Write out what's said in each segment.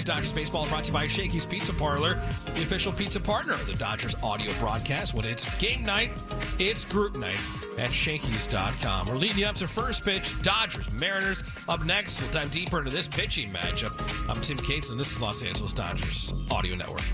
Dodgers baseball is brought to you by Shakey's Pizza Parlor, the official pizza partner of the Dodgers audio broadcast. When it's game night, it's group night at Shakey's.com. We're leading you up to first pitch, Dodgers, Mariners. Up next, we'll dive deeper into this pitching matchup. I'm Tim Cates, and this is Los Angeles Dodgers Audio Network.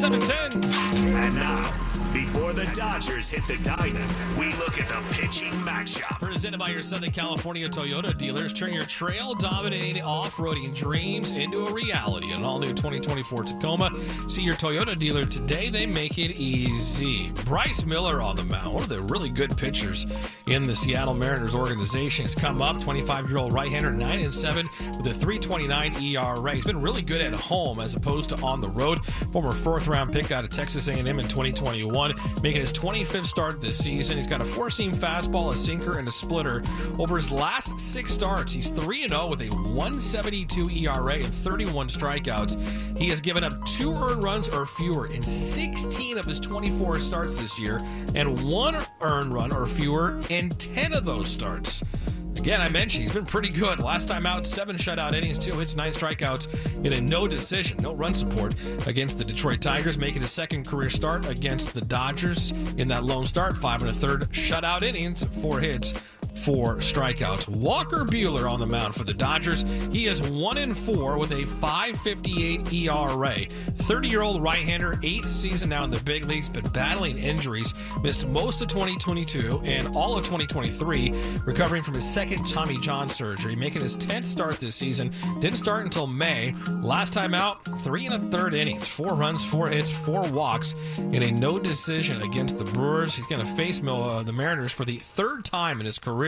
And now, before the Dodgers hit the diamond, we look at the pitching matchup. Presented by your Southern California Toyota dealers. Turn your trail-dominating off-roading dreams into a reality. An all-new 2024 Tacoma. See your Toyota dealer today. They make it easy. Bryce Miller on the mound. One of the really good pitchers in the Seattle Mariners organization has come up. 25-year-old right-hander, 9-7 with a 3.29 ERA. He's been really good at home as opposed to on the road. Former fourth-round pick out of Texas A&M in 2021, making his 25th start this season. He's got a four-seam fastball, a sinker, and a splitter. Over his last 6 starts, he's 3-0 with a 1.72 ERA and 31 strikeouts. He has given up 2 earned runs or fewer in 16 of his 24 starts this year, and 1 earned run or fewer in 10 of those starts. Again, I mentioned he's been pretty good. Last time out, 7 shutout innings, 2 hits, 9 strikeouts in a no decision, no run support against the Detroit Tigers, making his second career start against the Dodgers in that lone start. 5 1/3 shutout innings, 4 hits, 4 strikeouts. Walker Buehler on the mound for the Dodgers. He is 1-4 with a 5.58 ERA. 30-year-old right-hander, 8th season now in the big leagues, been battling injuries, missed most of 2022 and all of 2023, recovering from his second Tommy John surgery, making his 10th start this season. Didn't start until May. Last time out, 3 1/3 innings, 4 runs, 4 hits, 4 walks in a no decision against the Brewers. He's going to face the Mariners for the 3rd time in his career.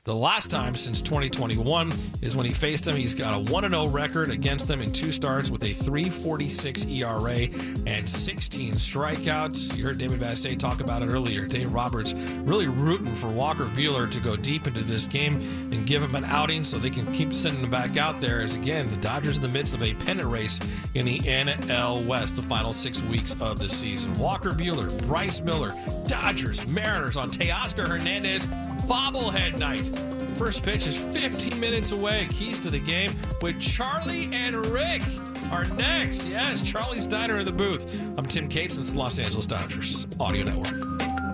The last time since 2021 is when he faced them. He's got a 1-0 record against them in 2 starts with a 3.46 ERA and 16 strikeouts. You heard David Vassegh talk about it earlier. Dave Roberts really rooting for Walker Buehler to go deep into this game and give him an outing so they can keep sending him back out there, as again, the Dodgers in the midst of a pennant race in the NL West the final 6 weeks of the season. Walker Buehler, Bryce Miller, Dodgers, Mariners on Teoscar Hernandez bobblehead night. First pitch is 15 minutes away. Keys to the game with Charlie and Rick are next. Yes, Charlie Steiner in the booth. I'm Tim Cates. This is Los Angeles Dodgers Audio Network.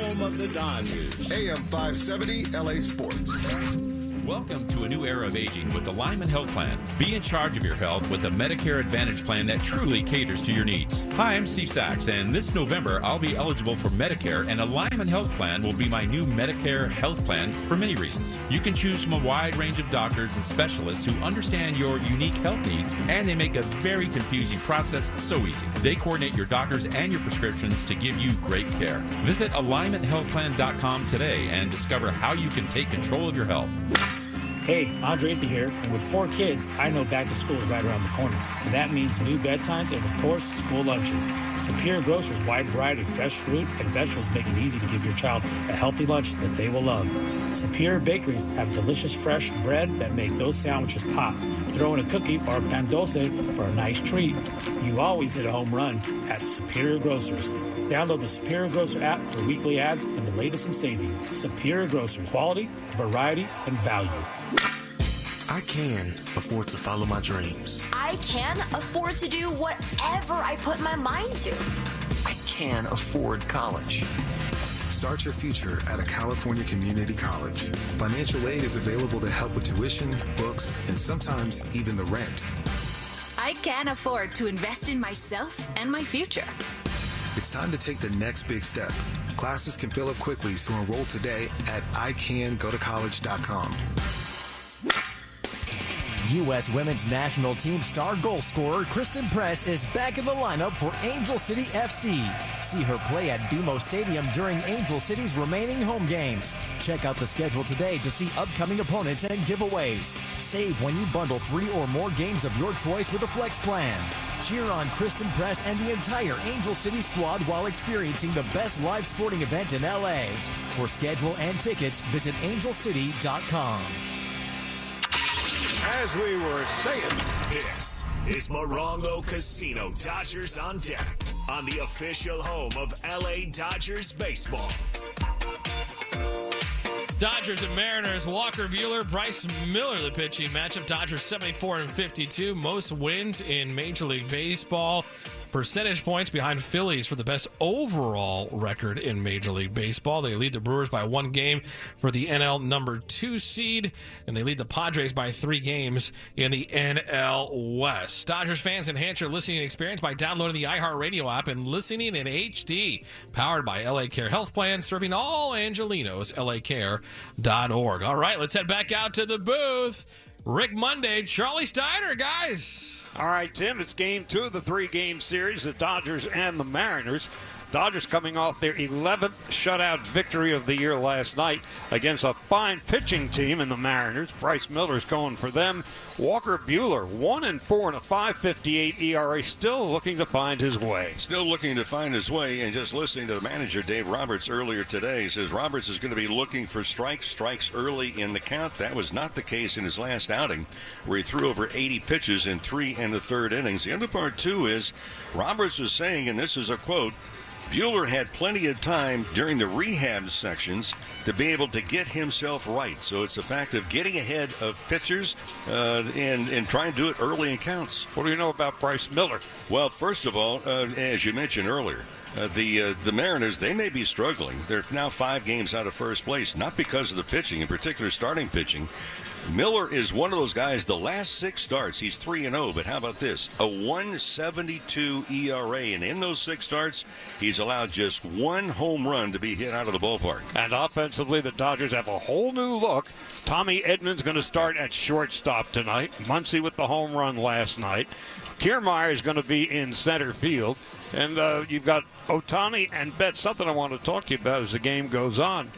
home of the Dodgers. AM 570 LA Sports. Welcome to a new era of aging with the Lyman Health Plan. Be in charge of your health with a Medicare Advantage plan that truly caters to your needs. Hi, I'm Steve Sachs, and this November I'll be eligible for Medicare, and a Lyman Health Plan will be my new Medicare health plan for many reasons. You can choose from a wide range of doctors and specialists who understand your unique health needs, and they make a very confusing process so easy. They coordinate your doctors and your prescriptions to give you great care. Visit alignmenthealthplan.com today and discover how you can take control of your health. Hey, Andre Ether here, and with 4 kids, I know back to school is right around the corner. And that means new bedtimes and, of course, school lunches. Superior Grocers' wide variety of fresh fruit and vegetables make it easy to give your child a healthy lunch that they will love. Superior Bakeries have delicious fresh bread that make those sandwiches pop. Throw in a cookie or a pan dulce for a nice treat. You always hit a home run at Superior Grocers. Download the Superior Grocer app for weekly ads and the latest in savings. Superior Grocers. Quality, variety, and value. I can afford to follow my dreams. I can afford to do whatever I put my mind to. I can afford college. Start your future at a California community college. Financial aid is available to help with tuition, books, and sometimes even the rent. I can afford to invest in myself and my future. It's time to take the next big step. Classes can fill up quickly, so enroll today at icangotocollege.com. U.S. Women's National Team star goal scorer Kristen Press is back in the lineup for Angel City FC. See her play at BMO Stadium during Angel City's remaining home games. Check out the schedule today to see upcoming opponents and giveaways. Save when you bundle 3 or more games of your choice with a flex plan. Cheer on Kristen Press and the entire Angel City squad while experiencing the best live sporting event in L.A. For schedule and tickets, visit angelcity.com. As we were saying, This is Morongo Casino Dodgers on Deck on the official home of LA Dodgers baseball. Dodgers and Mariners, Walker Buehler, Bryce Miller, the pitching matchup. Dodgers 74-52, most wins in Major League Baseball. Percentage points behind Phillies for the best overall record in Major League Baseball. They lead the Brewers by 1 game for the NL number 2 seed, and they lead the Padres by 3 games in the NL West. Dodgers fans, enhance your listening experience by downloading the iHeartRadio app and listening in HD. Powered by LA Care Health Plan, serving all Angelinos, lacare.org. All right, let's head back out to the booth. Rick Monday, Charlie Steiner, guys. all right, Tim, it's game 2 of the 3-game series, the Dodgers and the Mariners. Dodgers coming off their 11th shutout victory of the year last night against a fine pitching team in the Mariners. Bryce Miller's going for them. Walker Buehler, 1-4 and a 5.58 ERA, still looking to find his way. Still looking to find his way, and just listening to the manager, Dave Roberts, earlier today, he says Roberts is going to be looking for strikes early in the count. That was not the case in his last outing, where he threw over 80 pitches in 3 1/3 innings. The other part, too, is Roberts was saying, and this is a quote, Buehler had plenty of time during the rehab sections to be able to get himself right. So it's a fact of getting ahead of pitchers and trying to do it early in counts. What do you know about Bryce Miller? Well, first of all, as you mentioned earlier, the Mariners, they may be struggling. They're now 5 games out of first place, not because of the pitching, in particular starting pitching. Miller is one of those guys, the last 6 starts, he's 3-0, but how about this? A 1.72 ERA, and in those 6 starts, he's allowed just 1 home run to be hit out of the ballpark. And offensively, the Dodgers have a whole new look. Tommy Edman's going to start at shortstop tonight. Muncy with the home run last night. Kiermaier is going to be in center field. And you've got Ohtani and Betts. Something I want to talk to you about as the game goes on.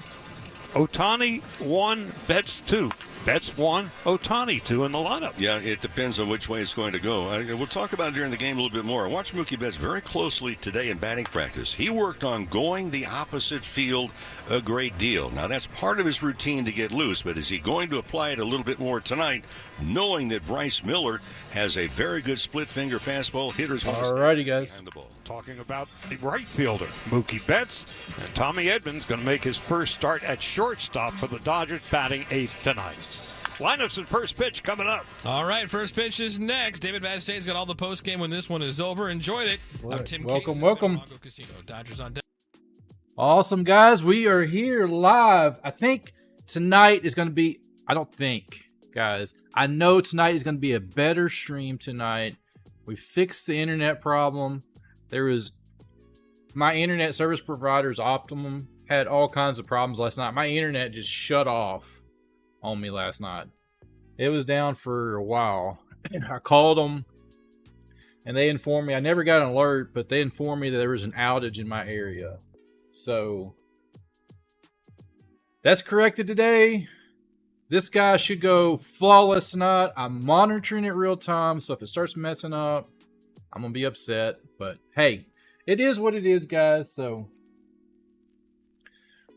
Ohtani 1, Betts 2. Betts 1, Ohtani 2 in the lineup. Yeah, it depends on which way it's going to go. We'll talk about it during the game a little bit more. I watched Mookie Betts very closely today in batting practice. He worked on going the opposite field a great deal. Now, that's part of his routine to get loose, but is he going to apply it a little bit more tonight, knowing that Bryce Miller has a very good split-finger fastball? Hitters want to stay righty, guys. behind the ball. Talking about the right fielder, Mookie Betts. And Tommy Edman's going to make his first start at shortstop for the Dodgers, batting 8th tonight. Lineups and first pitch coming up. All right, first pitch is next. David Bastade's got all the post game when this one is over. Enjoyed it. I'm Tim Welcome, Case. welcome. Casino. Dodgers on deck. Awesome, guys. We are here live. I think tonight is going to be, I don't think, guys. I know tonight is going to be a better stream tonight. We fixed the internet problem. My internet service provider's Optimum had all kinds of problems last night. My internet just shut off on me last night. It was down for a while. I called them and they informed me. I never got an alert, but they informed me that there was an outage in my area. So that's corrected today. This guy should go flawless tonight. I'm monitoring it real time, so if it starts messing up, I'm gonna be upset. But hey, it is what it is, guys. So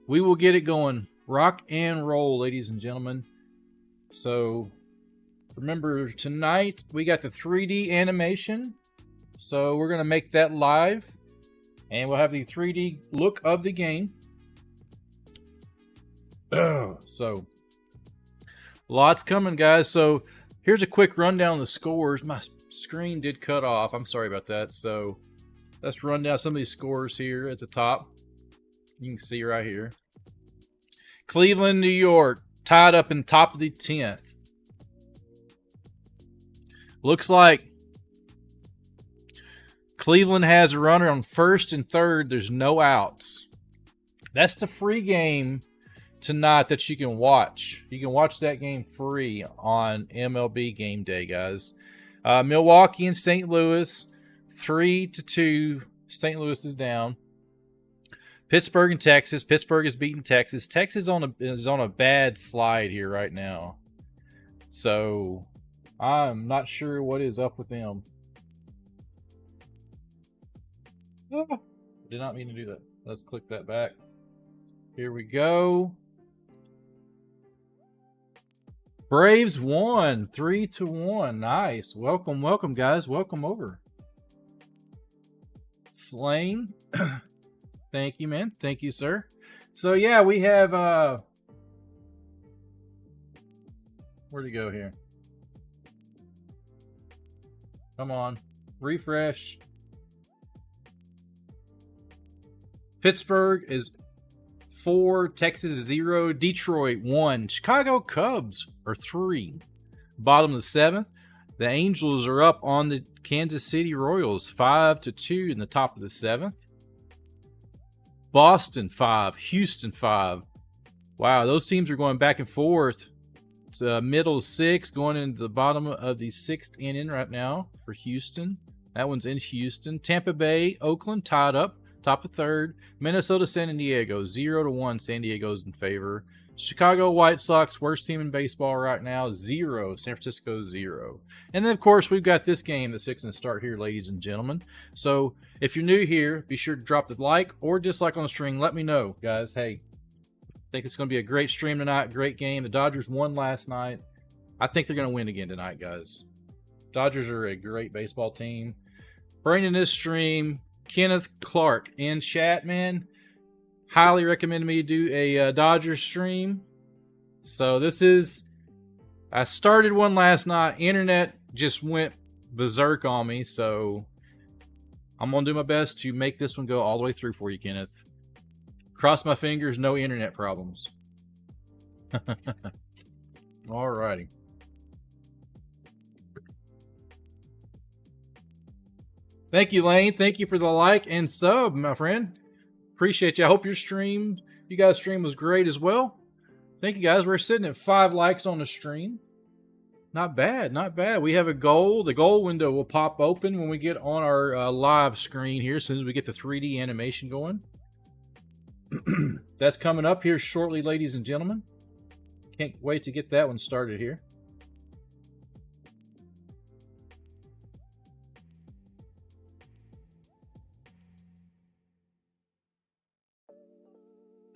we will get it going. Rock and roll, ladies and gentlemen. So remember, tonight we got the 3D animation. So we're gonna make that live. And we'll have the 3D look of the game. So, lots coming, guys. So, here's a quick rundown of the scores. My screen did cut off. I'm sorry about that. So, let's run down some of these scores here at the top. You can see right here. Cleveland, New York, tied up in top of the 10th. Looks like Cleveland has a runner on first and third. There's no outs. That's the free game tonight that you can watch. You can watch that game free on MLB Game Day, guys. Milwaukee and St. Louis, 3-2. St. Louis is down. Pittsburgh and Texas. Pittsburgh is beating Texas. Texas is on a bad slide here right now. So I'm not sure what is up with them. Did not mean to do that. Let's click that back. Here we go. Braves won 3-1. Nice. Welcome, welcome, guys. Welcome over. Slane. Thank you, man. Thank you, sir. So yeah, we have where'd he go here? Come on. Refresh. Pittsburgh is 4, Texas 0, Detroit 1, Chicago Cubs are 3. Bottom of the 7th, the Angels are up on the Kansas City Royals 5-2 in the top of the 7th. Boston 5, Houston 5. Wow, those teams are going back and forth. It's middle 6 going into the bottom of the 6th inning right now for Houston. That one's in Houston. Tampa Bay, Oakland tied up. Top of 3rd. Minnesota, San Diego, 0-1. San Diego's in favor. Chicago White Sox, worst team in baseball right now, 0. San Francisco, 0. And then, of course, we've got this game that's fixing to start here, ladies and gentlemen. So, if you're new here, be sure to drop the like or dislike on the stream. Let me know, guys. Hey, I think it's going to be a great stream tonight. Great game. The Dodgers won last night. I think they're going to win again tonight, guys. Dodgers are a great baseball team. Bringing this stream, Kenneth Clark in chat, man. Highly recommend me do a Dodgers stream. So this is, I started one last night. Internet just went berserk on me. So I'm going to do my best to make this one go all the way through for you, Kenneth. Cross my fingers, no internet problems. Alrighty. Thank you, Lane. Thank you for the like and sub, my friend. Appreciate you. I hope your stream, you guys' stream was great as well. Thank you, guys. We're sitting at 5 likes on the stream. Not bad, not bad. We have a goal. The goal window will pop open when we get on our live screen here, as soon as we get the 3D animation going. That's coming up here shortly, ladies and gentlemen. Can't wait to get that one started here.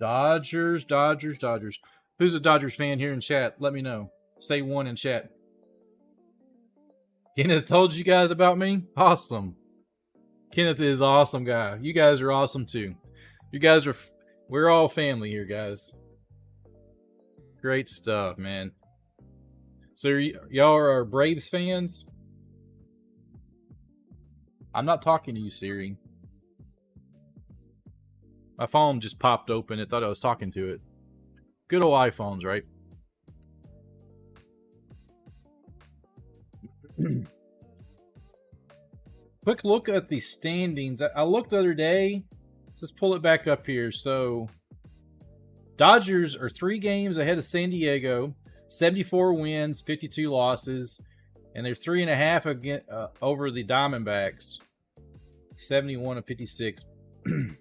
Dodgers, Dodgers, Dodgers. Who's a Dodgers fan here in chat? Let me know. Say one in chat. Kenneth told you guys about me? Awesome. Kenneth is an awesome guy. You guys are awesome too. You guys are, we're all family here, guys. Great stuff, man. So y'all are Braves fans? I'm not talking to you, Siri. My phone just popped open. It thought I was talking to it. Good old iPhones, right? Quick look at the standings. I looked the other day. Let's pull it back up here. So, Dodgers are 3 games ahead of San Diego. 74 wins, 52 losses. And they're 3.5 again, over the Diamondbacks. 71 and 56. San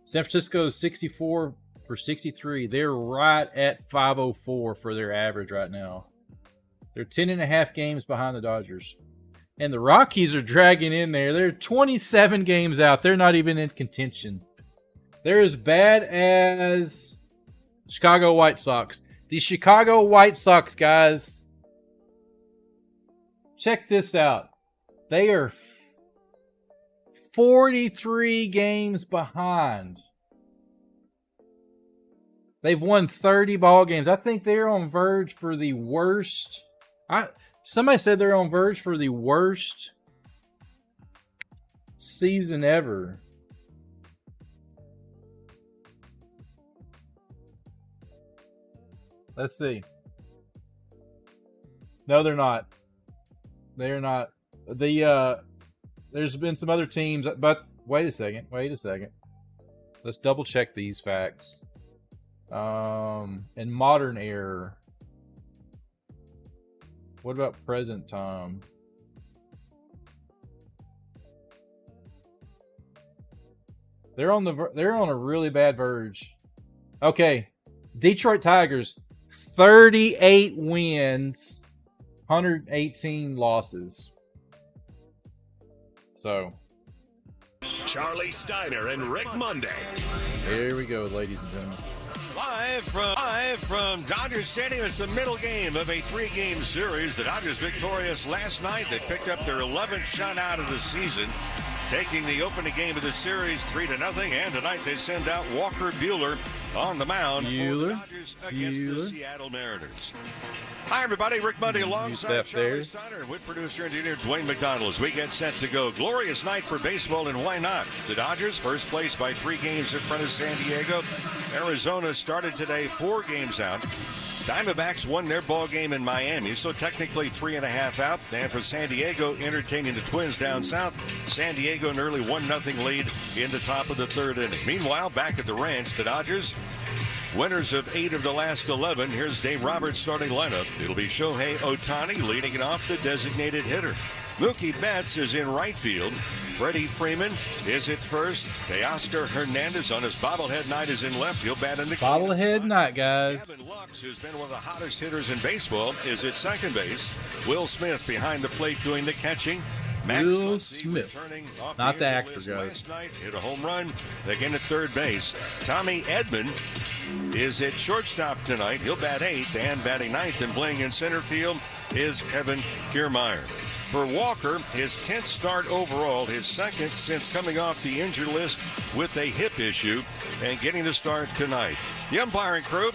Francisco's 64 for 63. They're right at 504 for their average right now. They're 10.5 games behind the Dodgers. And the Rockies are dragging in there. They're 27 games out. They're not even in contention. They're as bad as Chicago White Sox. The Chicago White Sox, guys. Check this out. They are 43 games behind. They've won 30 ball games. I think they're on verge for the worst. Somebody said they're on verge for the worst season ever. Let's see. No, they're not. They're not. There's been some other teams, but wait a second. Let's double check these facts. In modern era. What about present time? They're on a really bad verge. Okay. Detroit Tigers, 38 wins, 118 losses. So, Charlie Steiner and Rick Monday. Here we go, ladies and gentlemen. Live from Dodger Stadium, it's the middle game of a 3-game series. The Dodgers victorious last night. They picked up their 11th shutout of the season, taking the opening game of the series 3-0. And tonight they send out Walker Buehler on the mound for the Dodgers against the Seattle Mariners. Hi, everybody. Rick Monday alongside Charlie Steiner and with producer engineer Dwayne McDonald as we get set to go. Glorious night for baseball, and why not? The Dodgers first place by 3 games in front of San Diego. Arizona started today 4 games out. Diamondbacks won their ball game in Miami, so technically 3.5 out. And for San Diego, entertaining the Twins down south. San Diego an early 1-0 lead in the top of the 3rd inning. Meanwhile, back at the ranch, the Dodgers, winners of 8 of the last 11. Here's Dave Roberts' starting lineup. It'll be Shohei Ohtani leading it off, the designated hitter. Mookie Betts is in right field. Freddie Freeman is at first. Teoscar Hernandez on his bobblehead night is in left. He'll bat in the bobblehead night, guys. Gavin Lux, who's been one of the hottest hitters in baseball, is at second base. Will Smith behind the plate doing the catching. Will Smith, not the actor, guys. Last night, hit a home run again at third base. Tommy Edman is at shortstop tonight. He'll bat 8th, and batting 9th and playing in center field is Kevin Kiermaier. For Walker, his 10th start overall, his 2nd since coming off the injured list with a hip issue, and getting the start tonight. The umpiring crew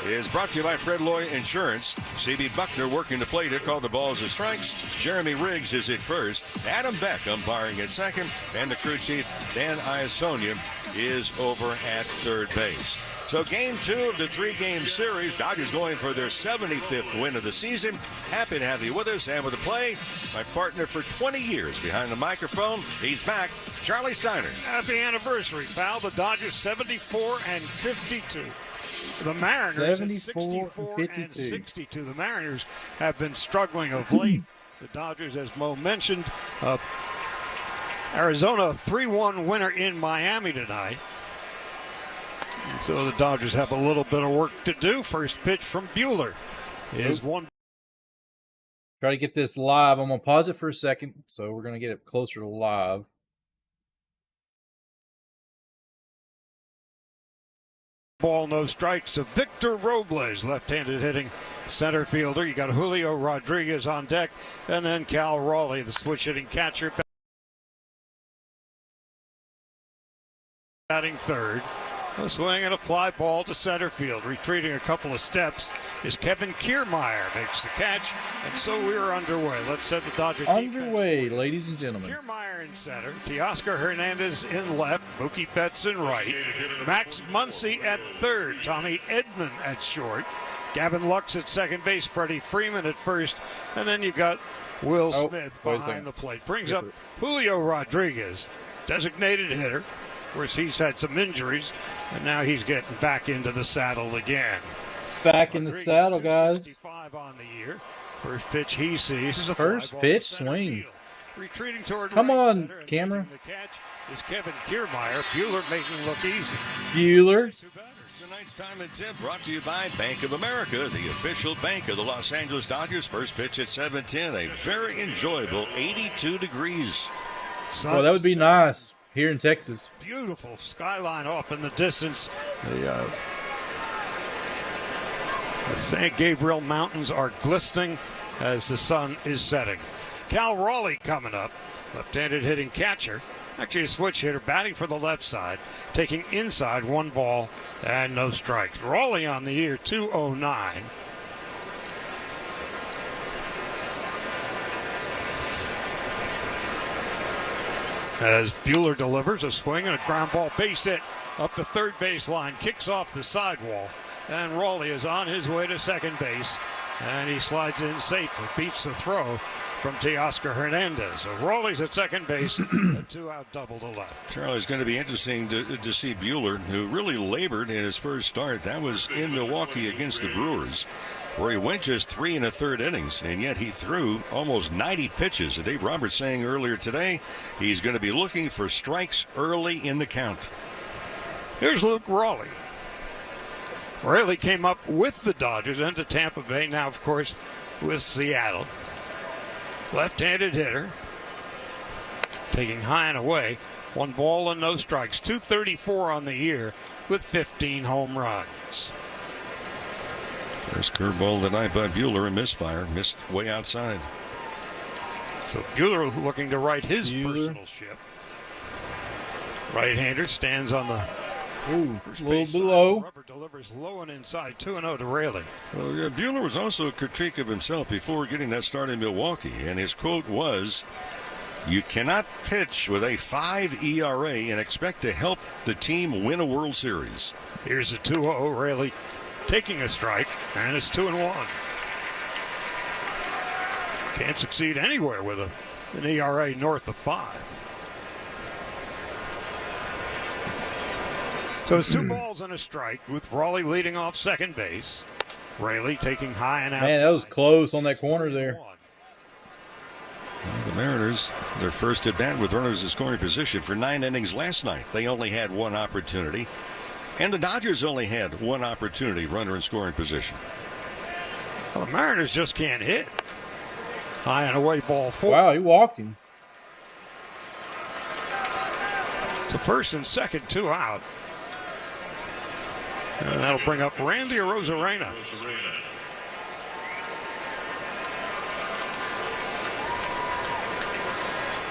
is brought to you by Fred Loy Insurance. C.B. Buckner working the plate to call the balls and strikes. Jeremy Riggs is at first. Adam Beck umpiring at second. And the crew chief, Dan Iasonia, is over at third base. So game 2 of the 3-game series. Dodgers going for their 75th win of the season. Happy to have you with us. And with the play, my partner for 20 years behind the microphone. He's back, Charlie Steiner. Happy anniversary, pal. The Dodgers 74 and 52. The Mariners 74 and 62. The Mariners have been struggling of late. The Dodgers, as Mo mentioned, Arizona 3-1 winner in Miami tonight. And so the Dodgers have a little bit of work to do. First pitch from Buehler is one. Try to get this live. I'm going to pause it for a second, so we're going to get it closer to live. Ball, no strikes to Victor Robles, left-handed hitting center fielder. You got Julio Rodriguez on deck, and then Cal Raleigh, the switch hitting catcher, batting third. A swing and a fly ball to center field. Retreating a couple of steps is Kevin Kiermaier. Makes the catch, and so we are underway. Let's set the Dodger underway, ladies and gentlemen. Kiermaier in center. Teoscar Hernandez in left. Mookie Betts in right. Max Muncy at third. Tommy Edman at short. Gavin Lux at second base. Freddie Freeman at first. And then you got Will Smith behind the plate. Brings up Julio Rodriguez, designated hitter. Of course, he's had some injuries, and now he's getting back into the saddle again. Back in the saddle, guys. 65 on the year. First pitch he sees is a first pitch swing. Retreating toward Come right on, center, camera. The catch is Kevin Kiermaier. Bueller making it look easy. Bueller. Tonight's time and tip brought to you by Bank of America, the official bank of the Los Angeles Dodgers. First pitch at 7:10, a very enjoyable 82 degrees. Well, that would be nice here in Texas. Beautiful skyline off in the distance. The San Gabriel Mountains are glistening as the sun is setting. Cal Raleigh coming up, left-handed hitting catcher. Actually a switch hitter, batting for the left side, taking inside, 1 ball and no strikes. Raleigh on the year, 209. As Bueller delivers a swing and a ground ball, base hit up the third base line, kicks off the sidewall, and Raleigh is on his way to second base, and he slides in safely, beats the throw from Teoscar Hernandez. So Raleigh's at second base, a 2-out double to left. Charlie, it's going to be interesting to see Bueller, who really labored in his first start. That was in Milwaukee against the Brewers, where he went just 3 1/3 innings, and yet he threw almost 90 pitches. And Dave Roberts saying earlier today he's going to be looking for strikes early in the count. Here's Luke Raleigh. Raleigh came up with the Dodgers into Tampa Bay, now, of course, with Seattle. Left-handed hitter, taking high and away. 1 ball and no strikes. 234 on the year with 15 home runs. First curveball of the night by Bueller, a misfire, missed way outside. So Bueller looking to right his personal ship. Right-hander stands on the first base. A little below. Rubber delivers low and inside, 2-0 to Raleigh. Well, yeah, Bueller was also a critique of himself before getting that start in Milwaukee, and his quote was, "You cannot pitch with a 5 ERA and expect to help the team win a World Series." Here's a 2-0, Raleigh taking a strike, and it's 2-1. Can't succeed anywhere with an ERA north of 5. So it's 2 balls and a strike with Raleigh leading off second base. Raleigh taking high and outside. Man, that was close on that corner there. Well, the Mariners, their first at bat with runners in scoring position for 9 innings last night. They only had 1 opportunity. And the Dodgers only had 1 opportunity, runner in scoring position. Well, the Mariners just can't hit. High and away, ball 4. Wow, he walked him. So first and second, 2 out. And that'll bring up Randy Arozarena.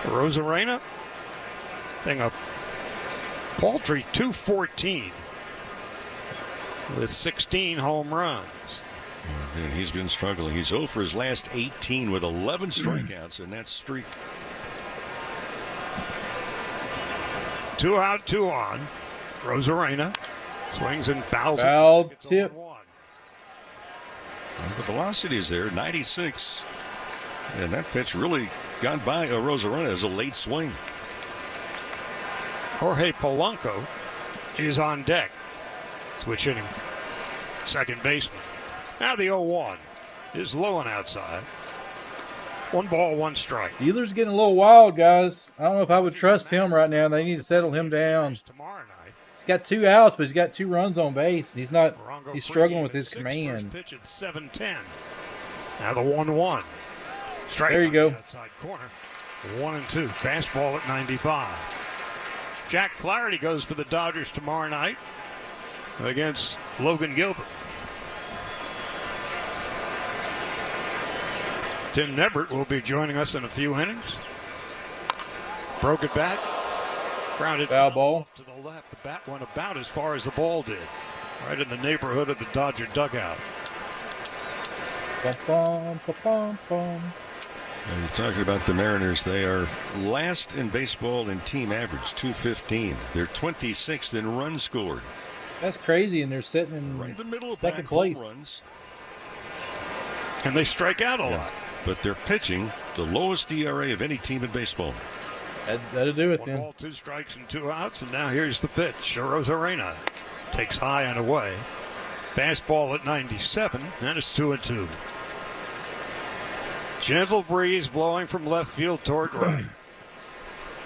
Arozarena, thing a paltry 214 with 16 home runs. And he's been struggling. He's 0 for his last 18 with 11 strikeouts in that streak. 2 out, 2 on. Arozarena swings and fouls. Foul tip. Well, the velocity is there, 96. And that pitch really got by Arozarena as a late swing. Jorge Polanco is on deck. Switch hitting second baseman. Now the 0-1 is low and outside. 1 ball, 1 strike. Bueller's getting a little wild, guys. I don't know if I would trust him right now. They need to settle him down. He's got 2 outs, but he's got 2 runs on base. He's struggling with his command. Pitch at 7-10. Now the 1-1. Strike. There you go. Outside corner. 1-2. Fastball at 95. Jack Flaherty goes for the Dodgers tomorrow night against Logan Gilbert. Tim Neverett will be joining us in a few innings. Broke at bat. Grounded foul ball to the left. The bat went about as far as the ball did. Right in the neighborhood of the Dodger dugout. Bum, bum, bum, bum, bum. You're talking about the Mariners. They are last in baseball in team average, 215. They're 26th in runs scored. That's crazy, and they're sitting in right in the middle of second place. Runs. And they strike out a lot. But they're pitching the lowest ERA of any team in baseball. That'll do it, 1 then. ball, 2 strikes, and 2 outs. And now here's the pitch. Rosarena takes high and away. Fastball at 97, and it's 2-2. Gentle breeze blowing from left field toward right.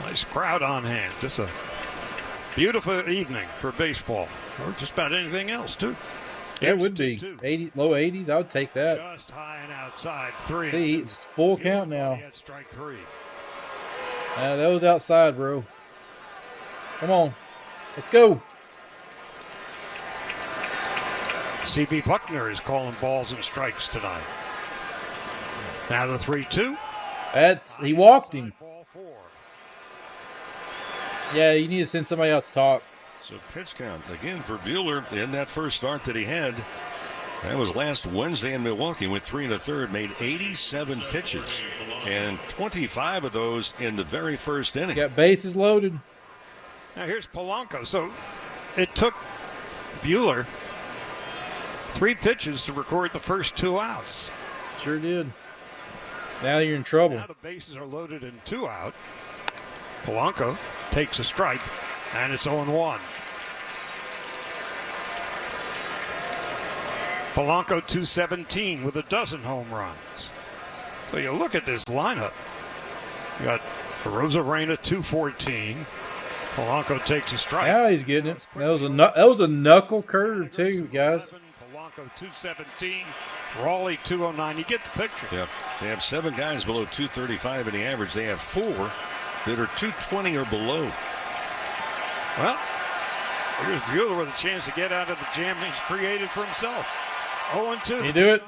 Nice crowd on hand. Just a beautiful evening for baseball, or just about anything else, too. Yeah, it would be. 80, low 80s, I would take that. Just high and outside. 3-2. See, it's full count now. Strike 3. That was outside, bro. Come on. Let's go. C.B. Buckner is calling balls and strikes tonight. Now the 3-2. He walked him. Yeah, you need to send somebody else to talk. So pitch count again for Buehler in that first start that he had. That was last Wednesday in Milwaukee. Went 3 1/3, made 87 pitches, and 25 of those in the very first inning. Got bases loaded. Now here's Polanco. So it took Buehler 3 pitches to record the first 2 outs. Sure did. Now you're in trouble. Now the bases are loaded and 2 out. Polanco takes a strike, and it's 0-1. Polanco 217 with a dozen home runs. So you look at this lineup. You got Rosarena 214. Polanco takes a strike. Now he's getting it. That was a knuckle curve too, guys. Polanco 217. Raleigh 209. You get the picture. Yep. They have 7 guys below 235 in the average. They have 4 that are 220 or below. Well, here's Buehler with a chance to get out of the jam he's created for himself. 0-2. Can you do it?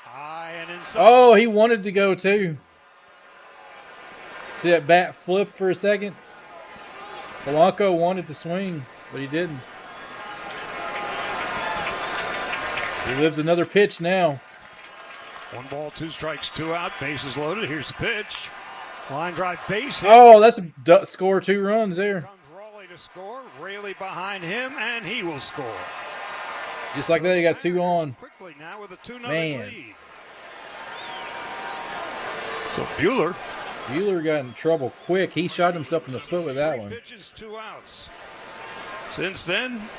High and inside. Oh, he wanted to go too. See that bat flip for a second? Polanco wanted to swing, but he didn't. He lives another pitch now. 1 ball, 2 strikes, 2 out. Bases loaded. Here's the pitch. Line drive base hit. Oh, that's a score 2 runs there. Comes Raleigh to score. Raley behind him, and he will score. Just like that, he got 2 on. Quickly now with a 2-0 Man. lead. So Buehler got in trouble quick. He shot himself in the foot with that 3 one. pitches, 2 outs. Since then,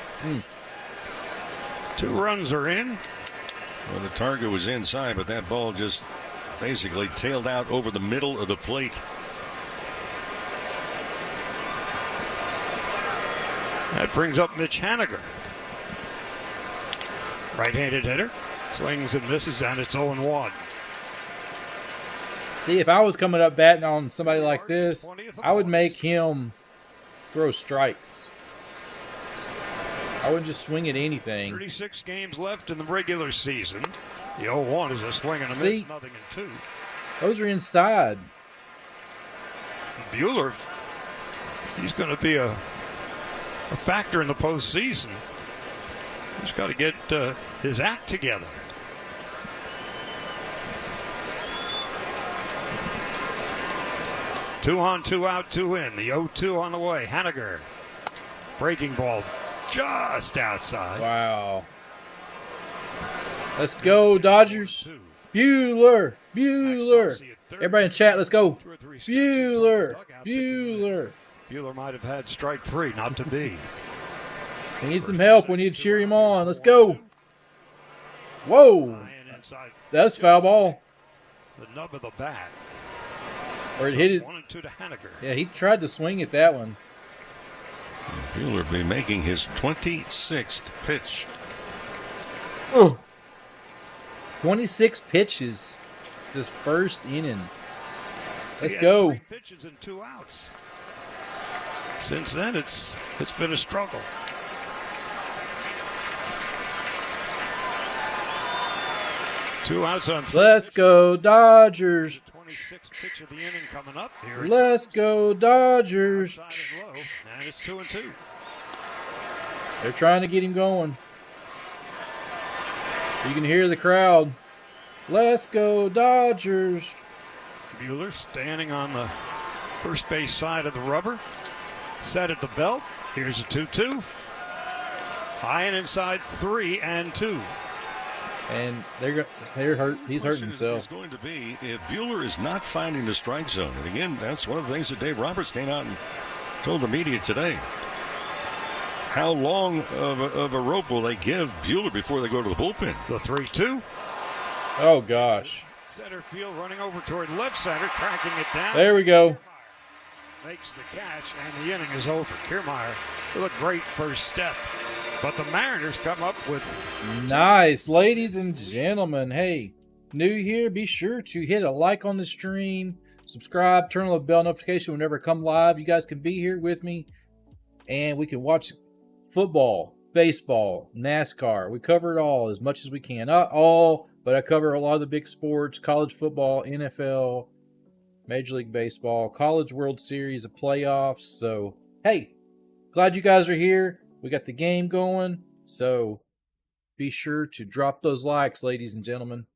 2 runs are in. Well, the target was inside, but that ball just basically tailed out over the middle of the plate. That brings up Mitch Haniger. Right-handed hitter. Swings and misses, and it's 0-1. See, if I was coming up batting on somebody like this, I would make him throw strikes. I wouldn't just swing at anything. 36 games left in the regular season. The 0-1 is a swing and a miss, See? nothing in 2. Those are inside. Buehler, he's going to be a factor in the postseason. He's got to get his act together. Two on, 2 out, 2 in. The 0-2 on the way. Haniger. Breaking ball just outside. Wow. Let's go, Dodgers. Buehler. Everybody in chat, let's go. Buehler. Buehler might have had strike 3, not to be. He needs some help. We need to cheer him on. Let's go. Whoa. That's foul ball. The nub of the bat. Or it hit it. 1-2 to Haniger. Yeah, he tried to swing at that one. Buehler be making his 26th pitch. Oh. 26 pitches this first inning. Let's go. 3 pitches and 2 outs. Since then, it's been a struggle. Two outs on 3. Let's go, Dodgers. Pitch of the inning coming up here. Let's go, Dodgers. And it's 2-2. They're trying to get him going. You can hear the crowd. Let's go, Dodgers. Buehler standing on the first base side of the rubber. Set at the belt. Here's a 2-2. High and inside, 3-2. And they're hurt. He's hurting himself. It's going to be if Buehler is not finding the strike zone. And again, that's one of the things that Dave Roberts came out and told the media today. How long of a rope will they give Buehler before they go to the bullpen? The 3-2. Oh, gosh. Center field running over toward left center, cracking it down. There we go. Makes the catch, and the inning is over. Kiermaier with a great first step. But the Mariners come up with... Nice. Ladies and gentlemen, hey, new here, be sure to hit a like on the stream, subscribe, turn on the bell notification whenever I come live. You guys can be here with me, and we can watch football, baseball, NASCAR. We cover it all as much as we can. Not all, but I cover a lot of the big sports, college football, NFL, Major League Baseball, College World Series, the playoffs. So, hey, glad you guys are here. We got the game going, so be sure to drop those likes, ladies and gentlemen.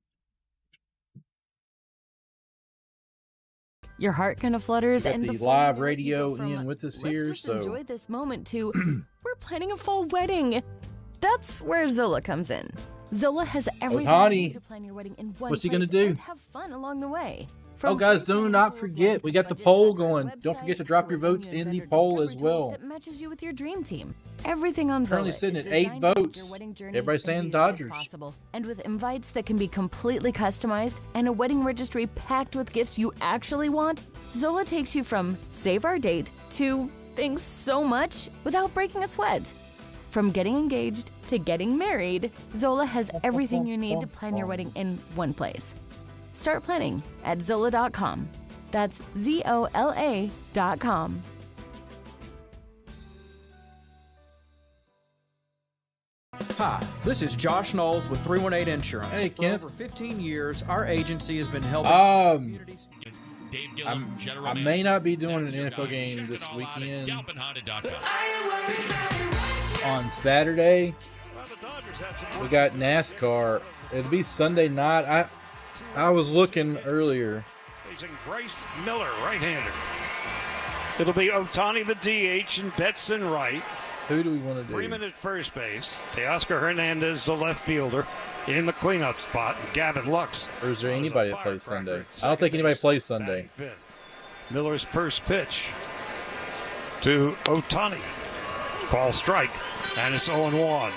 Your heart kind of flutters, and the live radio in with us here. Let's just so enjoy this moment to. We're planning a fall wedding. That's where Zola comes in. Zola has everything you need to plan your wedding in one what's he place going to do? And have fun along the way. Oh, guys, do not forget, we got the poll going. Don't forget to drop your votes in the poll as well. That matches you with your dream team. Everything on Zola currently sitting at 8 votes. Everybody's saying Dodgers. And with invites that can be completely customized and a wedding registry packed with gifts you actually want, Zola takes you from save our date to thanks so much without breaking a sweat. From getting engaged to getting married, Zola has everything you need to plan your wedding in one place. Start planning at Zola.com. That's ZOLA.com. Hi, this is Josh Knowles with 318 Insurance. Hey, For over 15 years, our agency has been helping communities. I may not be doing an NFL game this weekend. On Saturday, we got NASCAR. It'll be Sunday night. I was looking earlier. Facing Bryce Miller, right-hander. It'll be Ohtani the DH and Betson right. Who do we want to do? Freeman at first base. Teoscar Hernandez, the left fielder, in the cleanup spot. Gavin Lux. Or is there anybody that plays Sunday? I don't think anybody plays Sunday. Miller's first pitch to Ohtani. Ball strike, and it's 0-1.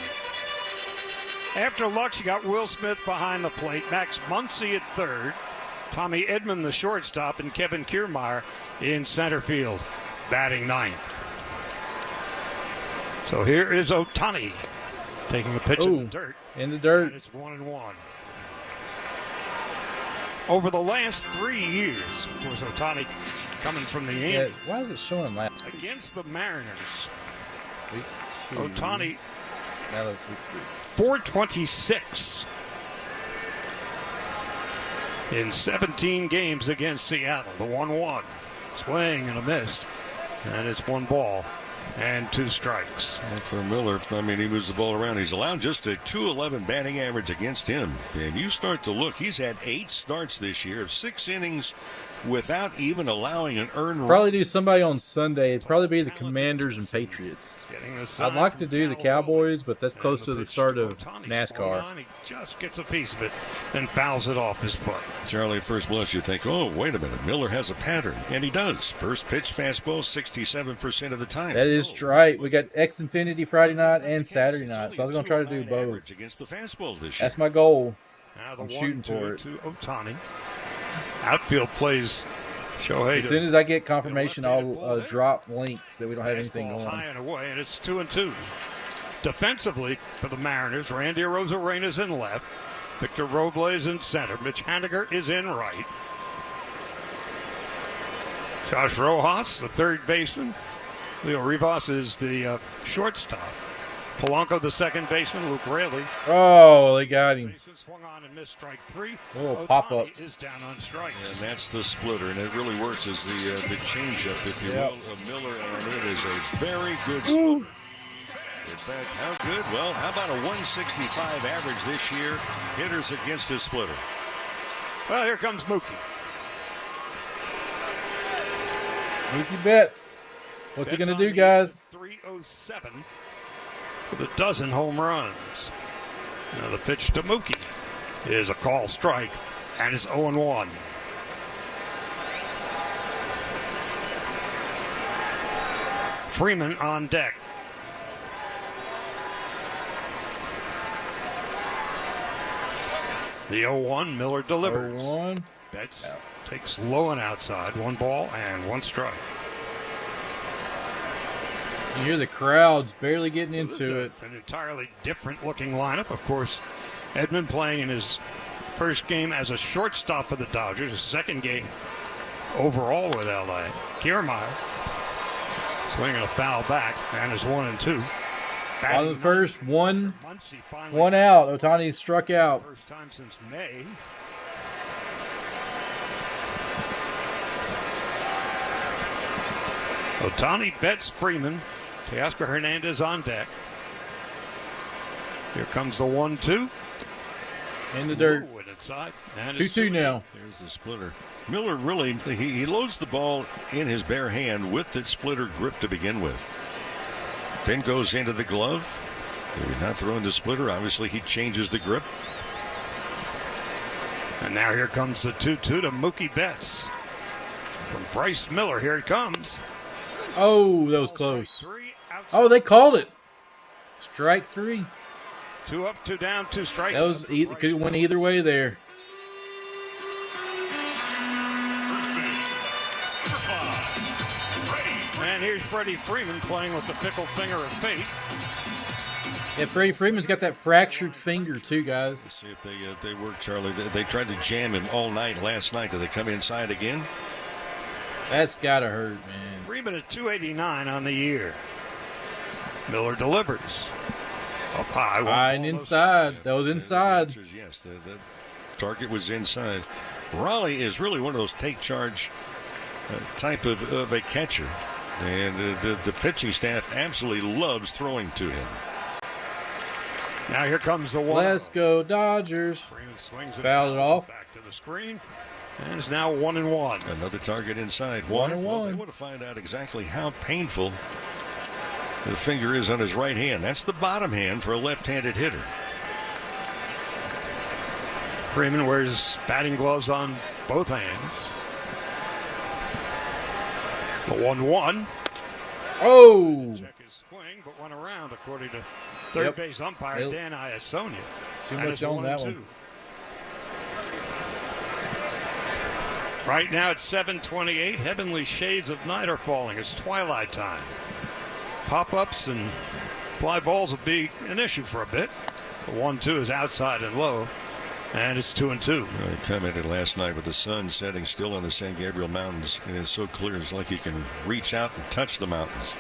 After Lux, you got Will Smith behind the plate, Max Muncy at third, Tommy Edman, the shortstop, and Kevin Kiermaier in center field, batting ninth. So here is Ohtani taking a pitch in the dirt. In the dirt. And it's 1-1. Over the last 3 years, of course, Ohtani coming from the Yankees. Yeah, why is it showing last week? Against the Mariners. Week 2. Ohtani. Now that's week 3. 426 in 17 games against Seattle. The 1-1. Swing and a miss. And it's 1 ball and 2 strikes. And for Miller, I mean, he moves the ball around. He's allowed just a .211 batting average against him. And you start to look, he's had 8 starts this year of 6 innings without even allowing an earned run. Probably do somebody on Sunday. It'd probably be the Commanders and Patriots. I'd like to do the Cowboys, but that's close to the start of NASCAR. He just gets a piece of it and fouls it off his foot. Charlie, at first blush, you think, oh, wait a minute, Miller has a pattern. And he does. First pitch fastball 67% of the time. That is right. We got Xfinity Friday night and Saturday night, so I was going to try to do both. Against the fastballs this year. That's my goal. Now the I'm shooting for it. To Ohtani. Outfield plays Shohei. As soon as I get confirmation, I'll drop links that we don't have anything going. High and away, and it's 2-2. Defensively for the Mariners, Randy Arozarena's in left, Victor Robles in center, Mitch Haniger is in right. Josh Rojas, the third baseman. Leo Rivas is the shortstop. Polanco, the second baseman, Luke Raley. Oh, they got him. Swung on and missed strike 3. Oh, pop up. Is down on strikes. And that's the splitter, and it really works as the changeup, if you will, of Miller, and it is a very good splitter. In fact, how good? Well, how about a 165 average this year? Hitters against his splitter. Well, here comes Mookie. Mookie Betts. What's he going to do, guys? 307 with a dozen home runs. Now the pitch to Mookie is a call strike, and it's 0-1. Freeman on deck. The 0-1, Miller delivers. 0-1. Betts takes low and outside. 1 ball and 1 strike. You hear the crowds barely getting into it. An entirely different looking lineup. Of course, Edman playing in his first game as a shortstop for the Dodgers, his second game overall with LA. Kiermaier swinging a foul back, and is 1-2. On the first, one out. Ohtani struck out. First time since May. Ohtani, Betts, Freeman. Teoscar Hernandez on deck. Here comes the 1-2. In the dirt. 2-2 now. There's the splitter. Miller really, he loads the ball in his bare hand with that splitter grip to begin with. Then goes into the glove. If he's not throwing the splitter, obviously he changes the grip. And now here comes the 2-2 to Mookie Betts. From Bryce Miller, here it comes. Oh, that was close. Oh, they called it. Strike 3. 2 up, 2 down, 2 strikes. That was could have went either way there. And here's Freddie Freeman playing with the fickle finger of fate. Yeah, Freddie Freeman's got that fractured finger too, guys. Let's see if they work, Charlie. They tried to jam him all night last night. Do they come inside again? That's gotta hurt, man. Freeman at 289 on the year. Miller delivers. Up high. High and inside. That was inside. Yes, the target was inside. Raleigh is really one of those take charge type of a catcher. And the pitching staff absolutely loves throwing to him. Now here comes the 1. Let's go, Dodgers. Freeman swings Fouled it off. Back to the screen. And it's now 1-1. Another target inside. 1-1. Well, they want to find out exactly how painful the finger is on his right hand. That's the bottom hand for a left-handed hitter. Freeman wears batting gloves on both hands. The 1-1. Oh! Check his swing, but went around, according to third base umpire Dan Iasonia. Too much on that one. Right now it's 7:28. Heavenly shades of night are falling. It's twilight time. Pop-ups and fly balls will be an issue for a bit. The 1-2 is outside and low, and it's 2-2. I commented last night with the sun setting still on the San Gabriel Mountains, and it's so clear it's like you can reach out and touch the mountains.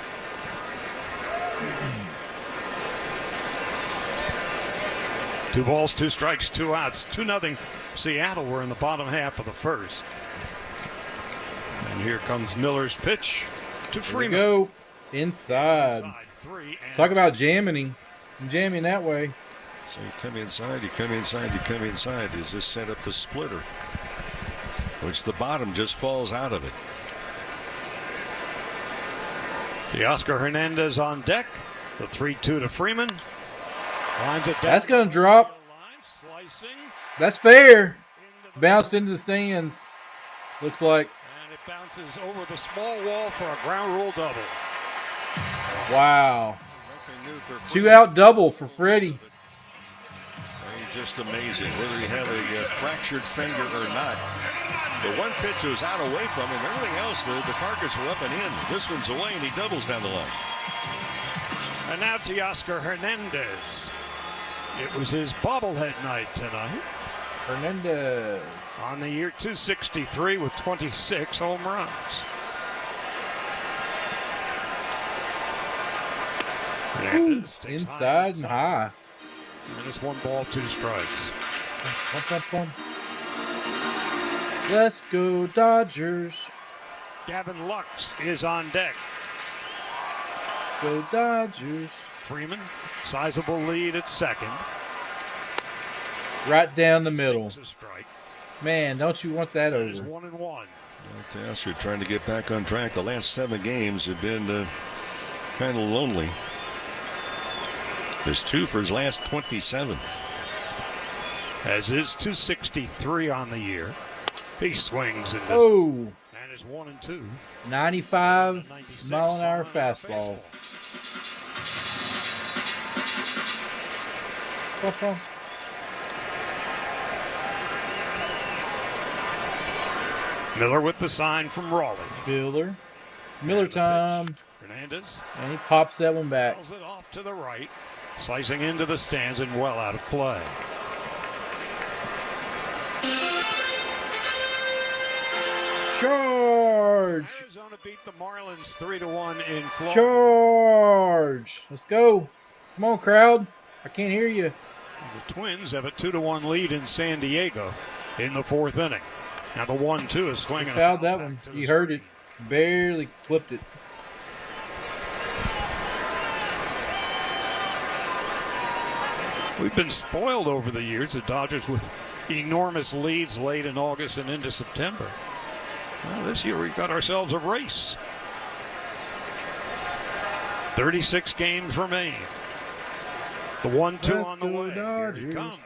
Two balls, 2 strikes, 2 outs. 2-0 Seattle. We're in the bottom half of the first. And here comes Miller's pitch to Freeman. Here we go. Inside. Talk about jamming that way. So you come inside, you come inside, you come inside. Does this set up the splitter? Which the bottom just falls out of it. Teoscar Hernandez on deck. The 3-2 to Freeman. Lines it down. That's going to drop. That's fair. Bounced into the stands. Looks like. And it bounces over the small wall for a ground rule double. Wow. 2-out double for Freddie. He's just amazing. Whether you have a fractured finger or not. The one pitch was out away from him. Everything else, the targets were up and in. This one's away, and he doubles down the line. And now Teoscar Hernandez. It was his bobblehead night tonight. Hernandez. On the year 263 with 26 home runs. Hernandez takes Inside and high. And it's 1 ball, 2 strikes. Let's go, Dodgers. Gavin Lux is on deck. Go, Dodgers. Freeman, sizable lead at second. Right down the middle. Man, don't you want that over? 1-1. Tasker trying to get back on track. The last 7 games have been kind of lonely. There's 2 for his last 27. As is 263 on the year. He swings and and it's 1-2. 95-mile-an-hour fastball. Miller with the sign from Raleigh. Miller. It's Miller time. Hernandez. And he pops that one back. It off to the right. Slicing into the stands and well out of play. Charge! Arizona beat the Marlins 3-1 in Florida. Charge! Let's go. Come on, crowd. I can't hear you. The Twins have a 2-1 lead in San Diego in the 4th inning. Now the 1-2 is swinging. He fouled that one. You heard it. Barely flipped it. We've been spoiled over the years, the Dodgers, with enormous leads late in August and into September. Well, this year we've got ourselves a race. 36 games remain. The 1-2 on the way. Here he comes.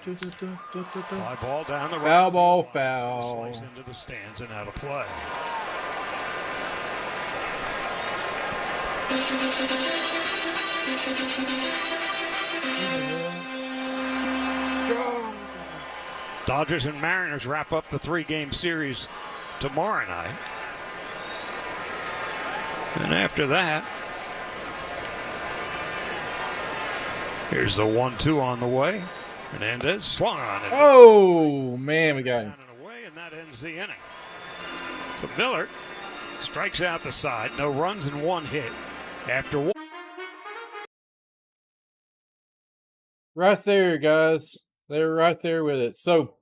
Fly ball down the right. Foul ball, foul. Slice into the stands and out of play. Dodgers and Mariners wrap up the 3-game series tomorrow night. And after that, here's the 1-2 on the way. Hernandez swung on it. Oh, man, we got him. Away, and that ends the inning. So Miller strikes out the side. No runs and 1 hit after 1. Right there, guys. They're right there with it. So,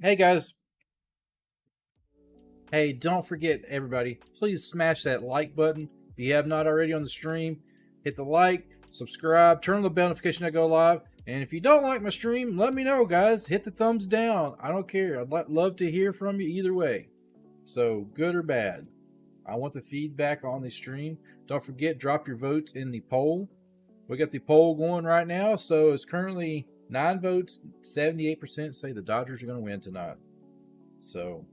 hey, guys. Hey, don't forget, everybody, please smash that like button. If you have not already on the stream, hit the like, subscribe, turn on the bell notification to go live. And if you don't like my stream, let me know, guys. Hit the thumbs down. I don't care. I'd love to hear from you either way. So, good or bad. I want the feedback on the stream. Don't forget, drop your votes in the poll. We got the poll going right now, so it's currently 9 votes, 78% say the Dodgers are going to win tonight. So,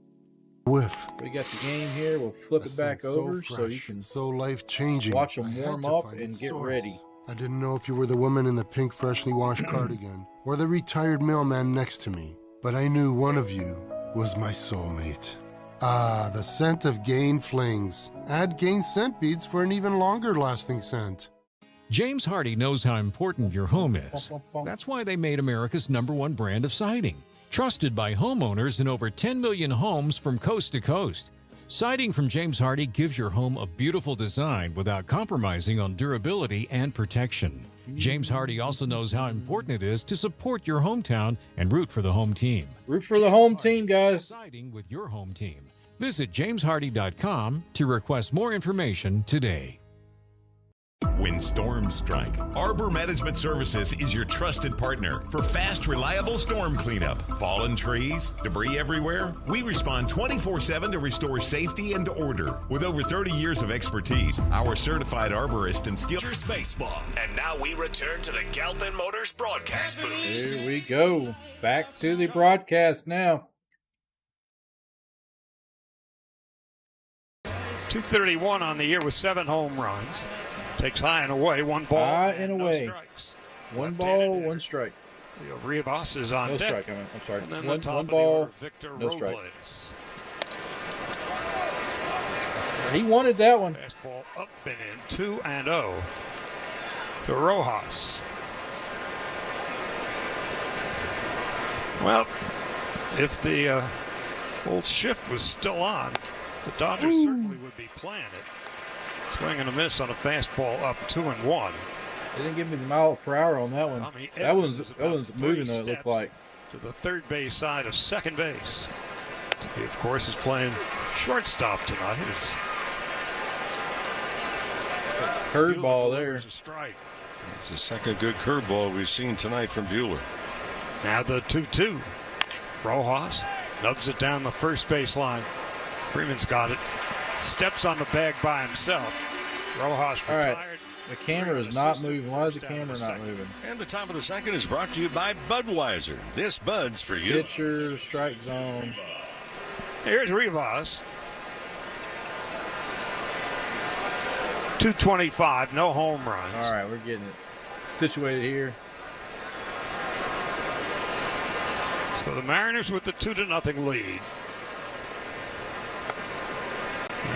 we got the game here. We'll flip it back over so you can life-changing. Watch them warm up and get ready. I didn't know if you were the woman in the pink freshly washed cardigan or the retired mailman next to me, but I knew one of you was my soulmate. Ah, the scent of Gain Flings. Add Gain scent beads for an even longer lasting scent. James Hardie knows how important your home is. That's why they made America's #1 brand of siding. Trusted by homeowners in over 10 million homes from coast to coast. Siding from James Hardie gives your home a beautiful design without compromising on durability and protection. James Hardie also knows how important it is to support your hometown and root for the home team. Root for the home team, guys. Siding with your home team. Visit jameshardie.com to request more information today. When storms strike, Arbor Management Services is your trusted partner for fast, reliable storm cleanup. Fallen trees, debris everywhere? We respond 24/7 to restore safety and order. With over 30 years of expertise, our certified arborist and skilled baseball. And now we return to the Galpin Motors broadcast booth. Here we go. Back to the broadcast now. 231 on the year with 7 home runs. Takes high and away, 1 ball. High and away. No strikes. 1 ball, 1 strike. Leo Rivas is on no deck. Strike. I'm sorry. And then one the top ball, of the order, Victor no Robles. strike. He wanted that one. Fastball up and in, 2-0 to Rojas. Well, if the old shift was still on, the Dodgers certainly would be playing it. Swing and a miss on a fastball up 2-1. They didn't give me the mile per hour on that one. That one's moving, though, it looked like. To the third base side of second base. He, of course, is playing shortstop tonight. Curveball there. A strike. It's the second good curveball we've seen tonight from Buehler. Now the 2-2. Rojas nubs it down the first base line. Freeman's got it. Steps on the bag by himself. Rojas retired. All right. The camera is not moving. Why is the camera not moving? And the top of the second is brought to you by Budweiser. This Bud's for you. Pitcher, strike zone. Here's Rivas. 225, no home runs. All right, we're getting it situated here. So the Mariners with the 2-0 lead.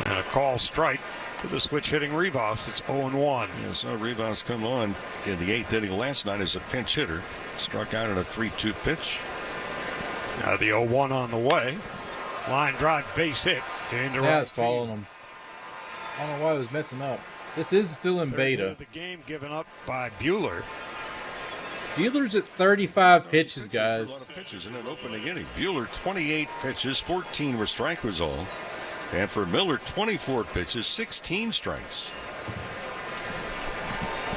And a call strike to the switch hitting Rivas. It's 0-1. Yeah, so Rivas come on in the 8th inning last night as a pinch hitter. Struck out on a 3-2 pitch. Now the 0-1 on the way. Line drive, base hit. Now it's following him. I don't know why it was messing up. This is still in beta. The game given up by Buehler. Buehler's at 35 pitches, guys. A lot of pitches in an opening inning. Buehler 28 pitches, 14 were strike was all. And for Miller, 24 pitches, 16 strikes.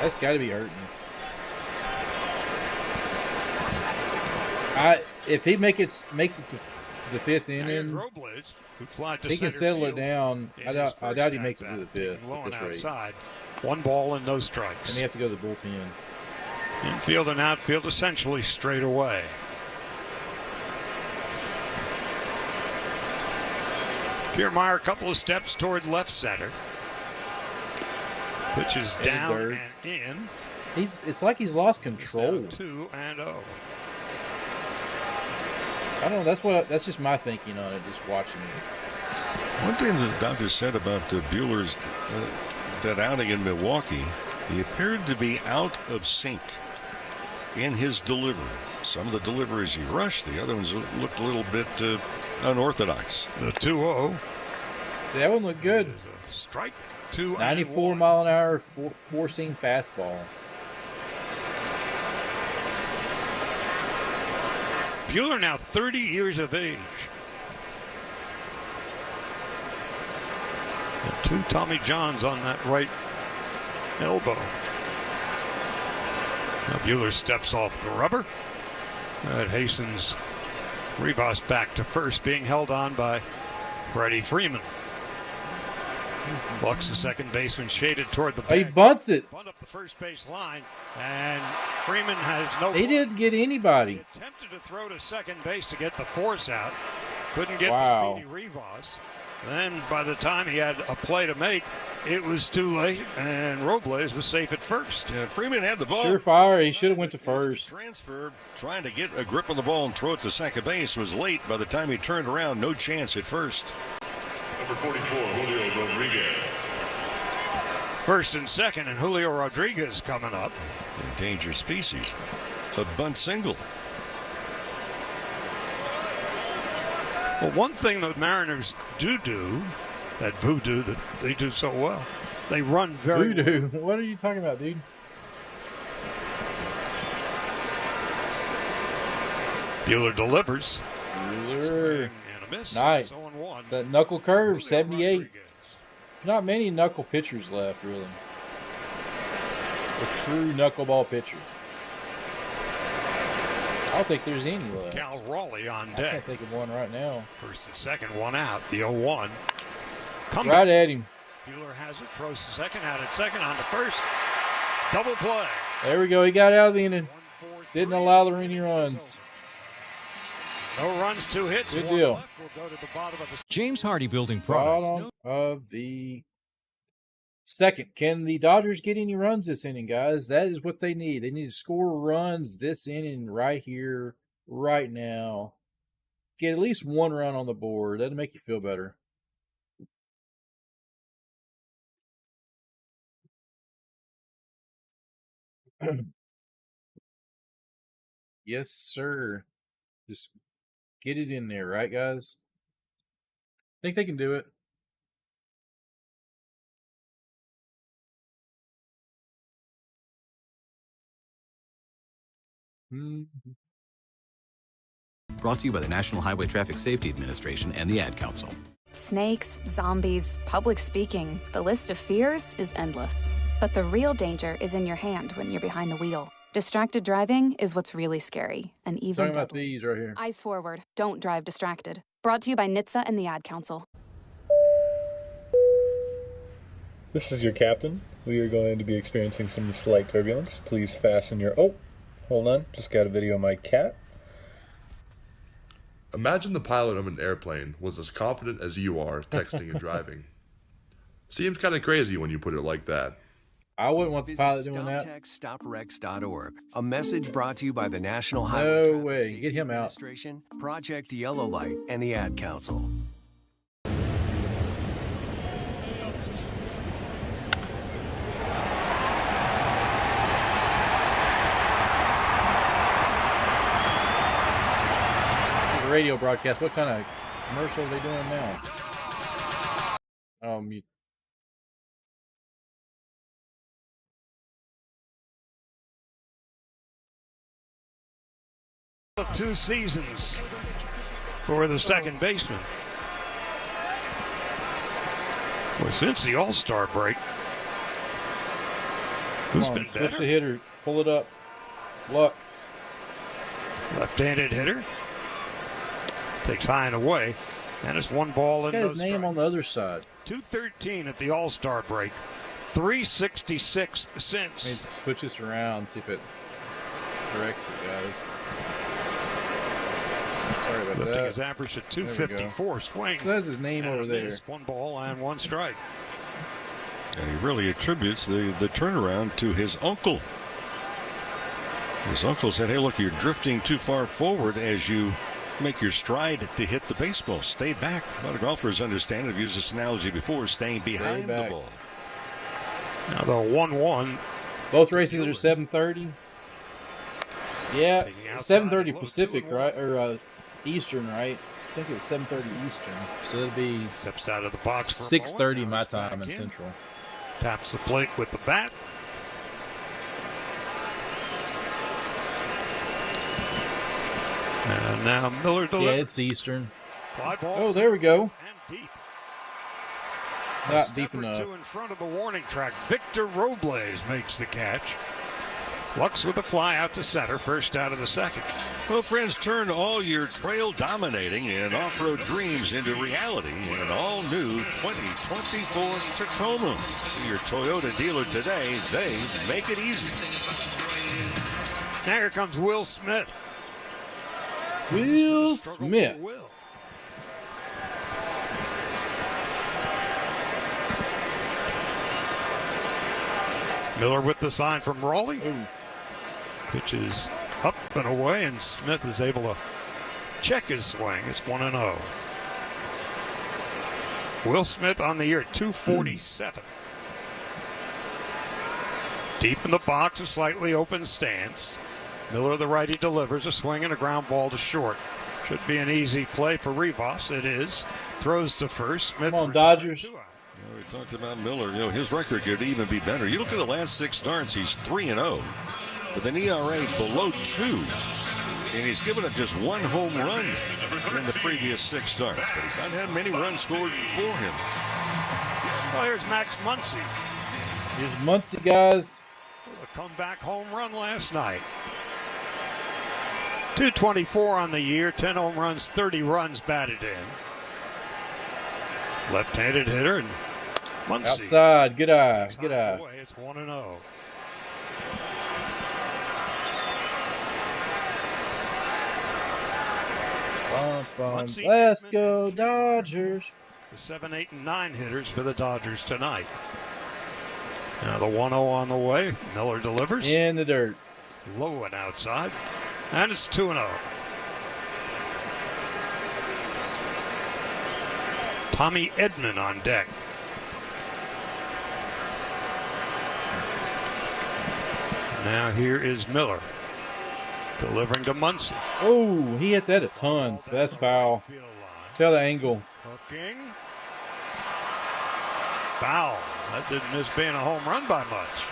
That's got to be hurting. If he makes it to the 5th inning, he can settle it down. I doubt he makes it to the 5th at this rate. Outside. 1 ball and no strikes. And they have to go to the bullpen. Infield and outfield essentially straight away. Kiermaier a couple of steps toward left center. Pitch is down and in. It's like he's lost control. 2-0. I don't know. That's just my thinking on it. Just watching it. One thing that the doctor said about Buehler's that outing in Milwaukee, he appeared to be out of sync in his delivery. Some of the deliveries he rushed, the other ones looked a little bit unorthodox. The 2-0. See, that one looked good. Strike 2. 94 mile an hour, four-seam fastball. Buehler now 30 years of age. And 2 Tommy Johns on that right elbow. Now Buehler steps off the rubber. That hastens Rivas back to first, being held on by Freddie Freeman. Bucks the second baseman shaded toward the bag. He bunts it. Bunt up the first base line, and Freeman has no. He didn't get anybody. He attempted to throw to second base to get the force out. Couldn't get the speedy Rivas. Then by the time he had a play to make, it was too late, and Robles was safe at first. Yeah, Freeman had the ball. Surefire. He should have went to first. Transfer, trying to get a grip on the ball and throw it to second base, was late. By the time he turned around, no chance at first. Number 44, Julio Rodriguez. First and second, and Julio Rodriguez coming up. Endangered species. A bunt single. Well, one thing the Mariners do, that voodoo that they do so well, they run very voodoo. What are you talking about, dude? Buehler delivers. Buehler. And a miss. Nice. That knuckle curve, 78. Not many knuckle pitchers left, really. A true knuckleball pitcher. I don't think there's any left. Cal Raleigh on I deck. can't think of one right now. First and second, 1 out. The 0-1. Right at him. Buehler has it. Throws to second, out at second, on to first. Double play. There we go. He got out of the inning. Didn't allow any runs. No runs, 2 hits. Good deal. We'll go to the bottom of the James Hardy Building Products. Bottom of the second. Can the Dodgers get any runs this inning, guys? That is what they need. They need to score runs this inning right here, right now. Get at least 1 run on the board. That'll make you feel better. Yes, sir. Just get it in there, right, guys? Think they can do it. Brought to you by the National Highway Traffic Safety Administration and the Ad Council. Snakes, zombies, public speaking. The list of fears is endless. But the real danger is in your hand when you're behind the wheel. Distracted driving is what's really scary, and even Talking about these right here. Eyes forward. Don't drive distracted. Brought to you by NHTSA and the Ad Council. This is your captain. We are going to be experiencing some slight turbulence. Please fasten your... Oh, hold on. Just got a video of my cat. Imagine the pilot of an airplane was as confident as you are texting and driving. Seems kind of crazy when you put it like that. I wouldn't want the pilot doing that. StopTextStopWrecks.org. A message brought to you by the National Highway No way. Get him out. Administration, Project Yellow Light, and the Ad Council. Radio broadcast. What kind of commercial are they doing now? Of 2 seasons for the second baseman. Well, since the All-Star break, who's been switch better? the hitter. Pull it up. Lux. Left-handed hitter. Takes high and away, and it's 1 ball and no strikes. His name on the other side. 213 at the All-Star break. 366 since. I mean, switch this around, see if it corrects it, guys. Sorry about Lifting that. his average at 254 swing. So that's his name over there. 1 ball and 1 strike. And he really attributes the turnaround to his uncle. His uncle said, hey, look, you're drifting too far forward as you make your stride to hit the baseball. Stay back. A lot of golfers understand it. I've used this analogy before, staying behind the ball. Now the 1-1. Both races are 7:30. Yeah, 7:30 Pacific, right? Or Eastern, right? I think it was 7:30 Eastern. So it'll be steps out of the box. 6:30 my time in Central. Taps the plate with the bat. And now Miller delivers. Yeah, it's Eastern. Fly ball. Oh, there we go. And deep. Not deep enough. 2 in front of the warning track. Victor Robles makes the catch. Lux with a fly out to center, first out of the second. Well, friends, turn all your trail dominating and off-road dreams into reality in an all-new 2024 Tacoma. See your Toyota dealer today. They make it easy. Now here comes Will Smith. Will Smith. Miller with the sign from Raleigh. Pitch is up and away, and Smith is able to check his swing. It's 1-0. Will Smith on the year at 247. Deep in the box, a slightly open stance. Miller, the righty, delivers a swing and a ground ball to short. Should be an easy play for Rivas. It is. Throws to first. Smith. Come on, Dodgers. We talked about Miller. You know, his record could even be better. You look at the last 6 starts, he's 3-0 with an ERA below 2. And he's given up just 1 home run in the previous 6 starts. But he's not had many runs scored for him. Well, here's Max Muncy. Here's Muncy, guys. With a comeback home run last night. 224 on the year, 10 home runs, 30 runs batted in. Left-handed hitter, and Muncy. Outside, good eye, good eye. It's 1-0. Let's go, Dodgers. The 7, 8, and 9 hitters for the Dodgers tonight. Now the 1-0 on the way. Miller delivers. In the dirt. Low and outside. And it's 2-0. Tommy Edman on deck. Now here is Miller. Delivering to Muncy. Oh, he hit that a ton. That's foul. Tell the angle. Hooking. Foul. That didn't miss being a home run by much.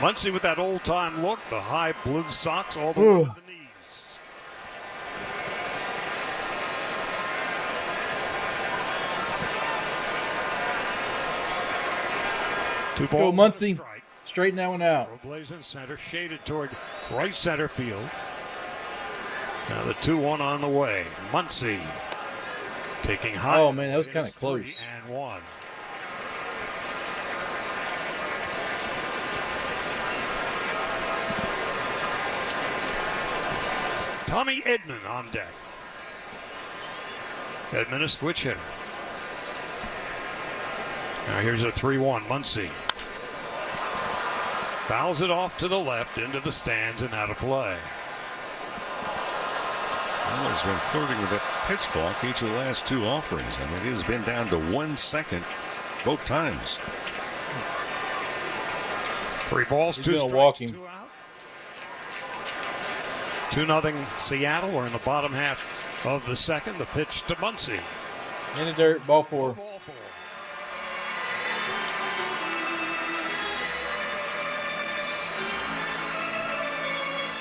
Muncie with that old-time look, the high blue socks all the way to the knees. Two balls. Go Muncie. Straighten that one out. Robles in center, shaded toward right center field. Now the 2-1 on the way. Muncie taking high. Oh, man, that was kind of close. 3-1. Tommy Edman on deck. Edman a switch hitter. Now here's a 3-1. Muncie fouls it off to the left into the stands and out of play. Well, he's been flirting with that pitch clock each of the last two offerings. I mean, it has been down to 1 second both times. 3 balls, 2 strikes, walking. 2 out. 2-0 Seattle. We're in the bottom half of the second. The pitch to Muncie. In the dirt, ball 4.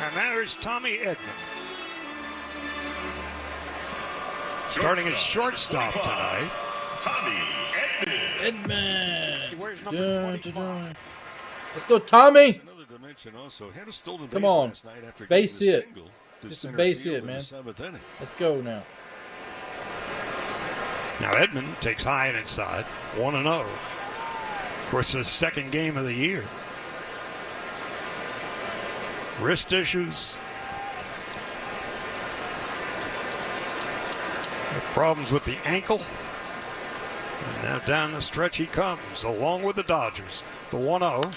And there's Tommy Edman. Starting at shortstop tonight. Tommy Edman. Where's number 25? Let's go, Tommy. Another dimension also. Had a stolen Come base on. last night after Base getting a hit. single to Just a center base field hit, in man. the 7th inning. Let's go now. Now Edman takes high and inside. 1-0. Of course, the second game of the year. Wrist issues. Problems with the ankle. And now down the stretch he comes, along with the Dodgers. The 1-0.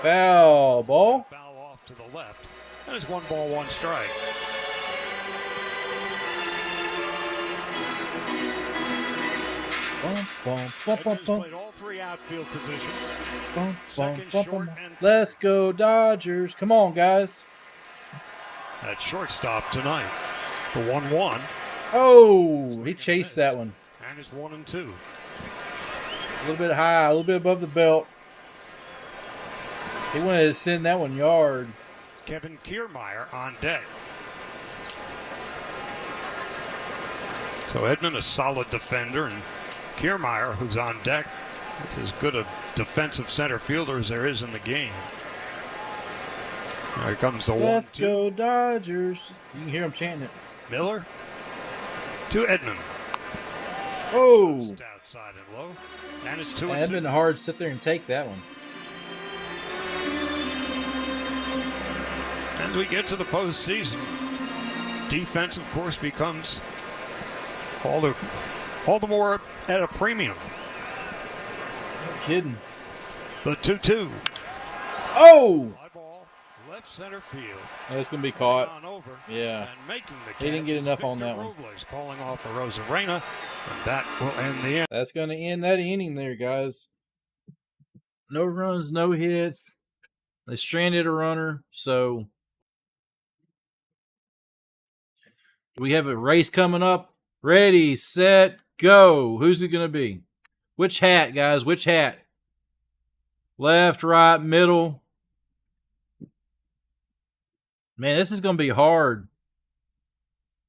Foul ball. Foul off to the left. And it's 1 ball, 1 strike. Edmonds played all 3 outfield positions. Second, short, and Let's go, Dodgers. Come on, guys. at shortstop tonight. The 1-1. Oh, he chased that one. And it's 1-2. A little bit high, a little bit above the belt. He wanted to send that one yard. Kevin Kiermaier on deck. So Edman, a solid defender, and Kiermaier, who's on deck, is as good a defensive center fielder as there is in the game. Here comes the 1-2. Let's go, Dodgers. You can hear him chanting it. Miller to Edman. Oh. Outside and low. And it's 2-2. That'd been hard to sit there and take that one. As we get to the postseason, defense, of course, becomes all the more at a premium. No kidding. The 2-2. Oh! Fly ball, left center field. Oh, it's going to be caught. On over, Yeah. and making the He didn't catch get is enough on Victor that one. Robles, calling off a Rosarena, and that will end the end. That's going to end that inning there, guys. No runs, no hits. They stranded a runner, so we have a race coming up. Ready, set, go. Who's it going to be? Which hat, guys? Which hat? Left, right, middle. Man, this is going to be hard.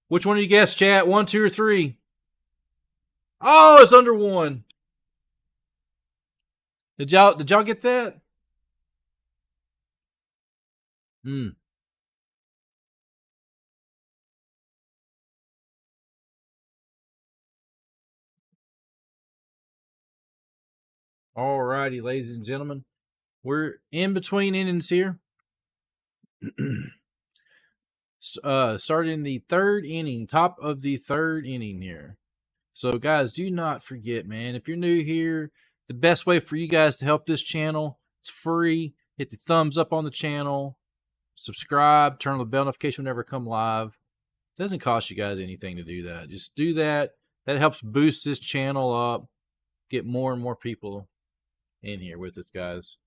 Which one do you guess, chat? 1, 2, or 3? Oh, it's under 1. Did y'all get that? All righty, ladies and gentlemen. We're in between innings here. Starting the 3rd inning, top of the 3rd inning here. So, guys, do not forget, man, if you're new here, the best way for you guys to help this channel, it's free. Hit the thumbs up on the channel. Subscribe. Turn on the bell notification whenever I come live. It doesn't cost you guys anything to do that. Just do that. That helps boost this channel up. Get more and more people in here with us, guys.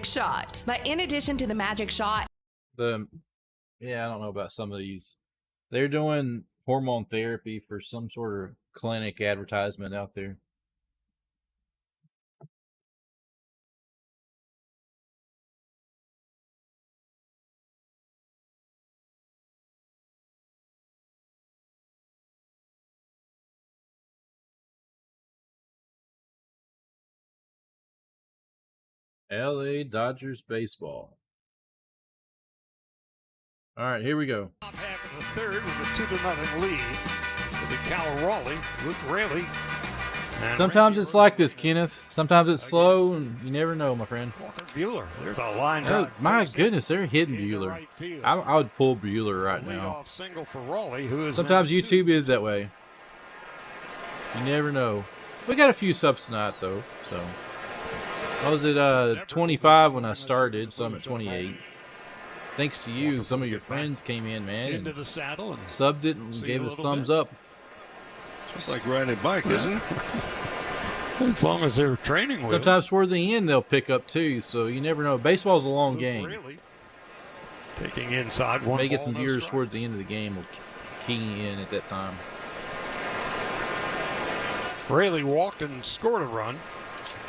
Shot. But in addition to the magic shot, Yeah, I don't know about some of these. They're doing hormone therapy for some sort of clinic advertisement out there. LA Dodgers baseball. All right, here we go. Top half of the third with a 2-0 lead for the Cal Raleigh. Luke Raley. Sometimes it's like this, Kenneth. Sometimes it's slow, and you never know, my friend. Walker Buehler. There's a line Oh, drive. my goodness, they're hitting Buehler. I would pull Buehler right now. Leadoff single for Raleigh, who is Sometimes in YouTube is that way. You never know. We got a few subs tonight, though. So I was at 25 when I started, so I'm at 28. Thanks to you, some of your friends came in, man. Into the saddle and subbed it and gave us thumbs up. Just like riding a bike, isn't it? As long as they're training with Sometimes toward the end they'll pick up too, so you never know. Baseball's a long game. Really? Taking inside one. May get some ball, no viewers strike. toward the end of the game will key in at that time. Raley walked and scored a run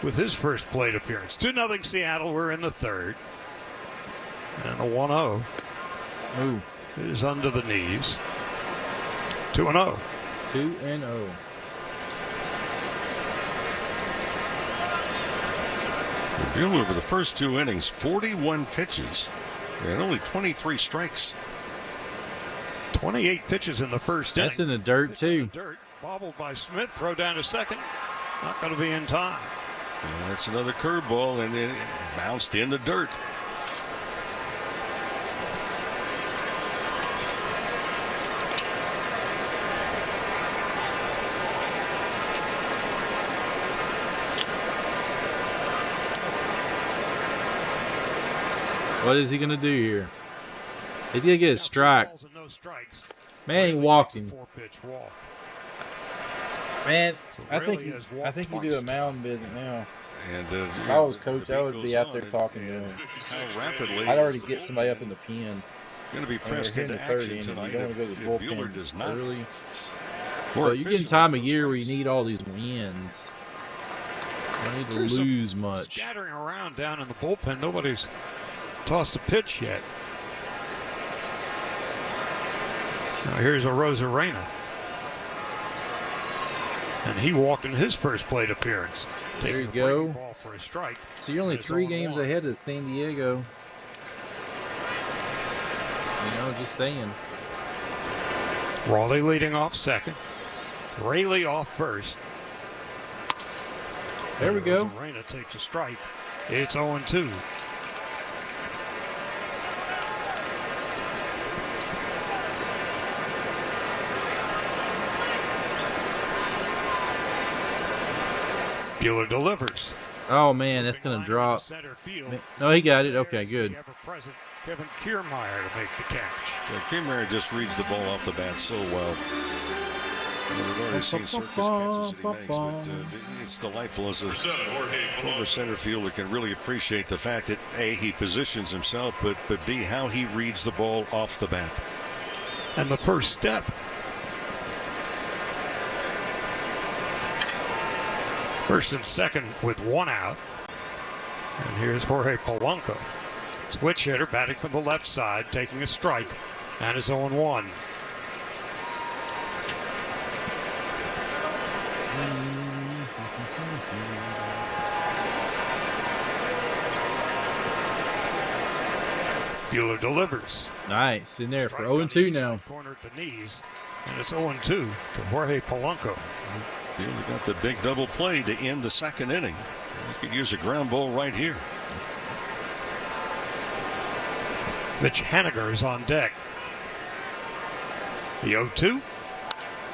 with his first plate appearance. 2-0 Seattle. We're in the third. And the 1-0 is under the knees. 2-0. 2-0. Buehler over the first 2 innings, 41 pitches and only 23 strikes. 28 pitches in the first inning. That's in the dirt too. Dirt bobbled by Smith. Throw down to second. Not going to be in time. And that's another curveball, and it bounced in the dirt. What is he gonna do here? He's gonna get a strike. Man, he walked him. Man, I think you do a mound visit now. And if I was coach, I would be out there talking to him. How rapidly I'd already get somebody up in the pen. Going to be pressed in the into third action inning. tonight. You don't want to go to the If Buehler bullpen does not early. more But you're getting time of year where you need all these wins. You don't need to There's lose some much. Scattering around down in the bullpen. Nobody's tossed a pitch yet. Now here's a Rosarena. And he walked in his first plate appearance. There you Taking a breaking go. ball for a strike. So you're only It's 3 0-1. games ahead of San Diego. You know, just saying. Raleigh leading off second. Raley off first. There we go. Rosarena takes a strike. It's 0-2. Buehler delivers. Oh man, that's gonna drop. No, he got it. Okay, good. Ever-present Kevin Kiermaier to make the catch. Yeah, Kiermaier just reads the ball off the bat so well. We've already seen circus catches that he makes, but it's delightful as a former center fielder can really appreciate the fact that A, he positions himself, but B, how he reads the ball off the bat. And the first step. First and second with 1 out. And here's Jorge Polanco. Switch hitter batting from the left side, taking a strike. And it's 0-1. Buehler delivers. Nice. In there for 0-2 now. Corner at the knees. And it's 0-2 to Jorge Polanco. Buehler got the big double play to end the second inning. You could use a ground ball right here. Mitch Haniger is on deck. The 0-2.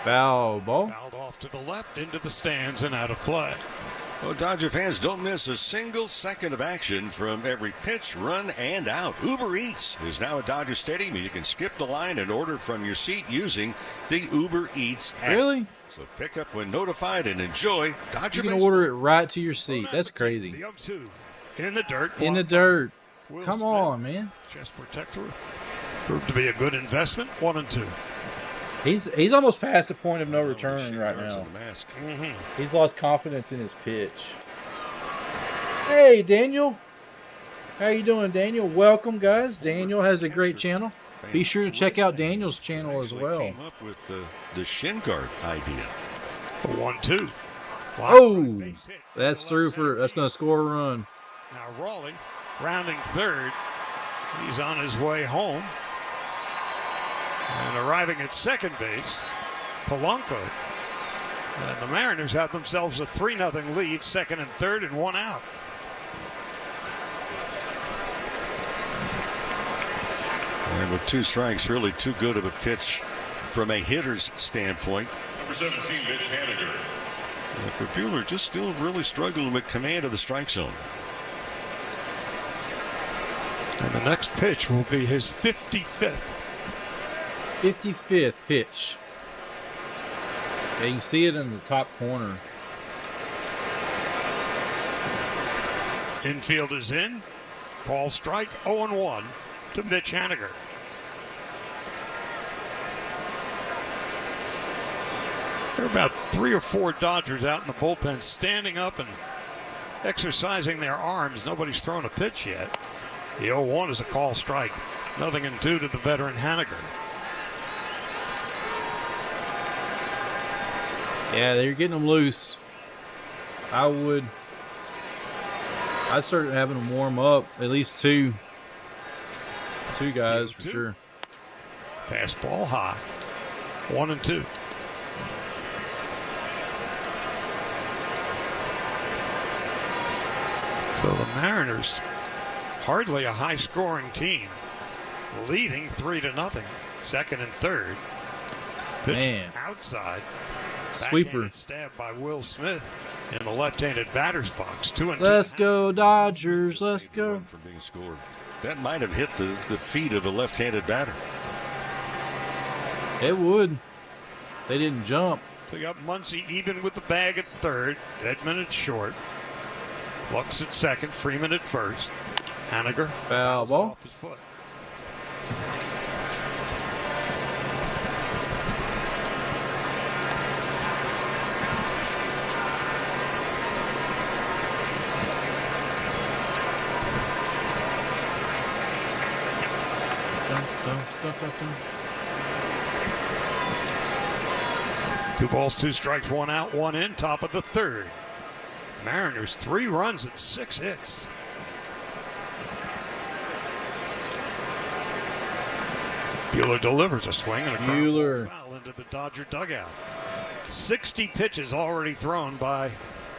Foul ball. Fouled off to the left, into the stands, and out of play. Well, Dodger fans, don't miss a single second of action from every pitch, run, and out. Uber Eats is now at Dodger Stadium, and you can skip the line and order from your seat using the Uber Eats app. Really? So pick up when notified and enjoy Dodger You can baseball. order it right to your seat. That's crazy. The 0-2 in the dirt. In the blocked by dirt. Will Come Smith. on, man. Chest protector proved to be a good investment. 1-2. He's almost past the point of no return right now. He's lost confidence in his pitch. Hey, Daniel. How you doing, Daniel? Welcome, guys. Daniel has a great channel. Be sure to check out Daniel's channel as well. Came up with the shin guard idea. 1-2. Oh, that's through for. That's going to score a run. Now Raleigh, rounding third. He's on his way home. And arriving at second base, Polanco. And the Mariners have themselves a 3-0 lead, second and third, and one out. And with 2 strikes, really too good of a pitch from a hitter's standpoint. Number 17, Mitch Haniger. And for Buehler, just still really struggling with command of the strike zone. And the next pitch will be his 55th. 55th pitch. Yeah, you can see it in the top corner. Infield is in. Call strike 0-1 to Mitch Haniger. There are about 3 or 4 Dodgers out in the bullpen standing up and exercising their arms. Nobody's thrown a pitch yet. The 0-1 is a call strike. 0-2 to the veteran Haniger. Yeah, they're getting them loose. I'd start having them warm up. At least two guys for sure. Fastball high. 1-2. So the Mariners, hardly a high-scoring team, leading 3-0. Second and third. Pitch Man. Outside. Sweeper. Stabbed by Will Smith in the left-handed batter's box. 2-2. Let's go, Dodgers. Let's go. From being scored. That might have hit the feet of a left-handed batter. It would. They didn't jump. They got Muncy even with the bag at third. Edman at short. Lux at second. Freeman at first. Haniger. Foul ball. Off his foot. Two balls, 2 strikes, 1 out, 1 in, top of the third. Mariners 3 runs and 6 hits. Buehler delivers a swing and a Buehler foul into the Dodger dugout. 60 pitches already thrown by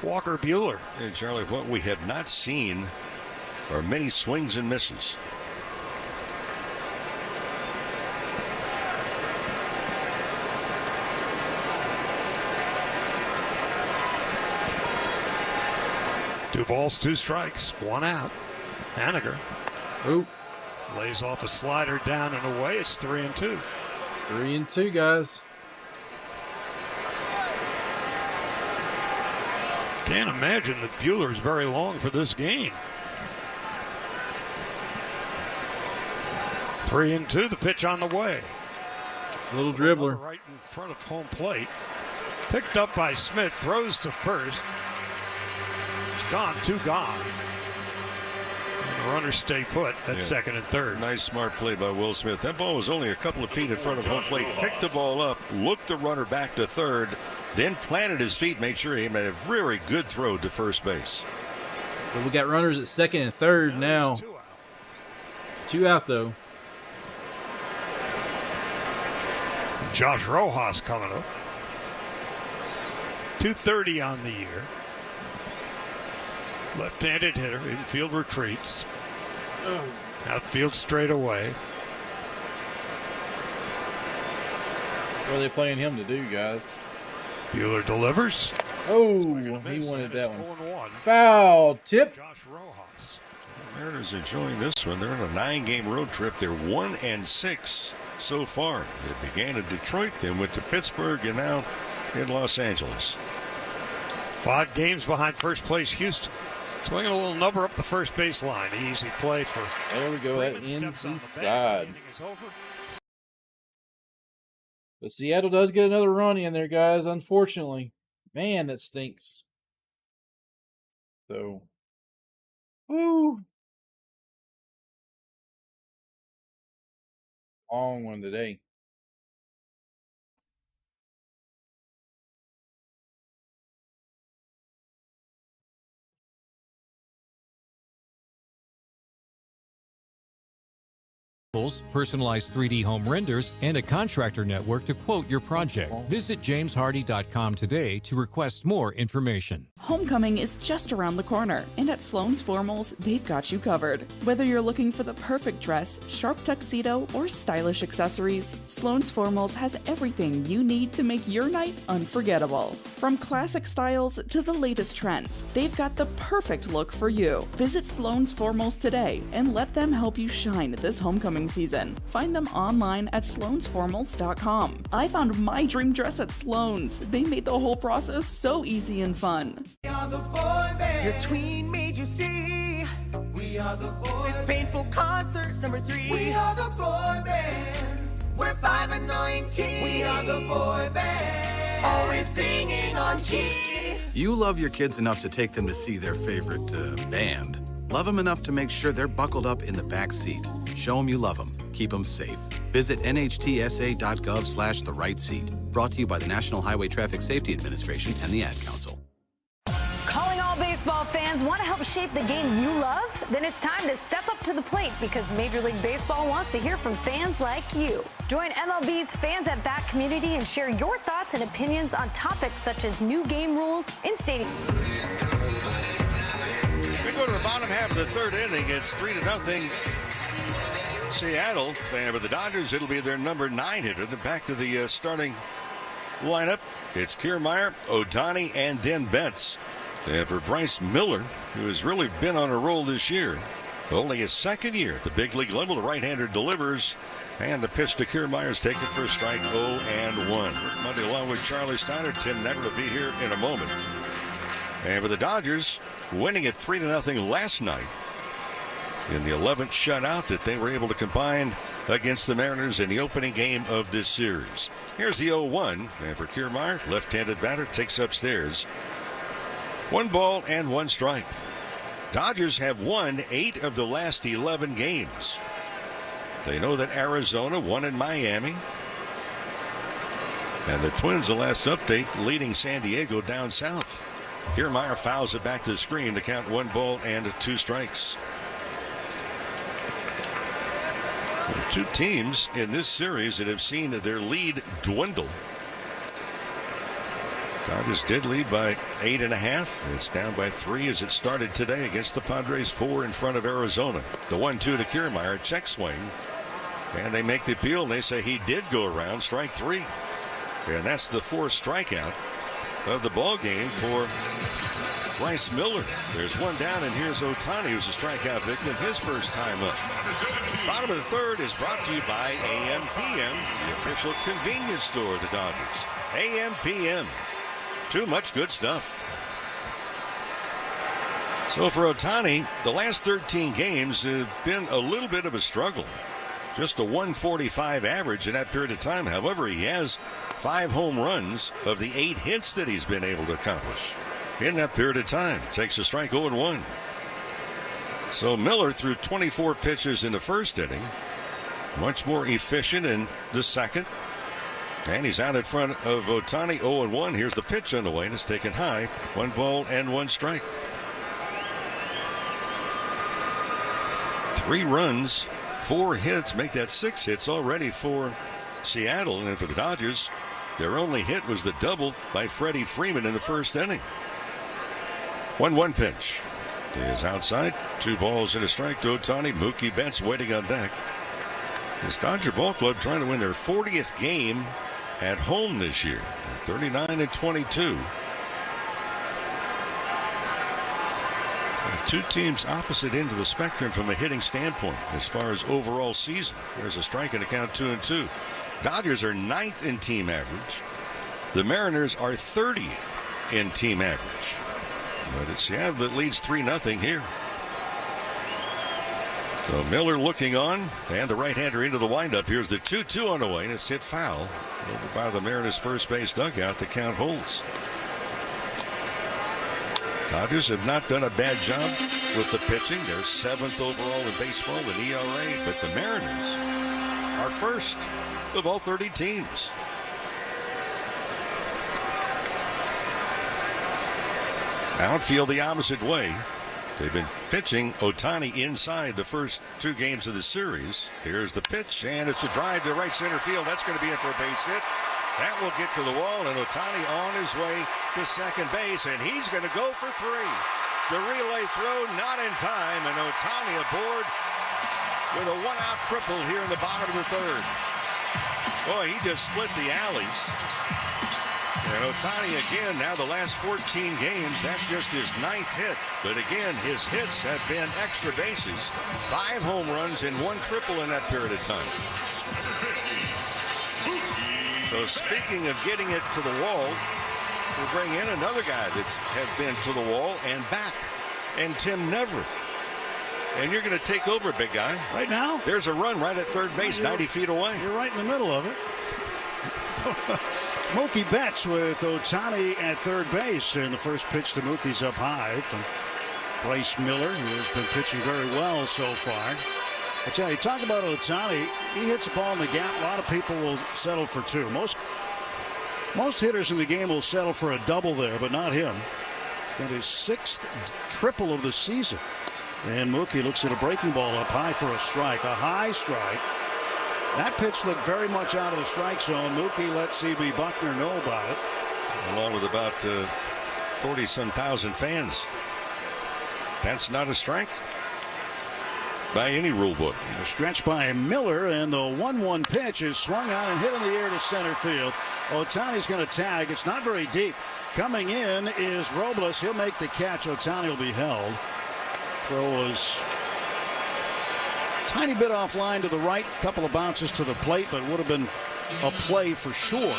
Walker Buehler. Hey, Charlie, what we have not seen are many swings and misses. 2 balls, 2 strikes, 1 out. Haniger. Oop. Lays off a slider down and away. It's 3-2. 3-2, guys. Can't imagine that Buehler is very long for this game. 3-2, the pitch on the way. Little dribbler. Right in front of home plate. Picked up by Smith, throws to first. Gone, 2 gone. And the runners stay put at second and third. Nice smart play by Will Smith. That ball was only a couple of feet in front of home plate. Picked the ball up, looked the runner back to third, then planted his feet, made sure he made a very good throw to first base. But we got runners at second and third now. 2 out though. And Josh Rojas coming up. 230 on the year. Left-handed hitter, infield retreats. Outfield straight away. What are they playing him to do, guys? Buehler delivers. Oh, he wanted that one. Foul tip. Josh Rojas. The Mariners enjoying this one. They're on a 9-game road trip. They're 1-6 so far. They began in Detroit, then went to Pittsburgh, and now in Los Angeles. 5 games behind first place Houston. Swinging a little number up the first base line. Easy play for. There we go. That ends the side. But Seattle does get another run in there, guys, unfortunately. Man, that stinks. So, woo. Long one today. Personalized 3D home renders, and a contractor network to quote your project. Visit jameshardy.com today to request more information. Homecoming is just around the corner, and at Sloan's Formals, they've got you covered. Whether you're looking for the perfect dress, sharp tuxedo, or stylish accessories, Sloan's Formals has everything you need to make your night unforgettable. From classic styles to the latest trends, they've got the perfect look for you. Visit Sloan's Formals today and let them help you shine this homecoming season. Find them online at sloansformals.com. I found my dream dress at Sloan's. They made the whole process so easy and fun. We are the boy band. Your tween made you see. We are the boy band. It's Painful Concert number 3. We are the boy band. We're 5 and 19. We are the boy band. Always singing on key. You love your kids enough to take them to see their favorite band. Love them enough to make sure they're buckled up in the back seat. Show them you love them. Keep them safe. Visit nhtsa.gov/the-right-seat. Brought to you by the National Highway Traffic Safety Administration and the Ad Council. Calling all baseball fans. Want to help shape the game you love? Then it's time to step up to the plate because Major League Baseball wants to hear from fans like you. Join MLB's Fans at Bat community and share your thoughts and opinions on topics such as new game rules, in-stadium. We go to the bottom half of the third inning. It's 3-0 Seattle. And with the Dodgers, it'll be their number 9 hitter. Then back to the starting lineup. It's Kiermaier, Ohtani, and then Betts. And for Bryce Miller, who has really been on a roll this year, only his second year at the big league level, the right-hander delivers. And the pitch to Kiermaier is taken for a strike, 0-1. Monday along with Charlie Steiner. Tim Never will be here in a moment. And for the Dodgers, winning at 3-0 last night in the 11th shutout that they were able to combine against the Mariners in the opening game of this series. Here's the 0-1. And for Kiermaier, left-handed batter, takes upstairs. 1 ball and 1 strike. Dodgers have won 8 of the last 11 games. They know that Arizona won in Miami. And the Twins, the last update, leading San Diego down south. Kiermaier fouls it back to the screen to count 1 ball and 2 strikes. The 2 teams in this series that have seen their lead dwindle. Dodgers did lead by 8.5. It's down by 3 as it started today against the Padres. 4 in front of Arizona. The 1-2 to Kiermaier, check swing. And they make the appeal and they say he did go around, strike 3. And that's the 4th strikeout of the ball game for Bryce Miller. There's 1 down, and here's Ohtani, who's a strikeout victim, his first time up. Bottom of the third is brought to you by AM/PM, the official convenience store of the Dodgers. AM/PM. Too much good stuff. So for Ohtani, the last 13 games have been a little bit of a struggle. Just a 145 average in that period of time. However, he has 5 home runs of the 8 hits that he's been able to accomplish in that period of time. Takes a strike, 0-1. So Miller threw 24 pitches in the first inning. Much more efficient in the second. And he's out in front of Ohtani, 0-1. Here's the pitch on the way, and it's taken high. 1 ball and 1 strike. 3 runs, 4 hits, make that 6 hits already for Seattle. And for the Dodgers, their only hit was the double by Freddie Freeman in the first inning. 1-1 pitch is outside. 2 balls and a strike to Ohtani. Mookie Betts waiting on deck. This Dodger ball club trying to win their 40th game at home this year. They're 39-22. So 2 teams opposite end of the spectrum from a hitting standpoint as far as overall season. There's a strike and a count, 2-2. Dodgers are 9th in team average. The Mariners are 30th in team average. But it's Seattle that leads 3-0 here. So Miller looking on, and the right-hander into the windup. Here's the 2-2 on the way, and it's hit foul over by the Mariners' first base dugout. The count holds. Dodgers have not done a bad job with the pitching. They're 7th overall in baseball in ERA, but the Mariners are first of all 30 teams. Outfield the opposite way. They've been pitching Ohtani inside the first 2 games of the series. Here's the pitch, and it's a drive to right center field. That's going to be in for a base hit. That will get to the wall, and Ohtani on his way to second base, and he's going to go for 3. The relay throw not in time, and Ohtani aboard with a 1-out triple here in the bottom of the 3rd. Boy, he just split the alleys. And Ohtani again, now the last 14 games, that's just his 9th hit. But again, his hits have been extra bases. 5 home runs and 1 triple in that period of time. So speaking of getting it to the wall, we bring in another guy that's has been to the wall and back, and Tim Never. And you're going to take over, big guy. Right now? There's a run right at third base, 90 feet away. You're right in the middle of it. Mookie Betts with Ohtani at third base, and the first pitch to Mookie's up high from Bryce Miller, who has been pitching very well so far. I tell you, talk about Ohtani. He hits a ball in the gap. A lot of people will settle for 2. Most hitters in the game will settle for a double there, but not him. Got his 6th triple of the season. And Mookie looks at a breaking ball up high for a strike, a high strike. That pitch looked very much out of the strike zone. Mookie let CB Buckner know about it. Along with about 40-some thousand fans. That's not a strike by any rule book. A stretch by Miller, and the 1-1 pitch is swung out and hit in the air to center field. Ohtani's going to tag. It's not very deep. Coming in is Robles. He'll make the catch. Ohtani will be held. Throw was tiny bit offline to the right. Couple of bounces to the plate, but would have been a play for sure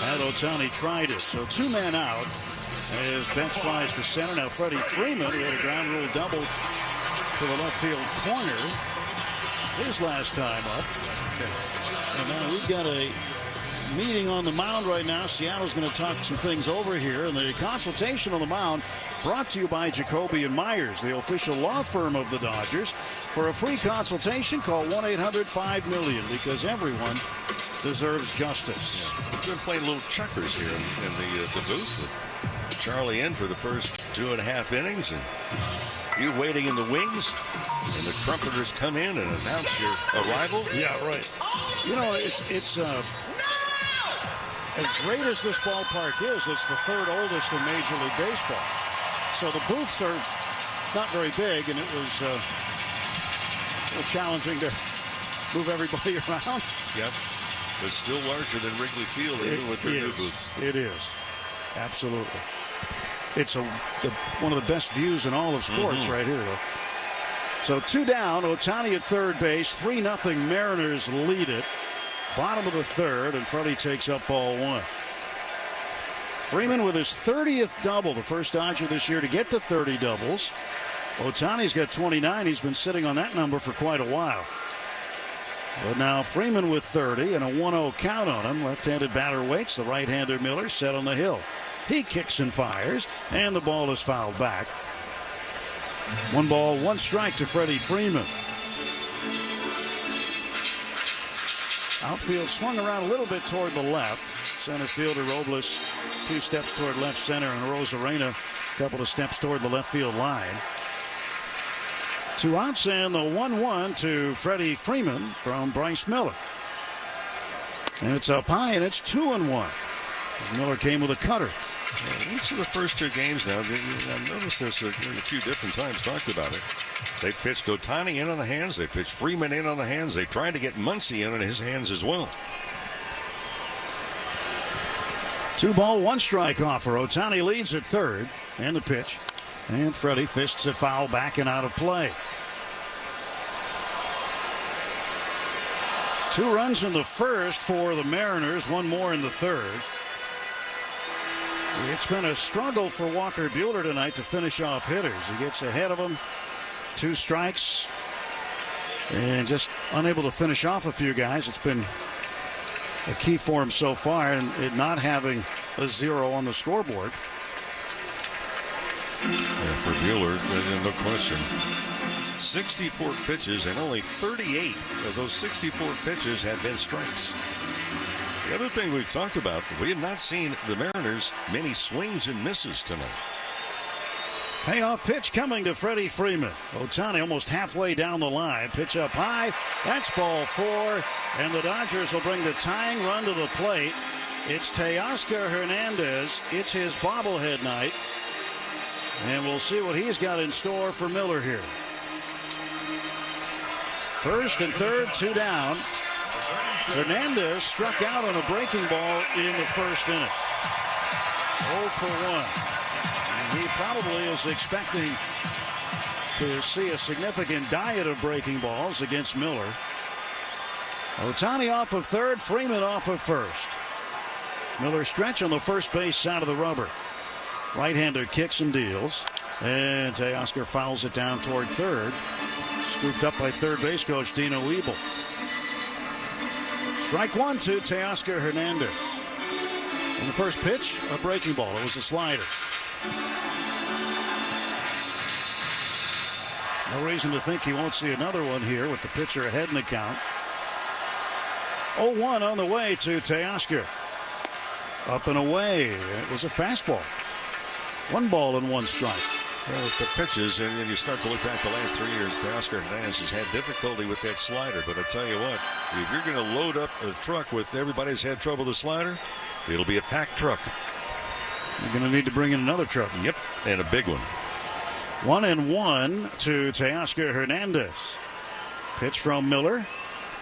had Ohtani tried it. So 2 men out as Betts flies to center. Now Freddie Freeman, who had a ground rule double to the left field corner his last time up. And now we've got a meeting on the mound right now. Seattle's going to talk some things over here. And the consultation on the mound brought to you by Jacoby and Myers, the official law firm of the Dodgers. For a free consultation, call 1-800-5-MILLION, because everyone deserves justice. We've been playing little checkers here in the booth. Charlie in for the first 2.5 innings, and you waiting in the wings, and the trumpeters come in and announce your arrival. Yeah, right. You know, it's as great as this ballpark is, it's the 3rd oldest in Major League Baseball. So the booths are not very big, and it was a little challenging to move everybody around. Yep. But still larger than Wrigley Field, even with their new booths. It is. Absolutely. It's one of the best views in all of sports right here, though. So 2 down. Ohtani at third base. 3-0 Mariners lead it. Bottom of the 3rd, and Freddie takes up ball 1. Freeman with his 30th double, the first Dodger this year to get to 30 doubles. Ohtani's got 29. He's been sitting on that number for quite a while. But now Freeman with 30 and a 1-0 count on him. Left-handed batter waits. The right-hander Miller set on the hill. He kicks and fires, and the ball is fouled back. 1 ball, 1 strike to Freddie Freeman. Outfield swung around a little bit toward the left. Center fielder Robles a few steps toward left center, and Rosarena a couple of steps toward the left field line. 2 outs, and the 1-1 to Freddie Freeman from Bryce Miller. And it's up high, and it's 2-1. Miller came with a cutter. Each of the first 2 games now, I've noticed this a few different times, talked about it. They pitched Ohtani in on the hands. They pitched Freeman in on the hands. They tried to get Muncy in on his hands as well. 2 ball, 1 strike offer. Ohtani leads at third, and the pitch. And Freddie fists it foul back and out of play. 2 runs in the first for the Mariners, 1 more in the 3rd. It's been a struggle for Walker Buehler tonight to finish off hitters. He gets ahead of them. 2 strikes. and just unable to finish off a few guys. It's been a key for him so far, and it not having a 0 on the scoreboard. Yeah, for Buehler, no question. 64 pitches, and only 38 of those 64 pitches had been strikes. The other thing we've talked about, we have not seen the Mariners many swings and misses tonight. Payoff pitch coming to Freddie Freeman. Ohtani almost halfway down the line. Pitch up high. That's ball 4. And the Dodgers will bring the tying run to the plate. It's Teoscar Hernandez. It's his bobblehead night. And we'll see what he's got in store for Miller here. First and third, 2 down. Hernandez struck out on a breaking ball in the first inning. 0 for 1. And he probably is expecting to see a significant diet of breaking balls against Miller. Ohtani off of third, Freeman off of first. Miller stretch on the first base side of the rubber. Right-hander kicks and deals. And Teoscar fouls it down toward third. Scooped up by third base coach Dino Ebel. Strike 1 to Teoscar Hernandez. On the first pitch, a breaking ball. It was a slider. No reason to think he won't see another one here with the pitcher ahead in the count. 0-1 on the way to Teoscar. Up and away. It was a fastball. 1 ball and 1 strike. Well, with the pitches, and then you start to look back the last 3 years, Teoscar Hernandez has had difficulty with that slider. But I tell you what, if you're going to load up a truck with everybody's had trouble with the slider, it'll be a packed truck. You're going to need to bring in another truck. Yep, and a big one. 1-1 to Teoscar Hernandez. Pitch from Miller.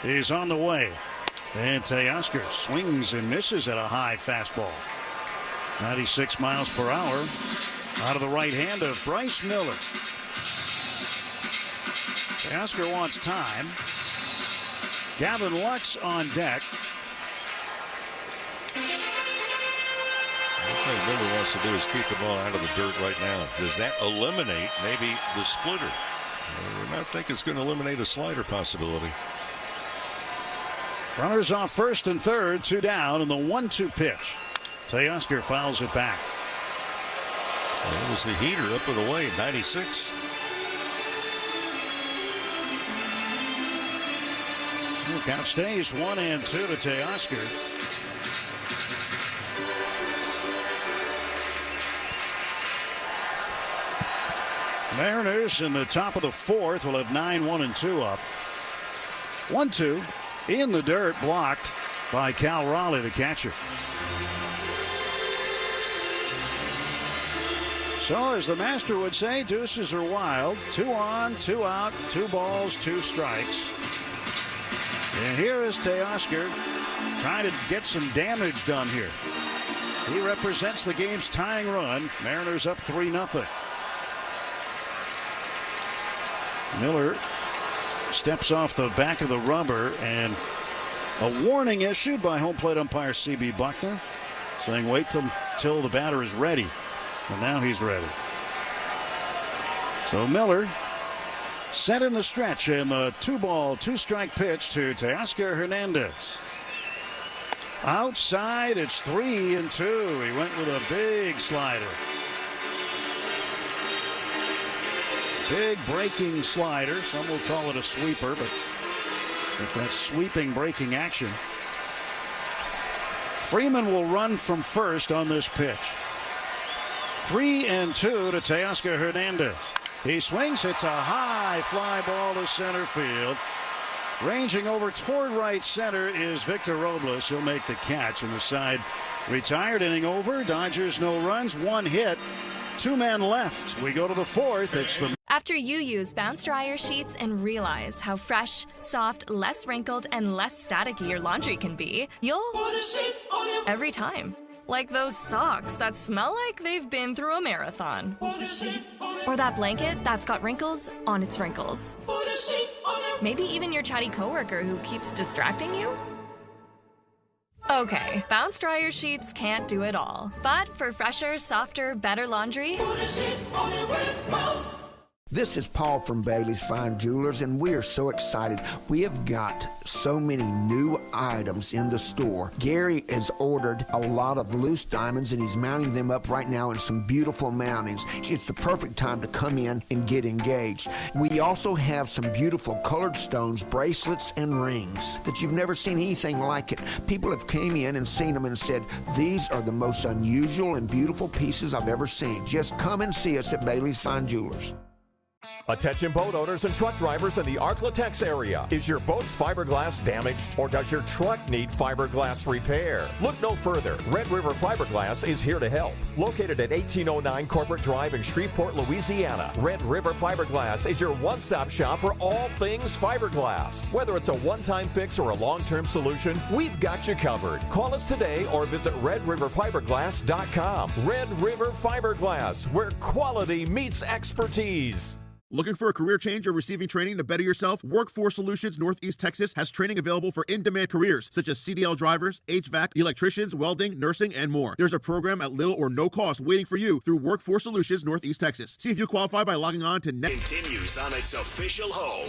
He's on the way. And Teoscar swings and misses at a high fastball. 96 miles per hour. Out of the right hand of Bryce Miller. Teoscar wants time. Gavin Lux on deck. What Miller wants to do is keep the ball out of the dirt right now. Does that eliminate maybe the splitter? I don't think it's going to eliminate a slider possibility. Runners off first and third, 2 down, and the 1-2 pitch. Teoscar fouls it back. It was the heater up and away, 96. The count stays 1-2 to Teoscar. Mariners in the top of the 4th will have 9-1-2 up. 1-2 in the dirt, blocked by Cal Raleigh, the catcher. So, as the master would say, deuces are wild. 2 on, 2 out, 2 balls, 2 strikes. And here is Teoscar trying to get some damage done here. He represents the game's tying run. Mariners up 3-0. Miller steps off the back of the rubber, and a warning issued by home plate umpire C.B. Buckner, saying wait till the batter is ready. And now he's ready. So Miller set in the stretch, and the 2-ball, 2-strike pitch to Teoscar Hernandez. Outside, it's 3-2. He went with a big slider. Big breaking slider. Some will call it a sweeper, but that's sweeping breaking action. Freeman will run from first on this pitch. 3-2 to Teoscar Hernandez. He swings. It's a high fly ball to center field. Ranging over toward right center is Victor Robles. He'll make the catch, and the side retired. Inning over. Dodgers no runs, 1 hit. 2 men left. We go to the 4th. It's the After you use Bounce Dryer sheets and realize how fresh, soft, less wrinkled, and less staticky your laundry can be, you'll put a sheet on your every time. Like those socks that smell like they've been through a marathon. Put a sheet on your or that blanket that's got wrinkles on its wrinkles. Put a sheet on your maybe even your chatty coworker who keeps distracting you. Okay, Bounce Dryer sheets can't do it all. But for fresher, softer, better laundry, put a sheet on it with Bounce. This is Paul from Bailey's Fine Jewelers, and we are so excited. We have got so many new items in the store. Gary has ordered a lot of loose diamonds, and he's mounting them up right now in some beautiful mountings. It's the perfect time to come in and get engaged. We also have some beautiful colored stones, bracelets, and rings that you've never seen anything like it. People have came in and seen them and said, these are the most unusual and beautiful pieces I've ever seen. Just come and see us at Bailey's Fine Jewelers. Attention boat owners and truck drivers in the Arklatex area. Is your boat's fiberglass damaged, or does your truck need fiberglass repair? Look no further. Red River Fiberglass is here to help. Located at 1809 Corporate Drive in Shreveport, Louisiana, Red River Fiberglass is your one-stop shop for all things fiberglass. Whether it's a one-time fix or a long-term solution, we've got you covered. Call us today or visit redriverfiberglass.com. Red River Fiberglass, where quality meets expertise. Looking for a career change or receiving training to better yourself? Workforce Solutions Northeast Texas has training available for in-demand careers such as CDL drivers, HVAC, electricians, welding, nursing, and more. There's a program at little or no cost waiting for you through Workforce Solutions Northeast Texas. See if you qualify by logging on to Net. Continues on its official home.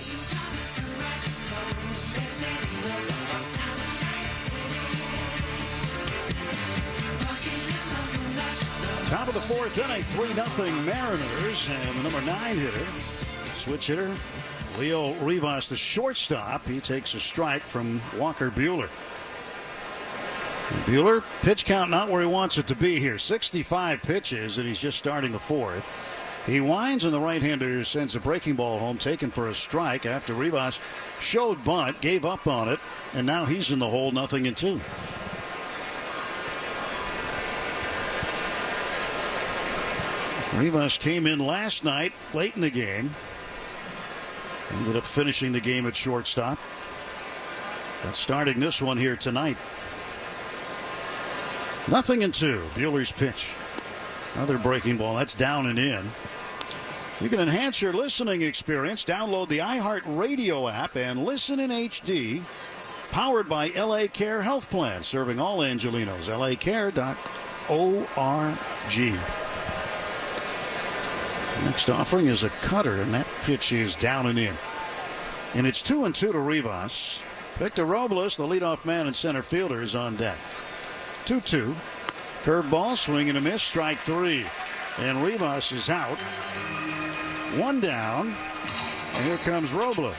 Top of the fourth inning, 3-0 Mariners, and the number 9 hitter, switch hitter, Leo Rivas, the shortstop. He takes a strike from Walker Buehler. Buehler, pitch count not where he wants it to be here. 65 pitches, and he's just starting the fourth. He winds, and the right-hander sends a breaking ball home, taken for a strike after Rivas showed bunt, gave up on it, and now he's in the hole, 0-2. Rivas came in last night, late in the game. Ended up finishing the game at shortstop. But starting this one here tonight. 0-2. Buehler's pitch. Another breaking ball. That's down and in. You can enhance your listening experience. Download the iHeartRadio app and listen in HD. Powered by LA Care Health Plan, serving all Angelenos. LACare.org. Next offering is a cutter, and that pitch is down and in. And it's 2-2 to Rivas. Victor Robles, the leadoff man and center fielder, is on deck. 2-2. Curveball, swing and a miss, strike 3. And Rivas is out. One down. And here comes Robles.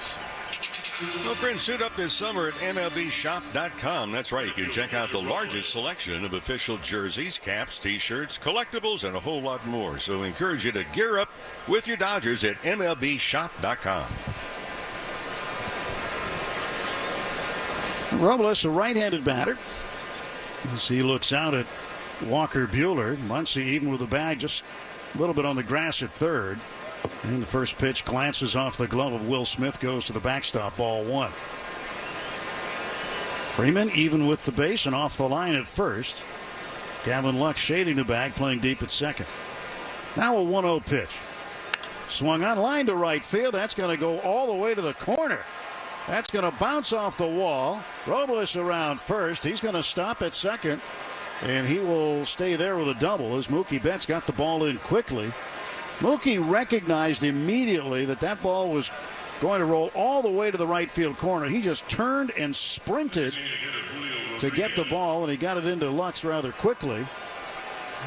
Well, friends, suit up this summer at MLBshop.com. That's right. You can check out the largest selection of official jerseys, caps, T-shirts, collectibles, and a whole lot more. So I encourage you to gear up with your Dodgers at MLBshop.com. Robles, a right-handed batter. As he looks out at Walker Buehler. Muncy, even with the bag, just a little bit on the grass at third. And the first pitch glances off the glove of Will Smith, goes to the backstop, ball 1. Freeman even with the base and off the line at first. Gavin Lux shading the bag, playing deep at second. Now a 1-0 pitch. Swung on line to right field. That's going to go all the way to the corner. That's going to bounce off the wall. Robles around first. He's going to stop at second. And he will stay there with a double as Mookie Betts got the ball in quickly. Mookie recognized immediately that that ball was going to roll all the way to the right field corner. He just turned and sprinted to get the ball, and he got it into Lux rather quickly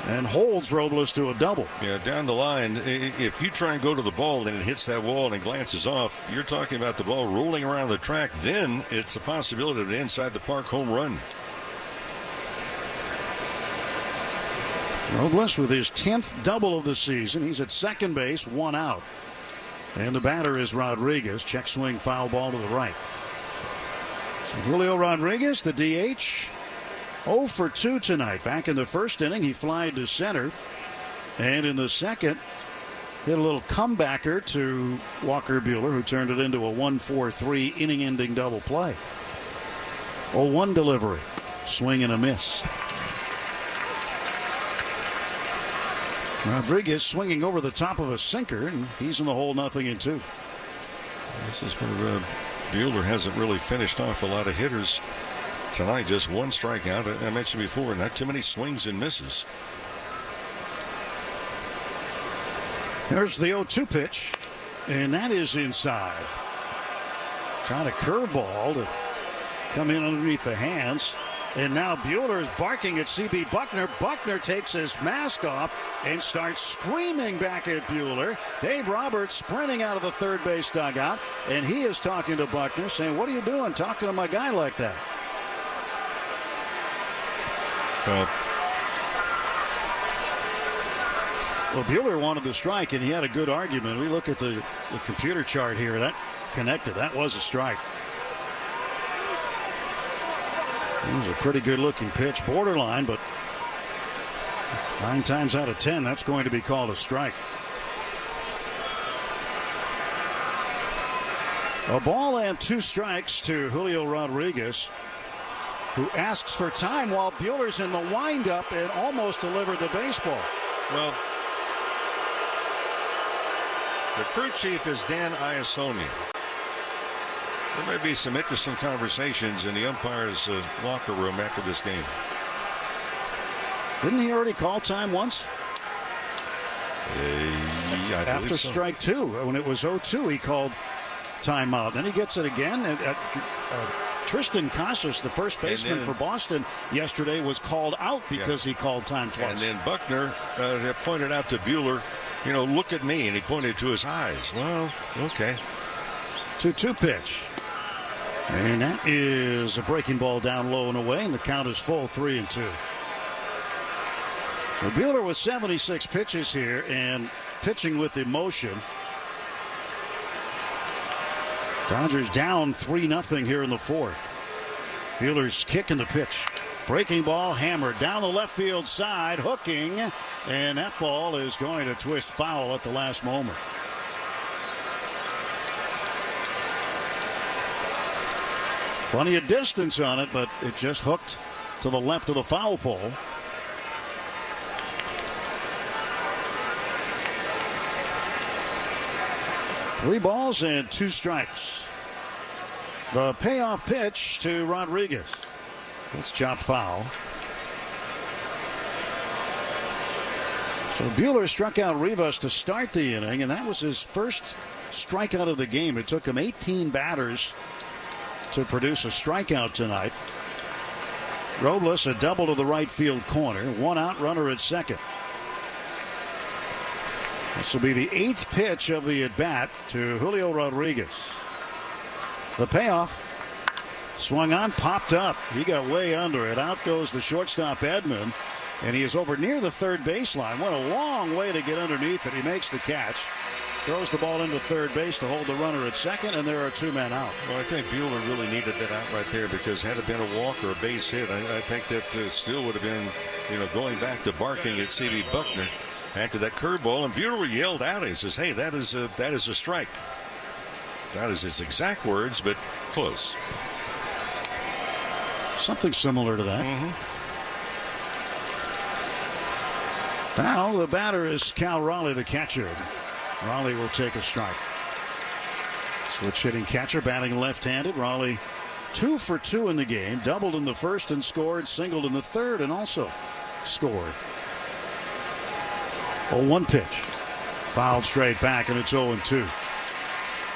and holds Robles to a double. Yeah, down the line, if you try and go to the ball and it hits that wall and it glances off, you're talking about the ball rolling around the track. Then it's a possibility of an inside the park home run. Robles with his 10th double of the season. He's at second base, 1 out. And the batter is Rodriguez. Check swing, foul ball to the right. So Julio Rodriguez, the DH, 0 for 2 tonight. Back in the first inning, he flied to center. And in the second, hit a little comebacker to Walker Buehler, who turned it into a 1-4-3 inning-ending double play. 0-1 delivery. Swing and a miss. Rodriguez swinging over the top of a sinker, and he's in the hole, 0-2. This is where Buehler hasn't really finished off a lot of hitters tonight. Just 1 strikeout. I mentioned before, not too many swings and misses. Here's the 0-2 pitch. And that is inside. Trying to curveball to come in underneath the hands. And now Buehler is barking at C.B. Buckner. Buckner takes his mask off and starts screaming back at Buehler. Dave Roberts sprinting out of the third base dugout. And he is talking to Buckner, saying, "What are you doing talking to my guy like that?" Well, Buehler wanted the strike, and he had a good argument. We look at the computer chart here. That connected. That was a strike. It was a pretty good-looking pitch, borderline, but 9 times out of 10, that's going to be called a strike. A ball and 2 strikes to Julio Rodriguez, who asks for time while Buehler's in the windup and almost delivered the baseball. Well, the crew chief is Dan Iasonia. There may be some interesting conversations in the umpire's locker room after this game. Didn't he already call time once? Yeah, after strike 2, when it was 0-2, he called timeout. Then he gets it again. Tristan Casas, the first baseman for Boston yesterday, was called out because he called time twice. And then Buckner pointed out to Buehler, look at me, and he pointed to his eyes. Well, okay. 2-2 pitch. And that is a breaking ball down low and away, and the count is full, 3-2. Well, Buehler with 76 pitches here and pitching with emotion. Dodgers down 3-0 here in the 4th. Buehler's kicking the pitch. Breaking ball hammered down the left field side, hooking, and that ball is going to twist foul at the last moment. Plenty of distance on it, but it just hooked to the left of the foul pole. Three balls and 2 strikes. The payoff pitch to Rodriguez. It's chopped foul. So Buehler struck out Rivas to start the inning, and that was his first strikeout of the game. It took him 18 batters to produce a strikeout tonight. Robles a double to the right field corner. 1 out, runner at second. This will be the 8th pitch of the at-bat to Julio Rodriguez. The payoff. Swung on, popped up. He got way under it. Out goes the shortstop Edman. And he is over near the third baseline. Went a long way to get underneath it. He makes the catch. Throws the ball into third base to hold the runner at second, and there are 2 men out. Well, I think Buehler really needed that out right there, because had it been a walk or a base hit, I think that still would have been, going back to barking at C.B. Buckner after that curveball. And Buehler yelled out. He says, "Hey, that is a strike." That is his exact words, but close. Something similar to that. Now the batter is Cal Raleigh, the catcher. Raleigh will take a strike. Switch hitting catcher, batting left-handed. Raleigh 2 for 2 in the game. Doubled in the first and scored. Singled in the third and also scored. 0-1 pitch. Fouled straight back, and it's 0-2.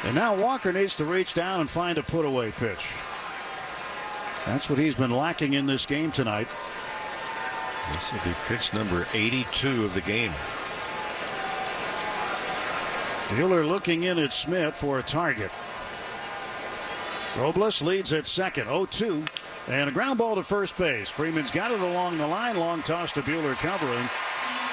And now Walker needs to reach down and find a put-away pitch. That's what he's been lacking in this game tonight. This will be pitch number 82 of the game. Buehler looking in at Smith for a target. Robles leads at second, 0-2. And a ground ball to first base. Freeman's got it along the line. Long toss to Buehler covering.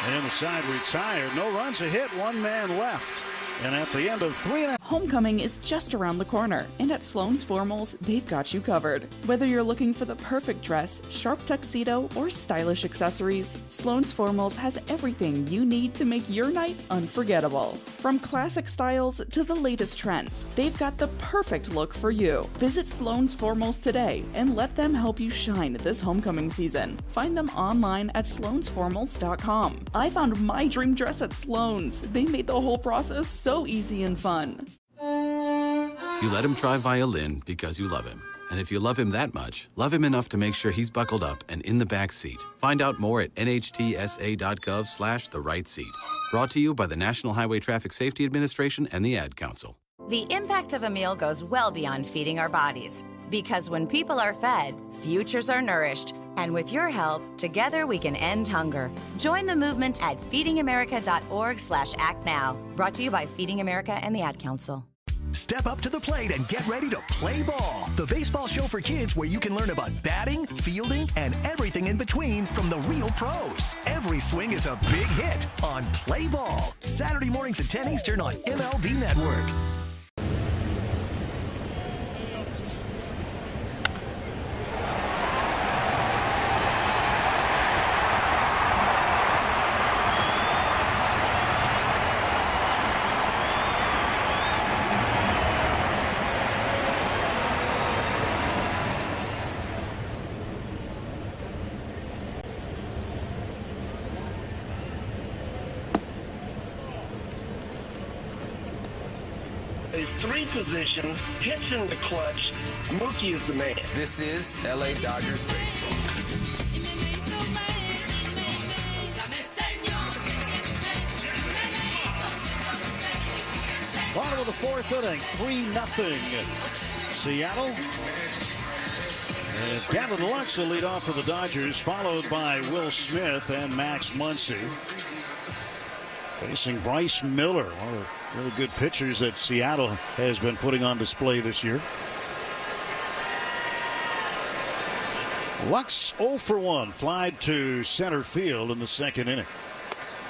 And the side retired. No runs, a hit, 1 man left. And at the end of 3.5. Homecoming is just around the corner, and at Sloan's Formals, they've got you covered. Whether you're looking for the perfect dress, sharp tuxedo, or stylish accessories, Sloan's Formals has everything you need to make your night unforgettable. From classic styles to the latest trends, they've got the perfect look for you. Visit Sloan's Formals today and let them help you shine this homecoming season. Find them online at sloansformals.com. I found my dream dress at Sloan's. They made the whole process so easy and fun. You let him try violin because you love him. And if you love him that much, love him enough to make sure he's buckled up and in the back seat. Find out more at nhtsa.gov/the-right-seat. Brought to you by the National Highway Traffic Safety Administration and the Ad Council. The impact of a meal goes well beyond feeding our bodies. Because when people are fed, futures are nourished. And with your help, together we can end hunger. Join the movement at feedingamerica.org/act now. Brought to you by Feeding America and the Ad Council. Step up to the plate and get ready to play ball. The baseball show for kids where you can learn about batting, fielding, and everything in between from the real pros. Every swing is a big hit on Play Ball. Saturday mornings at 10 Eastern on MLB Network. Three positions, hits in the clutch. Mookie is the man. This is LA Dodgers baseball. Bottom of the fourth inning, 3-0. Seattle. And it's Gavin Lux will lead off for the Dodgers, followed by Will Smith and Max Muncy. Facing Bryce Miller, one of the really good pitchers that Seattle has been putting on display this year. Lux 0 for 1, flied to center field in the second inning.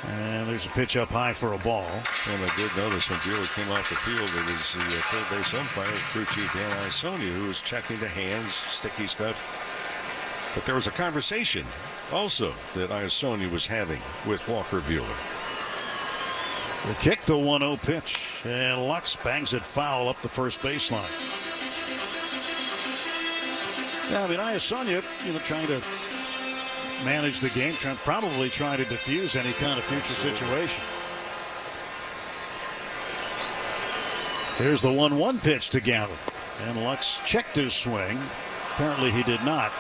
And there's a pitch up high for a ball. And I did notice when Buehler came off the field, it was the third base umpire, crew chief Dan Iassogna, who was checking the hands, sticky stuff. But there was a conversation also that Iassogna was having with Walker Buehler. The kick, the 1-0 pitch, and Lux bangs it foul up the first baseline. Yeah, I mean, Iassogna, trying to manage the game, probably trying to diffuse any kind of future situation. Here's the 1-1 pitch to Gavin, and Lux checked his swing. Apparently he did not.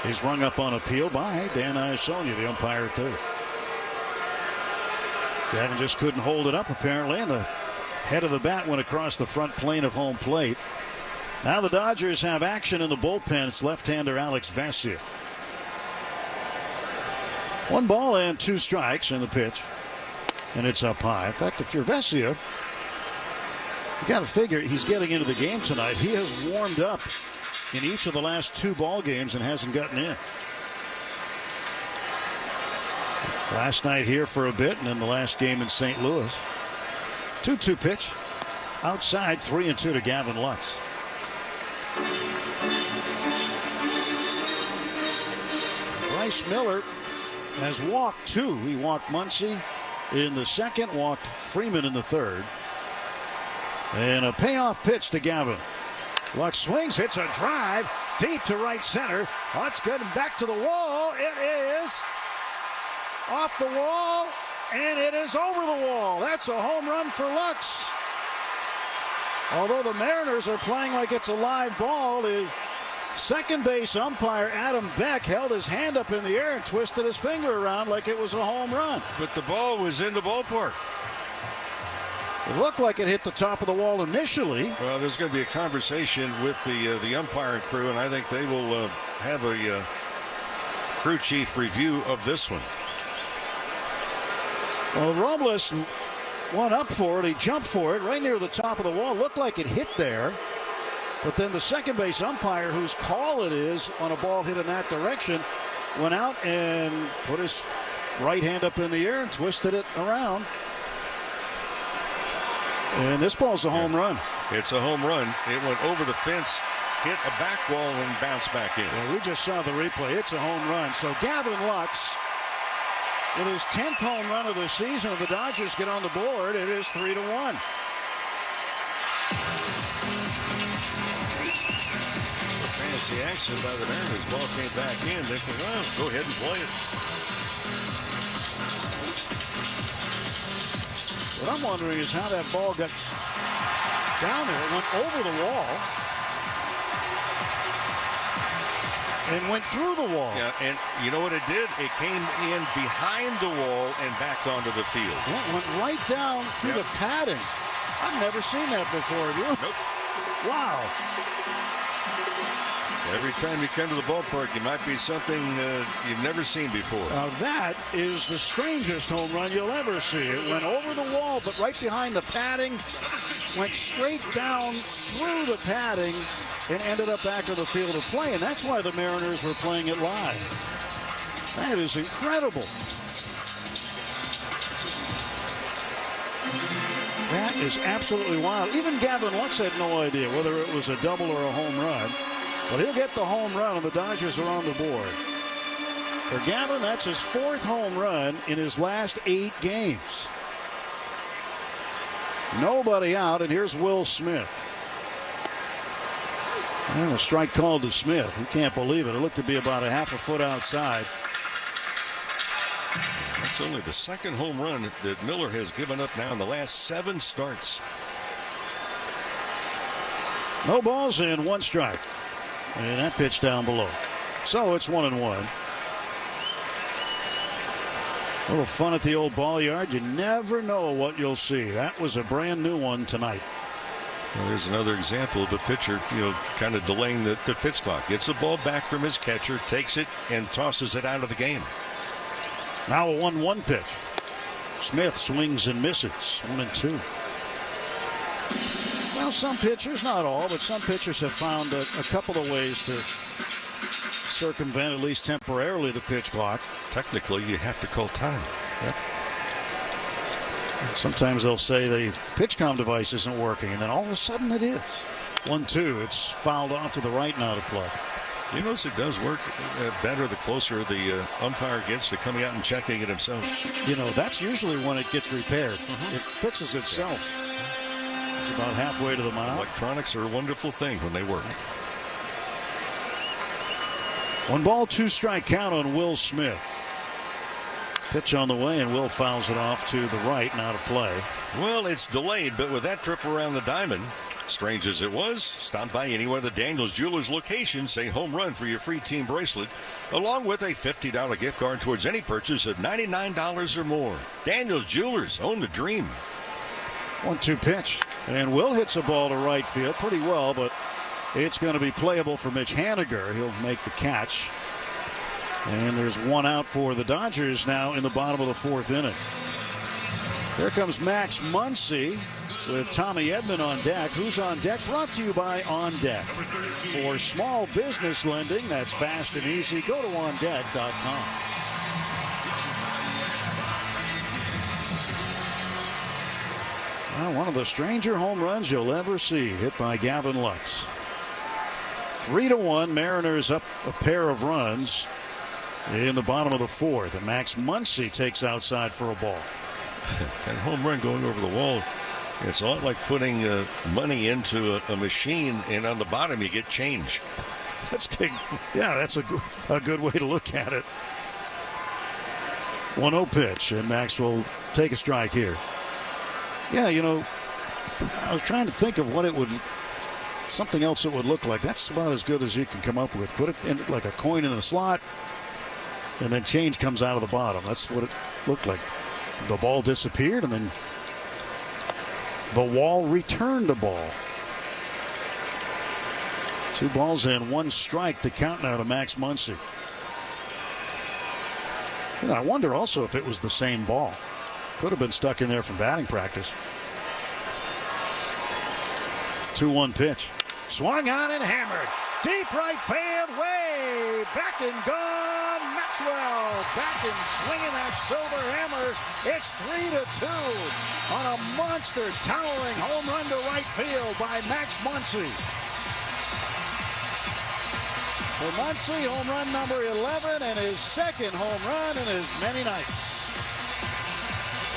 He's rung up on appeal by Dan Iassogna, the umpire at third. Gavin just couldn't hold it up, apparently, and the head of the bat went across the front plane of home plate. Now the Dodgers have action in the bullpen. It's left-hander Alex Vesia. 1 ball and 2 strikes in the pitch, and it's up high. In fact, if you're Vesia, you got to figure he's getting into the game tonight. He has warmed up in each of the last 2 ball games and hasn't gotten in. Last night here for a bit, and then the last game in St. Louis. 2-2 pitch. Outside, 3-2 to Gavin Lux. Bryce Miller has walked 2. He walked Muncy in the second, walked Freeman in the third. And a payoff pitch to Gavin. Lux swings, hits a drive deep to right center. That's good, and back to the wall. It is off the wall, and it is over the wall. That's a home run for Lux. Although the Mariners are playing like it's a live ball, the second base umpire, Adam Beck, held his hand up in the air and twisted his finger around like it was a home run. But the ball was in the ballpark. It looked like it hit the top of the wall initially. Well, there's going to be a conversation with the umpiring crew, and I think they will have a crew chief review of this one. Well, Robles went up for it. He jumped for it right near the top of the wall. Looked like it hit there. But then the second base umpire, whose call it is on a ball hit in that direction, went out and put his right hand up in the air and twisted it around. And this ball's a home run. It's a home run. It went over the fence, hit a back wall, and bounced back in. Yeah, we just saw the replay. It's a home run. So Gavin Lux, with his 10th home run of the season, and the Dodgers get on the board, it is 3-1. Fantasy action by the Mariners. Ball came back in. They said, well, go ahead and play it. What I'm wondering is how that ball got down there. It went over the wall. and went through the wall. Yeah, and you know what it did? It came in behind the wall and back onto the field. Went right down through the padding. I've never seen that before. Have you? Nope. Wow. Every time you come to the ballpark, it might be something you've never seen before. Now that is the strangest home run you'll ever see. It went over the wall, but right behind the padding, went straight down through the padding, and ended up back on the field of play. And that's why the Mariners were playing it live. That is incredible. That is absolutely wild. Even Gavin Lux had no idea whether it was a double or a home run. But he'll get the home run, and the Dodgers are on the board. For Gavin, that's his 4th home run in his last 8 games. Nobody out, and here's Will Smith. And a strike called to Smith. You can't believe it. It looked to be about a half a foot outside. That's only the 2nd home run that Miller has given up now in the last 7 starts. No balls in, 1 strike. And that pitch down below. So it's 1-1. A little fun at the old ball yard. You never know what you'll see. That was a brand new one tonight. Well, there's another example of a pitcher, kind of delaying the pitch clock. Gets the ball back from his catcher, takes it, and tosses it out of the game. Now a 1-1 pitch. Smith swings and misses. 1-2. Well, some pitchers, not all, but some pitchers have found a couple of ways to circumvent, at least temporarily, the pitch clock. Technically, you have to call time. Yep. Sometimes they'll say the PitchCom device isn't working, and then all of a sudden it is. 1-2. It's fouled off to the right now to play. You notice it does work better the closer the umpire gets to coming out and checking it himself. That's usually when it gets repaired. It fixes itself. It's about halfway to the mound. Electronics are a wonderful thing when they work. 1 ball, 2 strike count on Will Smith. Pitch on the way, and Will fouls it off to the right now to play. Well, it's delayed, but with that trip around the diamond, strange as it was, stop by any one of the Daniels Jewelers locations, say home run for your free team bracelet, along with a $50 gift card towards any purchase of $99 or more. Daniels Jewelers, own the dream. 1-2 pitch, and Will hits a ball to right field pretty well, but it's going to be playable for Mitch Haniger. He'll make the catch. And there's 1 out for the Dodgers now in the bottom of the 4th inning. Here comes Max Muncy with Tommy Edman on deck. Who's on deck? Brought to you by On Deck. For small business lending that's fast and easy, go to OnDeck.com. Well, one of the stranger home runs you'll ever see, hit by Gavin Lux. 3-1, Mariners up a pair of runs in the bottom of the 4th, and Max Muncy takes outside for a ball. That home run going over the wall, it's a lot like putting money into a machine, and on the bottom you get change. That's big. Yeah, that's a good way to look at it. 1-0 pitch, and Max will take a strike here. Yeah, I was trying to think of what it would, something else it would look like. That's about as good as you can come up with. Put it in like a coin in a slot, and then change comes out of the bottom. That's what it looked like. The ball disappeared, and then the wall returned the ball. 2 balls and 1 strike. The count now to Max Muncy. I wonder also if it was the same ball. Could have been stuck in there from batting practice. 2-1 pitch. Swung on and hammered. Deep right field, way back and gone. Maxwell back and swinging that silver hammer. It's 3-2 on a monster towering home run to right field by Max Muncy. For Muncy, home run number 11 and his 2nd home run in as many nights.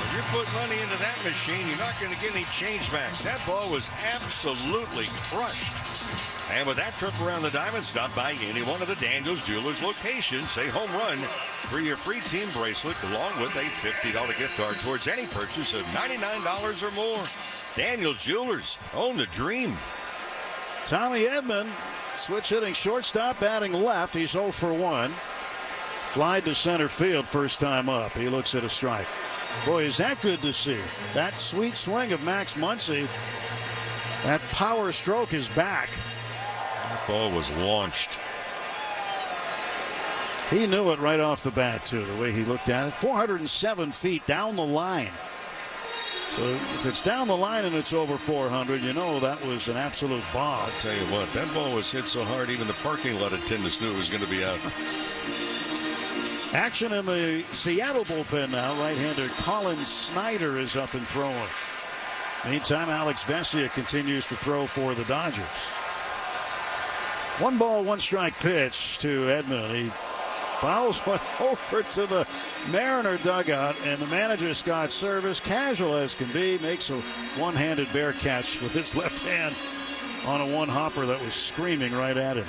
If you're putting money into that machine, you're not going to get any change back. That ball was absolutely crushed. And with that trip around the diamond, stop by any one of the Daniels Jewelers locations. Say home run for your free team bracelet, along with a $50 gift card towards any purchase of $99 or more. Daniels Jewelers, own the dream. Tommy Edman, switch hitting shortstop, batting left. He's 0 for 1. Fly to center field first time up. He looks at a strike. Boy, is that good to see. That sweet swing of Max Muncy. That power stroke is back. That ball was launched. He knew it right off the bat, too, the way he looked at it. 407 feet down the line. So if it's down the line and it's over 400, you know that was an absolute bomb. I'll tell you what, that ball was hit so hard even the parking lot attendants knew it was going to be out. Action in the Seattle bullpen now. Right-hander Colin Snyder is up and throwing. Meantime, Alex Vesia continues to throw for the Dodgers. 1 ball, 1 strike pitch to Edman. He fouls one over to the Mariner dugout, and the manager, Scott Service, casual as can be, makes a one-handed bear catch with his left hand on a one-hopper that was screaming right at him.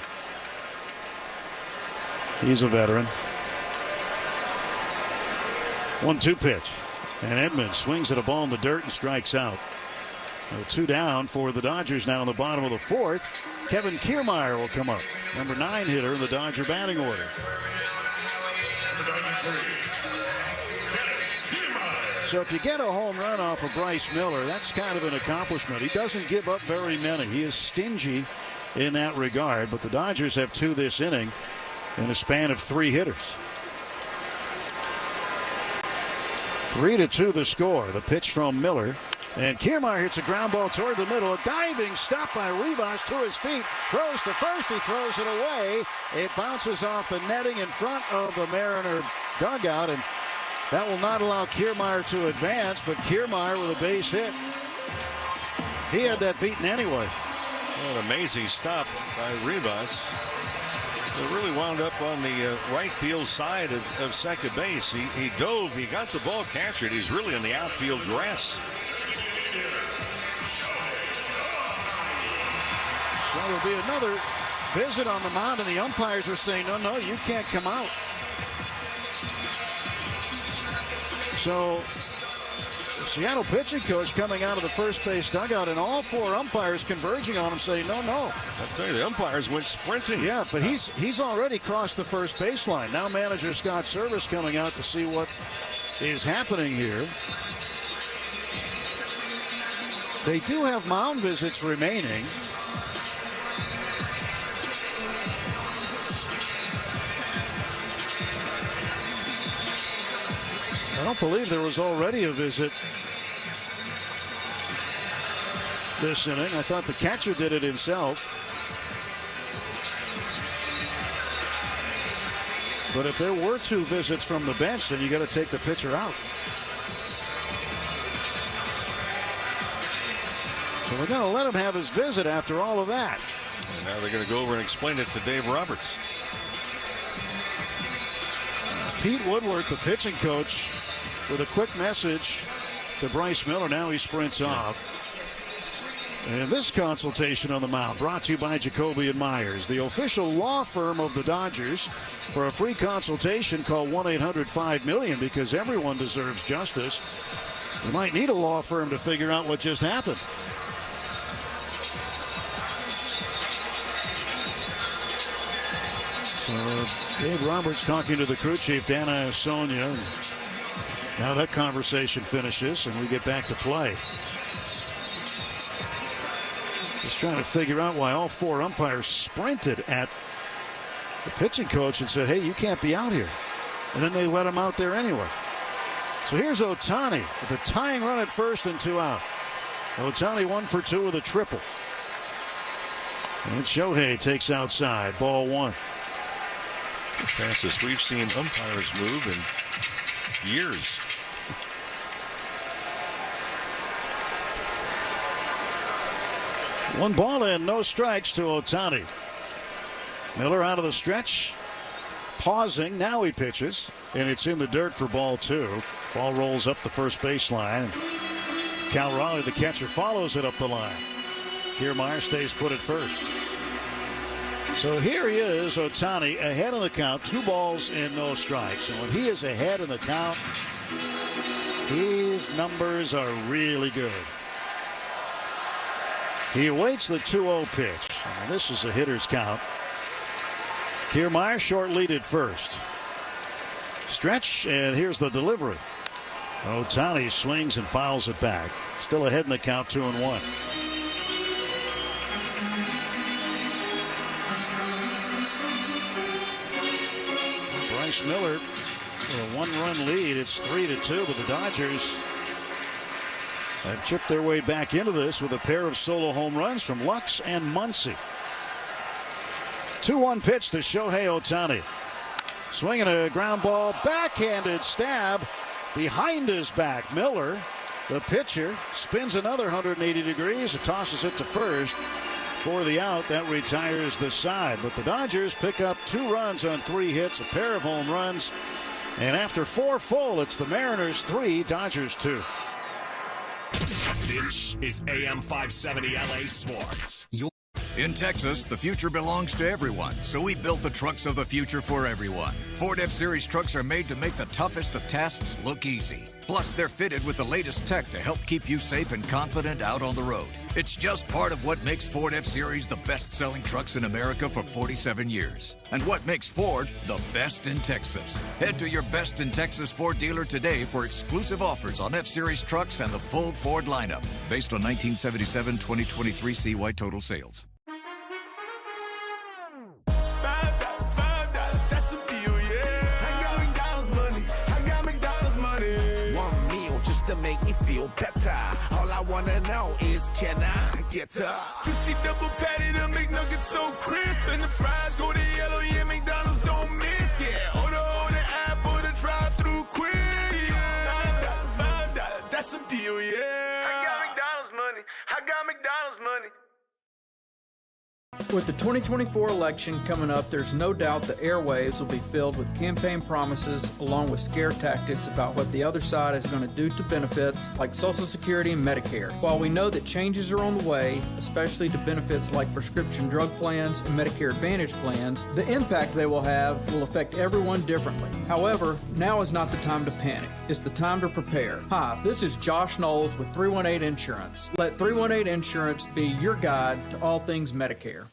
He's a veteran. 1-2 pitch, and Edman swings at a ball in the dirt and strikes out. 2 down for the Dodgers now in the bottom of the 4th. Kevin Kiermaier will come up, number 9 hitter in the Dodger batting order. So if you get a home run off of Bryce Miller, that's kind of an accomplishment. He doesn't give up very many. He is stingy in that regard, but the Dodgers have 2 this inning in a span of 3 hitters. 3-2 the score. The pitch from Miller. And Kiermaier hits a ground ball toward the middle. A diving stop by Rivas to his feet. Throws to first. He throws it away. It bounces off the netting in front of the Mariner dugout. And that will not allow Kiermaier to advance. But Kiermaier with a base hit. He had that beaten anyway. An amazing stop by Rivas. It really wound up on the right field side of second base. He dove. He got the ball captured. He's really in the outfield grass. So there'll be another visit on the mound, and the umpires are saying, no, you can't come out. So the Seattle pitching coach coming out of the first base dugout, and all 4 umpires converging on him saying, no. I'll tell you, the umpires went sprinting. Yeah, but he's already crossed the first baseline. Now manager Scott Service coming out to see what is happening here. They do have mound visits remaining. I don't believe there was already a visit this inning. I thought the catcher did it himself. But if there were 2 visits from the bench, then you got to take the pitcher out. So we're going to let him have his visit after all of that. And now they're going to go over and explain it to Dave Roberts. Pete Woodward, the pitching coach, with a quick message to Bryce Miller. Now he sprints off. And this consultation on the mound brought to you by Jacoby & Myers, the official law firm of the Dodgers. For a free consultation, call 1-800-5-MILLION because everyone deserves justice. You might need a law firm to figure out what just happened. So Dave Roberts talking to the crew chief, Dan Iasonia. Now that conversation finishes and we get back to play. Just trying to figure out why all 4 umpires sprinted at the pitching coach and said, hey, you can't be out here. And then they let him out there anyway. So here's Ohtani with a tying run at first and 2 out. Ohtani 1 for 2 with a triple. And Shohei takes outside. Ball 1. The fastest we've seen umpires move in years. One ball and no strikes to Ohtani. Miller out of the stretch. Pausing. Now he pitches. And it's in the dirt for ball 2. Ball rolls up the first baseline. Cal Raleigh, the catcher, follows it up the line. Kiermaier stays put at first. So here he is, Ohtani, ahead of the count. 2 balls and no strikes. And when he is ahead in the count, his numbers are really good. He awaits the 2-0 pitch. And this is a hitter's count. Kiermaier short lead at first. Stretch, and here's the delivery. Ohtani swings and fouls it back. Still ahead in the count, 2-1. Bryce Miller with a 1-run lead. It's 3-2, but the Dodgers have chipped their way back into this with a pair of solo home runs from Lux and Muncy. 2-1 pitch to Shohei Ohtani. Swinging a ground ball, backhanded stab behind his back. Miller, the pitcher, spins another 180 degrees and tosses it to first for the out. That retires the side. But the Dodgers pick up 2 runs on 3 hits, a pair of home runs. And after 4 full, it's the Mariners 3, Dodgers 2. This is AM 570 LA Sports. In Texas, the future belongs to everyone, so we built the trucks of the future for everyone. Ford F-Series trucks are made to make the toughest of tasks look easy. Plus, they're fitted with the latest tech to help keep you safe and confident out on the road. It's just part of what makes Ford F-Series the best-selling trucks in America for 47 years. And what makes Ford the best in Texas. Head to your Best in Texas Ford dealer today for exclusive offers on F-Series trucks and the full Ford lineup. Based on 1977-2023 CY total sales. To make me feel better. All I wanna know is, can I get her? Juicy double patty, the McNuggets so crisp, and the fries go to yellow. Yeah, McDonald's don't miss. Yeah, order the app or the drive-through quick. Yeah, $5, that's a deal. Yeah, I got McDonald's money. I got McDonald's money. With the 2024 election coming up, there's no doubt the airwaves will be filled with campaign promises along with scare tactics about what the other side is going to do to benefits like Social Security and Medicare. While we know that changes are on the way, especially to benefits like prescription drug plans and Medicare Advantage plans, the impact they will have will affect everyone differently. However, now is not the time to panic. It's the time to prepare. Hi, this is Josh Knowles with 318 Insurance. Let 318 Insurance be your guide to all things Medicare.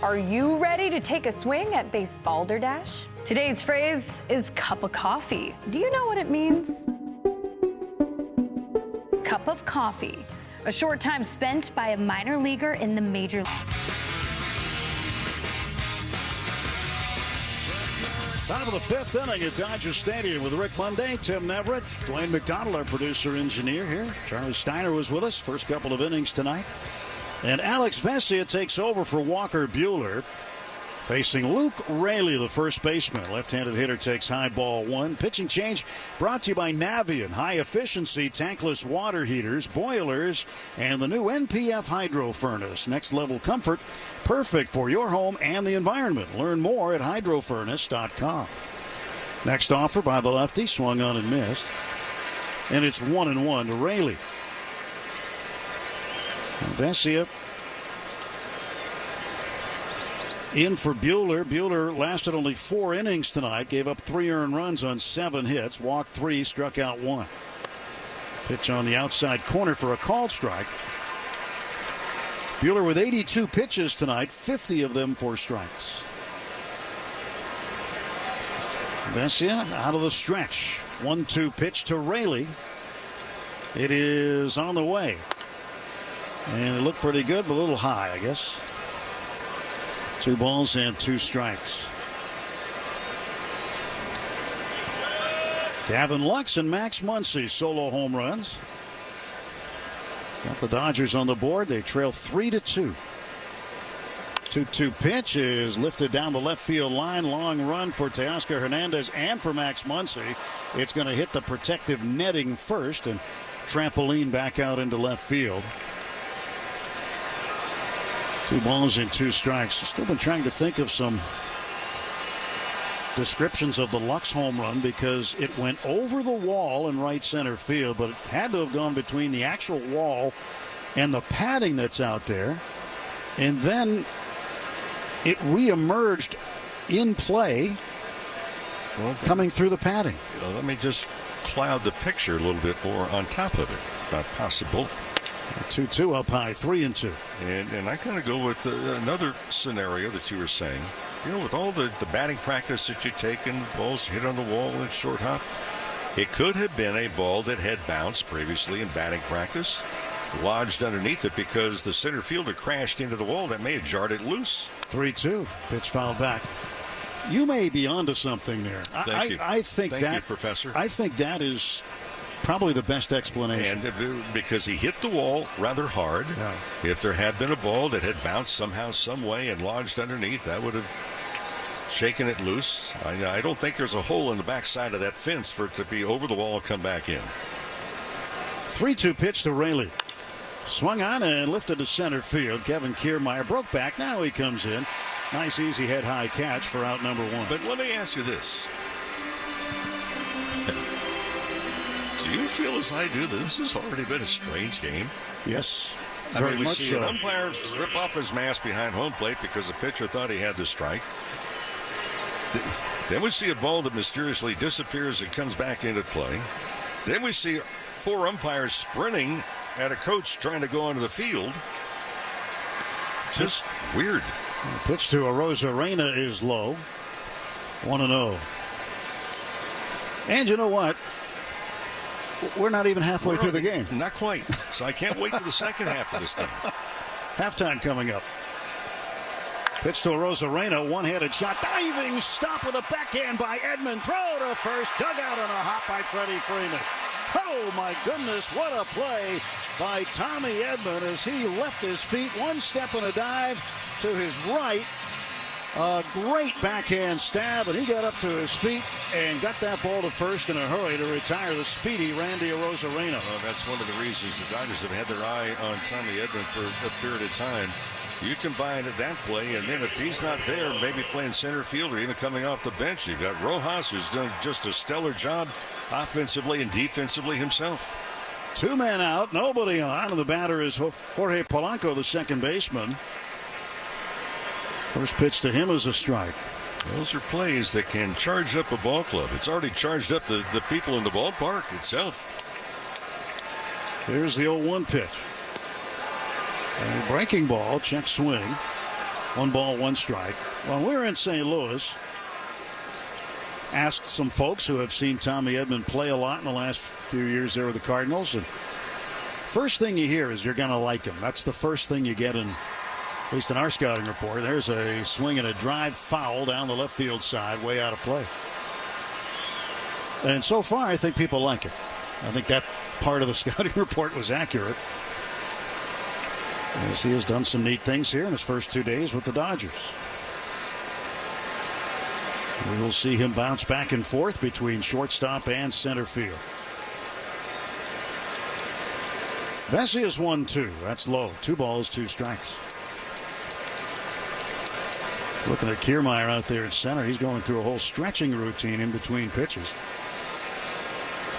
Are you ready to take a swing at Base Balderdash? Today's phrase is cup of coffee. Do you know what it means? Cup of coffee, a short time spent by a minor leaguer in the major league. Top of the 5th inning at Dodger Stadium with Rick Monday, Tim Neverett, Dwayne McDonald, our producer-engineer here. Charlie Steiner was with us first couple of innings tonight. And Alex Vesia takes over for Walker Buehler, facing Luke Raley, the first baseman. Left-handed hitter takes high ball 1. Pitching change brought to you by Navien, high-efficiency tankless water heaters, boilers, and the new NPF Hydro Furnace. Next-level comfort, perfect for your home and the environment. Learn more at hydrofurnace.com. Next offer by the lefty, swung on and missed. And it's 1-1 to Raley. Vesia in for Buehler. Buehler lasted only 4 innings tonight, gave up 3 earned runs on 7 hits, walked 3, struck out 1. Pitch on the outside corner for a called strike. Buehler with 82 pitches tonight, 50 of them for strikes. Vesia out of the stretch. 1-2 pitch to Raley. It is on the way. And it looked pretty good, but a little high, I guess. 2 balls and 2 strikes. Gavin Lux and Max Muncy solo home runs. Got the Dodgers on the board. They trail 3-2. 2-2 pitch is lifted down the left field line. Long run for Teoscar Hernandez and for Max Muncy. It's going to hit the protective netting first and trampoline back out into left field. 2 balls and 2 strikes. Still been trying to think of some descriptions of the Lux home run because it went over the wall in right center field, but it had to have gone between the actual wall and the padding that's out there. And then it reemerged in play, coming through the padding. Let me just cloud the picture a little bit more on top of it. Not possible. 2-2 up high, 3-2. And I kind of go with another scenario that you were saying. You know, with all the batting practice that you're taking, balls hit on the wall and short hop, it could have been a ball that had bounced previously in batting practice, lodged underneath it because the center fielder crashed into the wall. That may have jarred it loose. 3-2. Pitch fouled back. You may be onto something there. Thank you. I think Thank you, Professor. I think that is probably the best explanation. And because he hit the wall rather hard. Yeah. If there had been a ball that had bounced somehow, some way, and lodged underneath, that would have shaken it loose. I don't think there's a hole in the backside of that fence for it to be over the wall and come back in. 3-2 pitch to Raley. Swung on and lifted to center field. Kevin Kiermaier broke back. Now he comes in. Nice, easy head-high catch for out number one. But let me ask you this. Do you feel as I do that this has already been a strange game? Yes. I mean, we much see so. an umpire rip off his mask behind home plate because the pitcher thought he had the strike. Then we see a ball that mysteriously disappears and comes back into play. Then we see 4 umpires sprinting at a coach trying to go onto the field. Just weird. The pitch to Arozarena is low. 1-0. And you know what? We're not even halfway through the game. Not quite. So I can't wait for the second half of this thing. Halftime coming up. Pitch to Arozarena, one-handed shot, diving stop with a backhand by Edman. Throw to first, dug out on a hop by Freddie Freeman. Oh my goodness, what a play by Tommy Edman as he left his feet, one step and a dive to his right. A great backhand stab, and he got up to his feet and got that ball to first in a hurry to retire the speedy Randy Arozarena. Well, that's one of the reasons the Dodgers have had their eye on Tommy Edman for a period of time. You combine that play, and then if he's not there, maybe playing center field or even coming off the bench, you've got Rojas, who's done just a stellar job offensively and defensively himself. 2 men out, nobody on, and the batter is Jorge Polanco, the second baseman. First pitch to him is a strike. Those are plays that can charge up a ball club. It's already charged up the people in the ballpark itself. Here's the 0-1 pitch. A breaking ball, check swing. 1 ball, 1 strike. When we were in St. Louis, asked some folks who have seen Tommy Edman play a lot in the last few years there with the Cardinals, and first thing you hear is you're going to like him. That's the first thing you get in, at least in our scouting report. There's a swing and a drive foul down the left field side, way out of play. And so far, I think people like it. I think that part of the scouting report was accurate, as he has done some neat things here in his first 2 days with the Dodgers. We will see him bounce back and forth between shortstop and center field. Vesia's 1-2. That's low. 2 balls, 2 strikes. Looking at Kiermaier out there at center. He's going through a whole stretching routine in between pitches.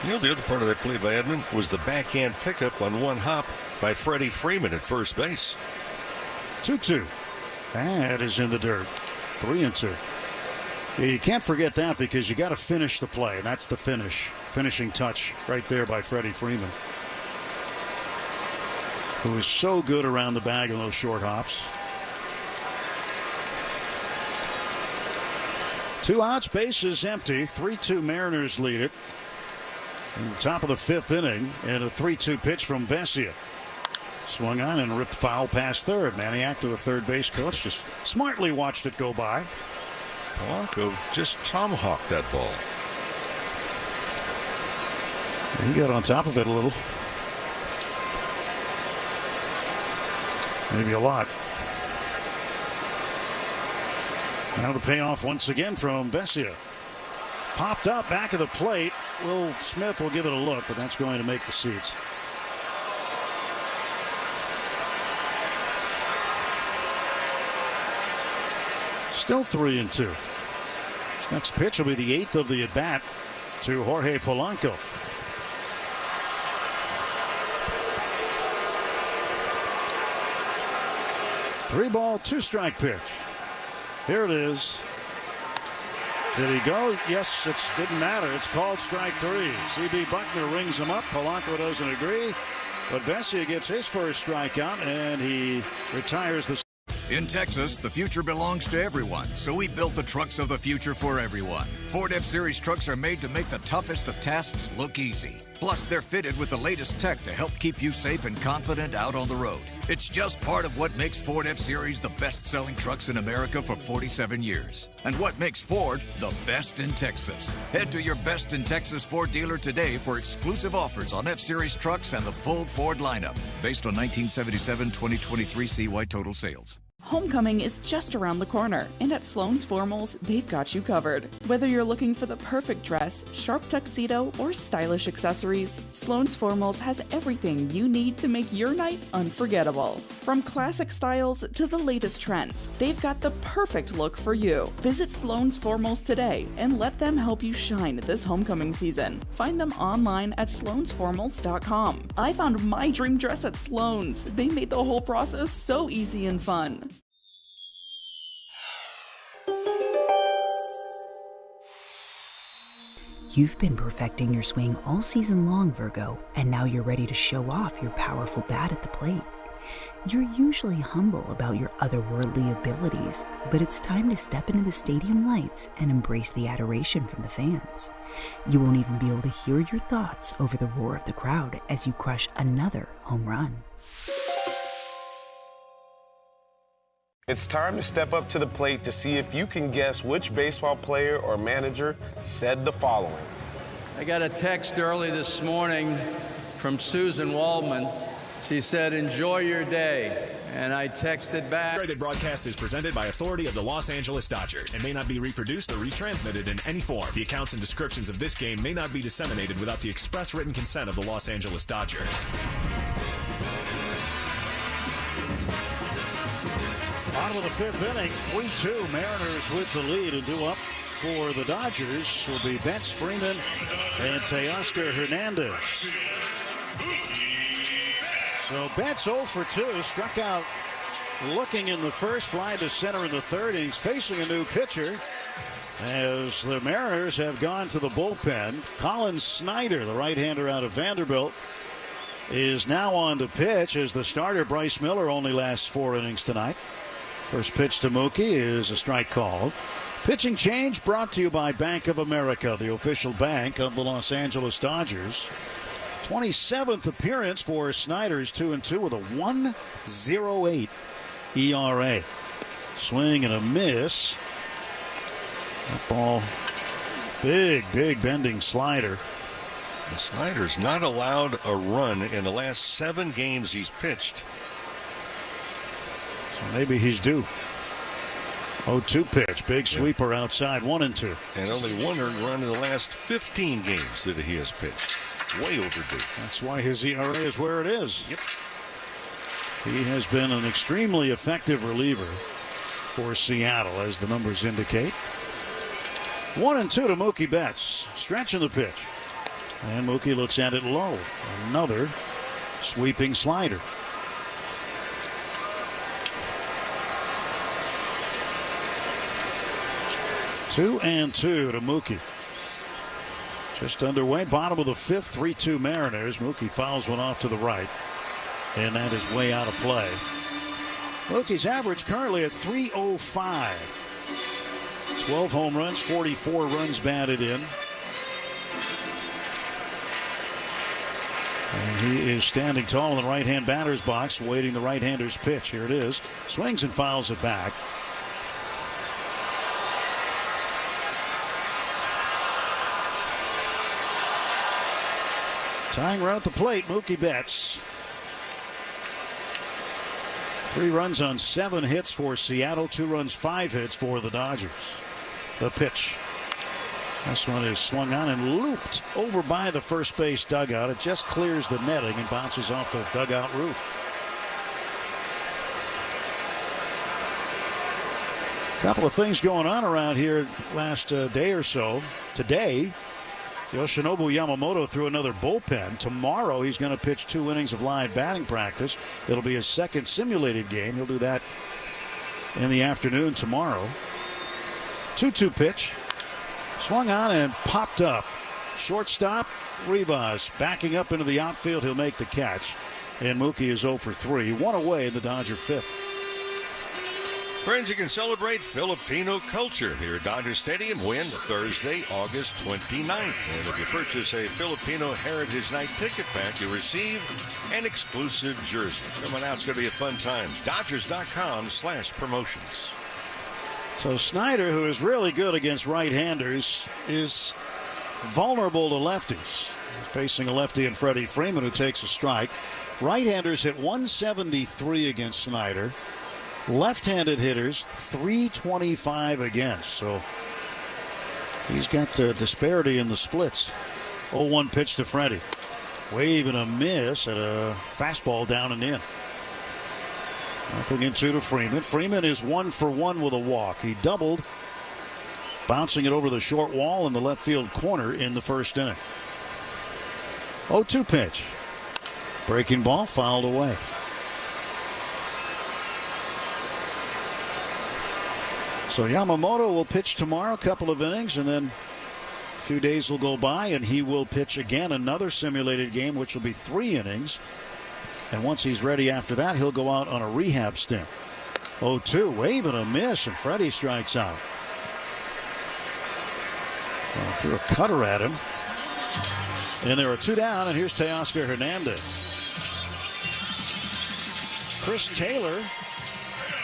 You know, the other part of that play by Edman was the backhand pickup on 1 hop by Freddie Freeman at first base. 2-2. That is in the dirt. 3-2. You can't forget that because you got to finish the play. That's the finishing touch right there by Freddie Freeman, who is so good around the bag on those short hops. 2 outs, base is empty. 3-2 Mariners lead it. In the top of the 5th inning, and a 3-2 pitch from Vesia. Swung on and ripped foul past third. Maniac to the third base coach just smartly watched it go by. Polanco just tomahawked that ball. And he got on top of it a little. Maybe a lot. Now the payoff once again from Vesia. Popped up back of the plate. Will Smith will give it a look, but that's going to make the seats. Still 3-2. This next pitch will be the 8th of the at-bat to Jorge Polanco. Three ball, 2 strike pitch. Here it is. Did he go? Yes, it didn't matter. It's called strike 3. C.B. Buckner rings him up. Polanco doesn't agree. But Vesia gets his first strikeout, and he retires the. In Texas, the future belongs to everyone, so we built the trucks of the future for everyone. Ford F-Series trucks are made to make the toughest of tasks look easy. Plus, they're fitted with the latest tech to help keep you safe and confident out on the road. It's just part of what makes Ford F-Series the best-selling trucks in America for 47 years. And what makes Ford the best in Texas. Head to your Best in Texas Ford dealer today for exclusive offers on F-Series trucks and the full Ford lineup, based on 1977-2023 CY total sales. Homecoming is just around the corner, and at Sloan's Formals, they've got you covered. Whether you're looking for the perfect dress, sharp tuxedo, or stylish accessories, Sloan's Formals has everything you need to make your night unforgettable. From classic styles to the latest trends, they've got the perfect look for you. Visit Sloan's Formals today and let them help you shine this homecoming season. Find them online at sloansformals.com. I found my dream dress at Sloan's. They made the whole process so easy and fun. You've been perfecting your swing all season long, Virgo, and now you're ready to show off your powerful bat at the plate. You're usually humble about your otherworldly abilities, but it's time to step into the stadium lights and embrace the adoration from the fans. You won't even be able to hear your thoughts over the roar of the crowd as you crush another home run. It's time to step up to the plate to see if you can guess which baseball player or manager said the following. I got a text early this morning from Susan Waldman. She said, "Enjoy your day." And I texted back. The broadcast is presented by authority of the Los Angeles Dodgers and may not be reproduced or retransmitted in any form. The accounts and descriptions of this game may not be disseminated without the express written consent of the Los Angeles Dodgers. Bottom of the fifth inning, 3-2. Mariners with the lead, and due up for the Dodgers will be Betts, Freeman, and Teoscar Hernandez. So Betts 0 for 2, struck out looking in the first, fly to center in the third, and he's facing a new pitcher as the Mariners have gone to the bullpen. Colin Snyder, the right-hander out of Vanderbilt, is now on to pitch as the starter Bryce Miller only lasts 4 innings tonight. First pitch to Mookie is a strike called. Pitching change brought to you by Bank of America, the official bank of the Los Angeles Dodgers. 27th appearance for Snyder's 2-2 with a 1.08 ERA. Swing and a miss. That ball, big bending slider. The Snyder's not allowed a run in the last 7 games he's pitched. So maybe he's due. 0-2 pitch, big sweeper outside, 1-2. And only 1 earned run in the last 15 games that he has pitched. Way overdue. That's why his ERA is where it is. Yep. He has been an extremely effective reliever for Seattle, as the numbers indicate. 1-2 to Mookie Betts. Stretching the pitch. And Mookie looks at it low. Another sweeping slider. 2-2 to Mookie. Just underway, bottom of the fifth, 3-2 Mariners. Mookie fouls one off to the right, and that is way out of play. Mookie's average currently at .305. 12 home runs, 44 runs batted in. And he is standing tall in the right-hand batter's box, waiting the right-hander's pitch. Here it is. Swings and fouls it back. Tying run at the plate, Mookie Betts. 3 runs on 7 hits for Seattle, 2 runs, 5 hits for the Dodgers. The pitch. This one is swung on and looped over by the first base dugout. It just clears the netting and bounces off the dugout roof. A couple of things going on around here last day or so. Today, Yoshinobu Yamamoto threw another bullpen. Tomorrow he's going to pitch 2 innings of live batting practice. It'll be his second simulated game. He'll do that in the afternoon tomorrow. 2-2 pitch. Swung on and popped up. Shortstop Rivas backing up into the outfield. He'll make the catch. And Mookie is 0 for 3. One away in the Dodger fifth. Friends, you can celebrate Filipino culture here at Dodger Stadium. Win Thursday, August 29th. And if you purchase a Filipino Heritage Night ticket pack, you receive an exclusive jersey. Coming out, it's going to be a fun time. Dodgers.com/promotions. So Snyder, who is really good against right-handers, is vulnerable to lefties. Facing a lefty in Freddie Freeman, who takes a strike. Right-handers hit 173 against Snyder. Left-handed hitters, 325 against. So he's got disparity in the splits. 0-1 pitch to Freddie. Wave and a miss at a fastball down and in. 0-2 to Freeman. Freeman is 1 for 1 with a walk. He doubled, bouncing it over the short wall in the left field corner in the first inning. 0-2 pitch. Breaking ball fouled away. So Yamamoto will pitch tomorrow, a couple of innings, and then a few days will go by, and he will pitch again another simulated game, which will be 3 innings. And once he's ready after that, he'll go out on a rehab stint. 0-2, wave and a miss, and Freddie strikes out. Well, threw a cutter at him. And there are 2 down, and here's Teoscar Hernandez. Chris Taylor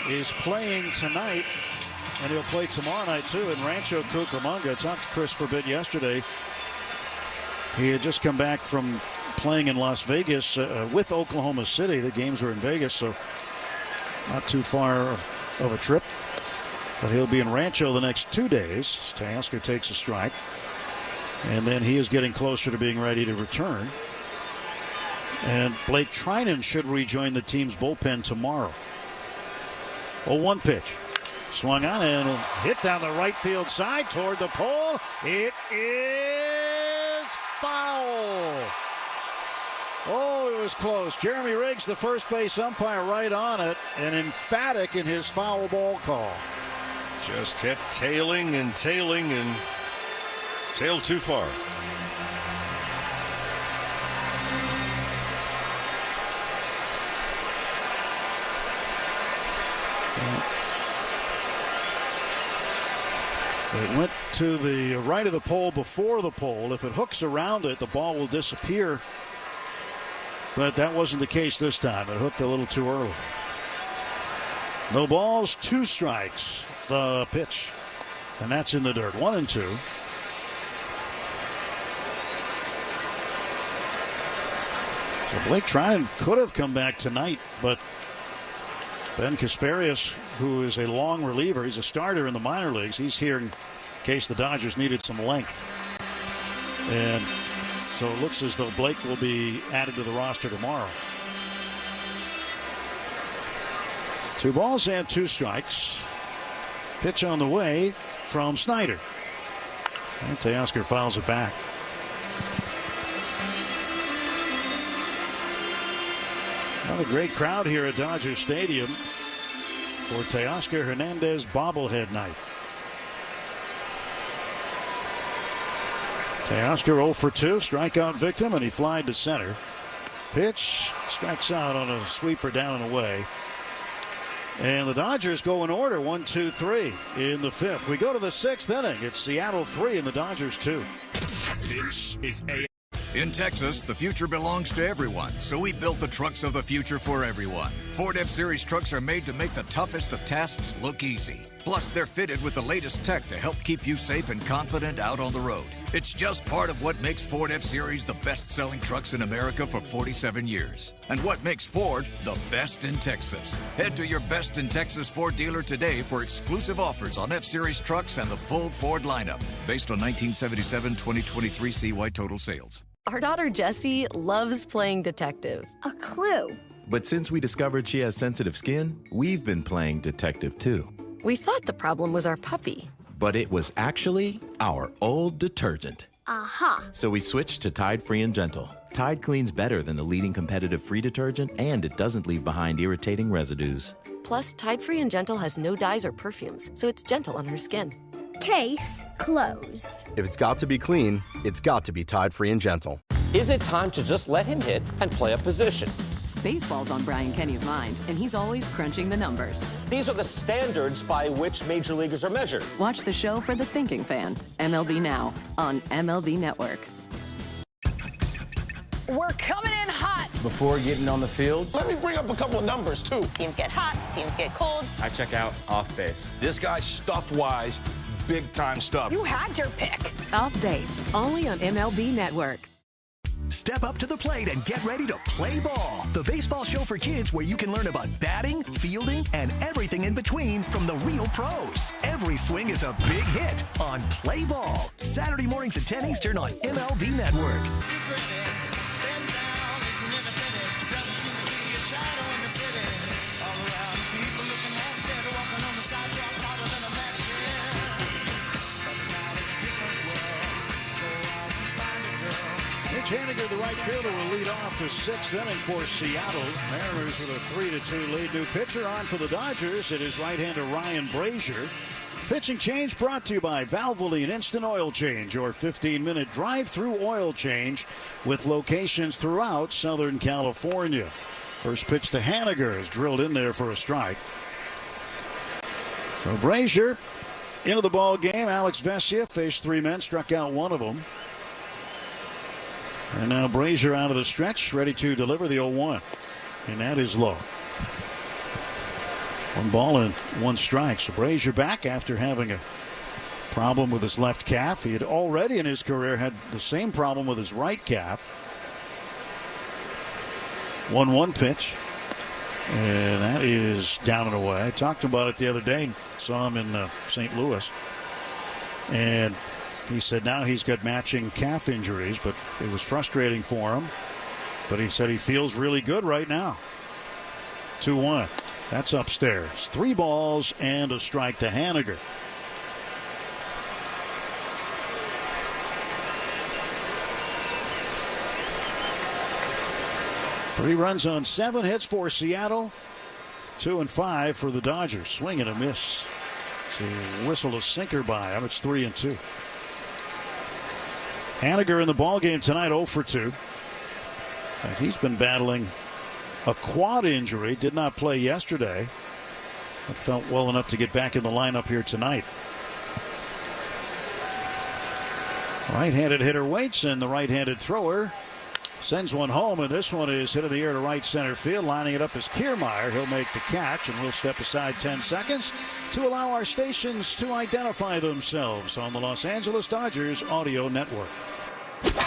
is playing tonight, and he'll play tomorrow night, too, in Rancho Cucamonga. I talked to Chris for a bit yesterday. He had just come back from playing in Las Vegas with Oklahoma City. The games were in Vegas, so not too far of a trip. But he'll be in Rancho the next 2 days. Teoscar takes a strike. And then he is getting closer to being ready to return. And Blake Trinan should rejoin the team's bullpen tomorrow. 0-1 pitch. Swung on and hit down the right field side toward the pole. It is foul. Oh, it was close. Jeremy Riggs, the first base umpire, right on it, and emphatic in his foul ball call. Just kept tailing and tailing and tailed too far. It went to the right of the pole before the pole. If it hooks around it, the ball will disappear. But that wasn't the case this time. It hooked a little too early. No balls, 2 strikes. The pitch. And that's in the dirt. 1-2. So Blake Trinan could have come back tonight, but Ben Kasparius, who is a long reliever, he's a starter in the minor leagues. He's here in case the Dodgers needed some length. And so it looks as though Blake will be added to the roster tomorrow. 2 balls and 2 strikes. Pitch on the way from Snyder. And Teoscar fouls it back. Another great crowd here at Dodger Stadium for Teoscar Hernandez bobblehead night. Teoscar 0 for 2, strikeout victim, and he flied to center. Pitch, strikes out on a sweeper down and away. And the Dodgers go in order, 1, 2, 3 in the 5th. We go to the 6th inning. It's Seattle 3 and the Dodgers 2. This is A. In Texas, the future belongs to everyone, so we built the trucks of the future for everyone. Ford F-Series trucks are made to make the toughest of tasks look easy. Plus, they're fitted with the latest tech to help keep you safe and confident out on the road. It's just part of what makes Ford F-Series the best-selling trucks in America for 47 years. And what makes Ford the best in Texas. Head to your Best in Texas Ford dealer today for exclusive offers on F-Series trucks and the full Ford lineup, based on 1977-2023 CY total sales. Our daughter Jessie loves playing detective. A clue. But since we discovered she has sensitive skin, we've been playing detective too. We thought the problem was our puppy. But it was actually our old detergent. Aha. So we switched to Tide Free and Gentle. Tide cleans better than the leading competitive free detergent, and it doesn't leave behind irritating residues. Plus, Tide Free and Gentle has no dyes or perfumes, so it's gentle on her skin. Case closed. If it's got to be clean, it's got to be Tide Free and Gentle. Is it time to just let him hit and play a position? Baseball's on Brian Kenny's mind, and he's always crunching the numbers. These are the standards by which major leaguers are measured. Watch the show for the thinking fan, MLB Now, on MLB Network. We're coming in hot. Before getting on the field, Let me bring up a couple of numbers, too. Teams get hot, teams get cold. I check out off base. This guy's stuff-wise, big-time stuff. You had your pick. Off Base, only on MLB Network. Step up to the plate and get ready to play ball. The baseball show for kids where you can learn about batting, fielding, and everything in between from the real pros. Every swing is a big hit on Play Ball. Saturday mornings at 10 Eastern on MLB Network. Haniger, the right fielder, will lead off the sixth inning for Seattle. Mariners with a 3-2 lead. New pitcher on for the Dodgers. It is right-hander Ryan Brazier. Pitching change brought to you by Valvoline Instant Oil Change, your 15-minute drive-through oil change with locations throughout Southern California. First pitch to Haniger is drilled in there for a strike. So Brazier into the ball game. Alex Vesia faced three men, struck out one of them. And now Brazier out of the stretch, ready to deliver the 0-1. And that is low. 1 ball and 1 strike. So Brazier back after having a problem with his left calf. He had already in his career had the same problem with his right calf. 1-1 pitch. And that is down and away. I talked about it the other day. Saw him in St. Louis. And he said now he's got matching calf injuries, but it was frustrating for him. But he said he feels really good right now. 2-1. That's upstairs. 3 balls and a strike to Haniger. Three runs on 7 hits for Seattle. 2 and 5 for the Dodgers. Swing and a miss. So he whistled a sinker by him. It's 3-2. Haniger in the ballgame tonight, 0 for 2. And he's been battling a quad injury. Did not play yesterday, but felt well enough to get back in the lineup here tonight. Right-handed hitter waits, and the right-handed thrower sends one home, and this one is hit in the air to right center field. Lining it up is Kiermaier. He'll make the catch, and we'll step aside 10 seconds to allow our stations to identify themselves on the Los Angeles Dodgers Audio Network.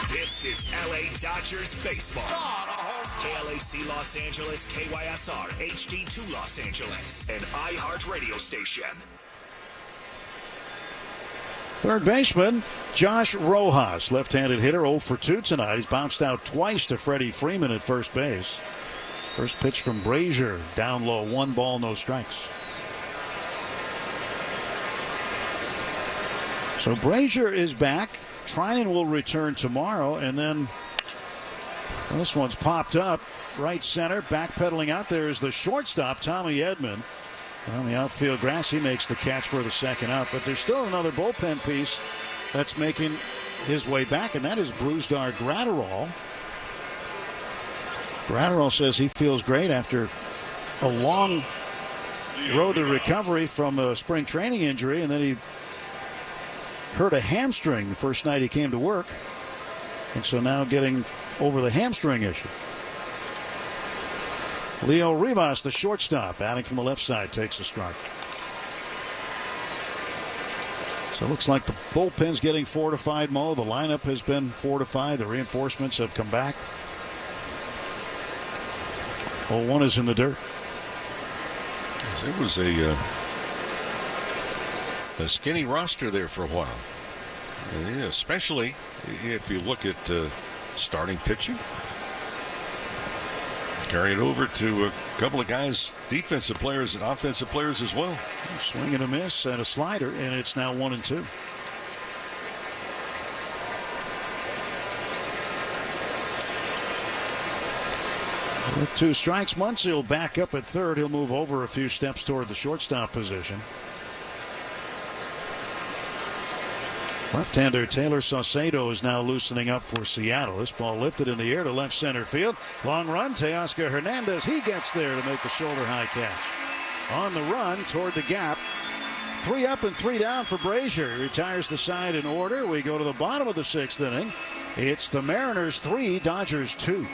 This is LA Dodgers baseball. KLAC Los Angeles, KYSR HD2 Los Angeles, an iHeart radio station. Third baseman Josh Rojas, left-handed hitter, 0 for 2 tonight. He's bounced out twice to Freddie Freeman at first base. First pitch from Brazier, down low, 1 ball, no strikes. So Brazier is back. Trinan will return tomorrow, and then this one's popped up right center. Backpedaling out there is the shortstop, Tommy Edman. And on the outfield grass, he makes the catch for the second out. But there's still another bullpen piece that's making his way back, and that is Brusdar Graterol. Graterol says he feels great after a long road to recovery from a spring training injury, and then he hurt a hamstring the first night he came to work, and so now getting over the hamstring issue. Leo Rivas, the shortstop, batting from the left side, takes a strike. So it looks like the bullpen's getting fortified, Mo. The lineup has been fortified. The reinforcements have come back. 0-1 is in the dirt. It was a skinny roster there for a while, especially if you look at starting pitching. Carry it over to a couple of guys, defensive players and offensive players as well. Swing and a miss and a slider, and it's now 1-2. With 2 strikes, Muncy will back up at third. He'll move over a few steps toward the shortstop position. Left-hander Taylor Saucedo is now loosening up for Seattle. This ball lifted in the air to left center field. Long run, Teoscar Hernandez. He gets there to make the shoulder-high catch. On the run toward the gap. 3 up and 3 down for Brazier. He retires the side in order. We go to the bottom of the 6th inning. It's the Mariners 3, Dodgers 2.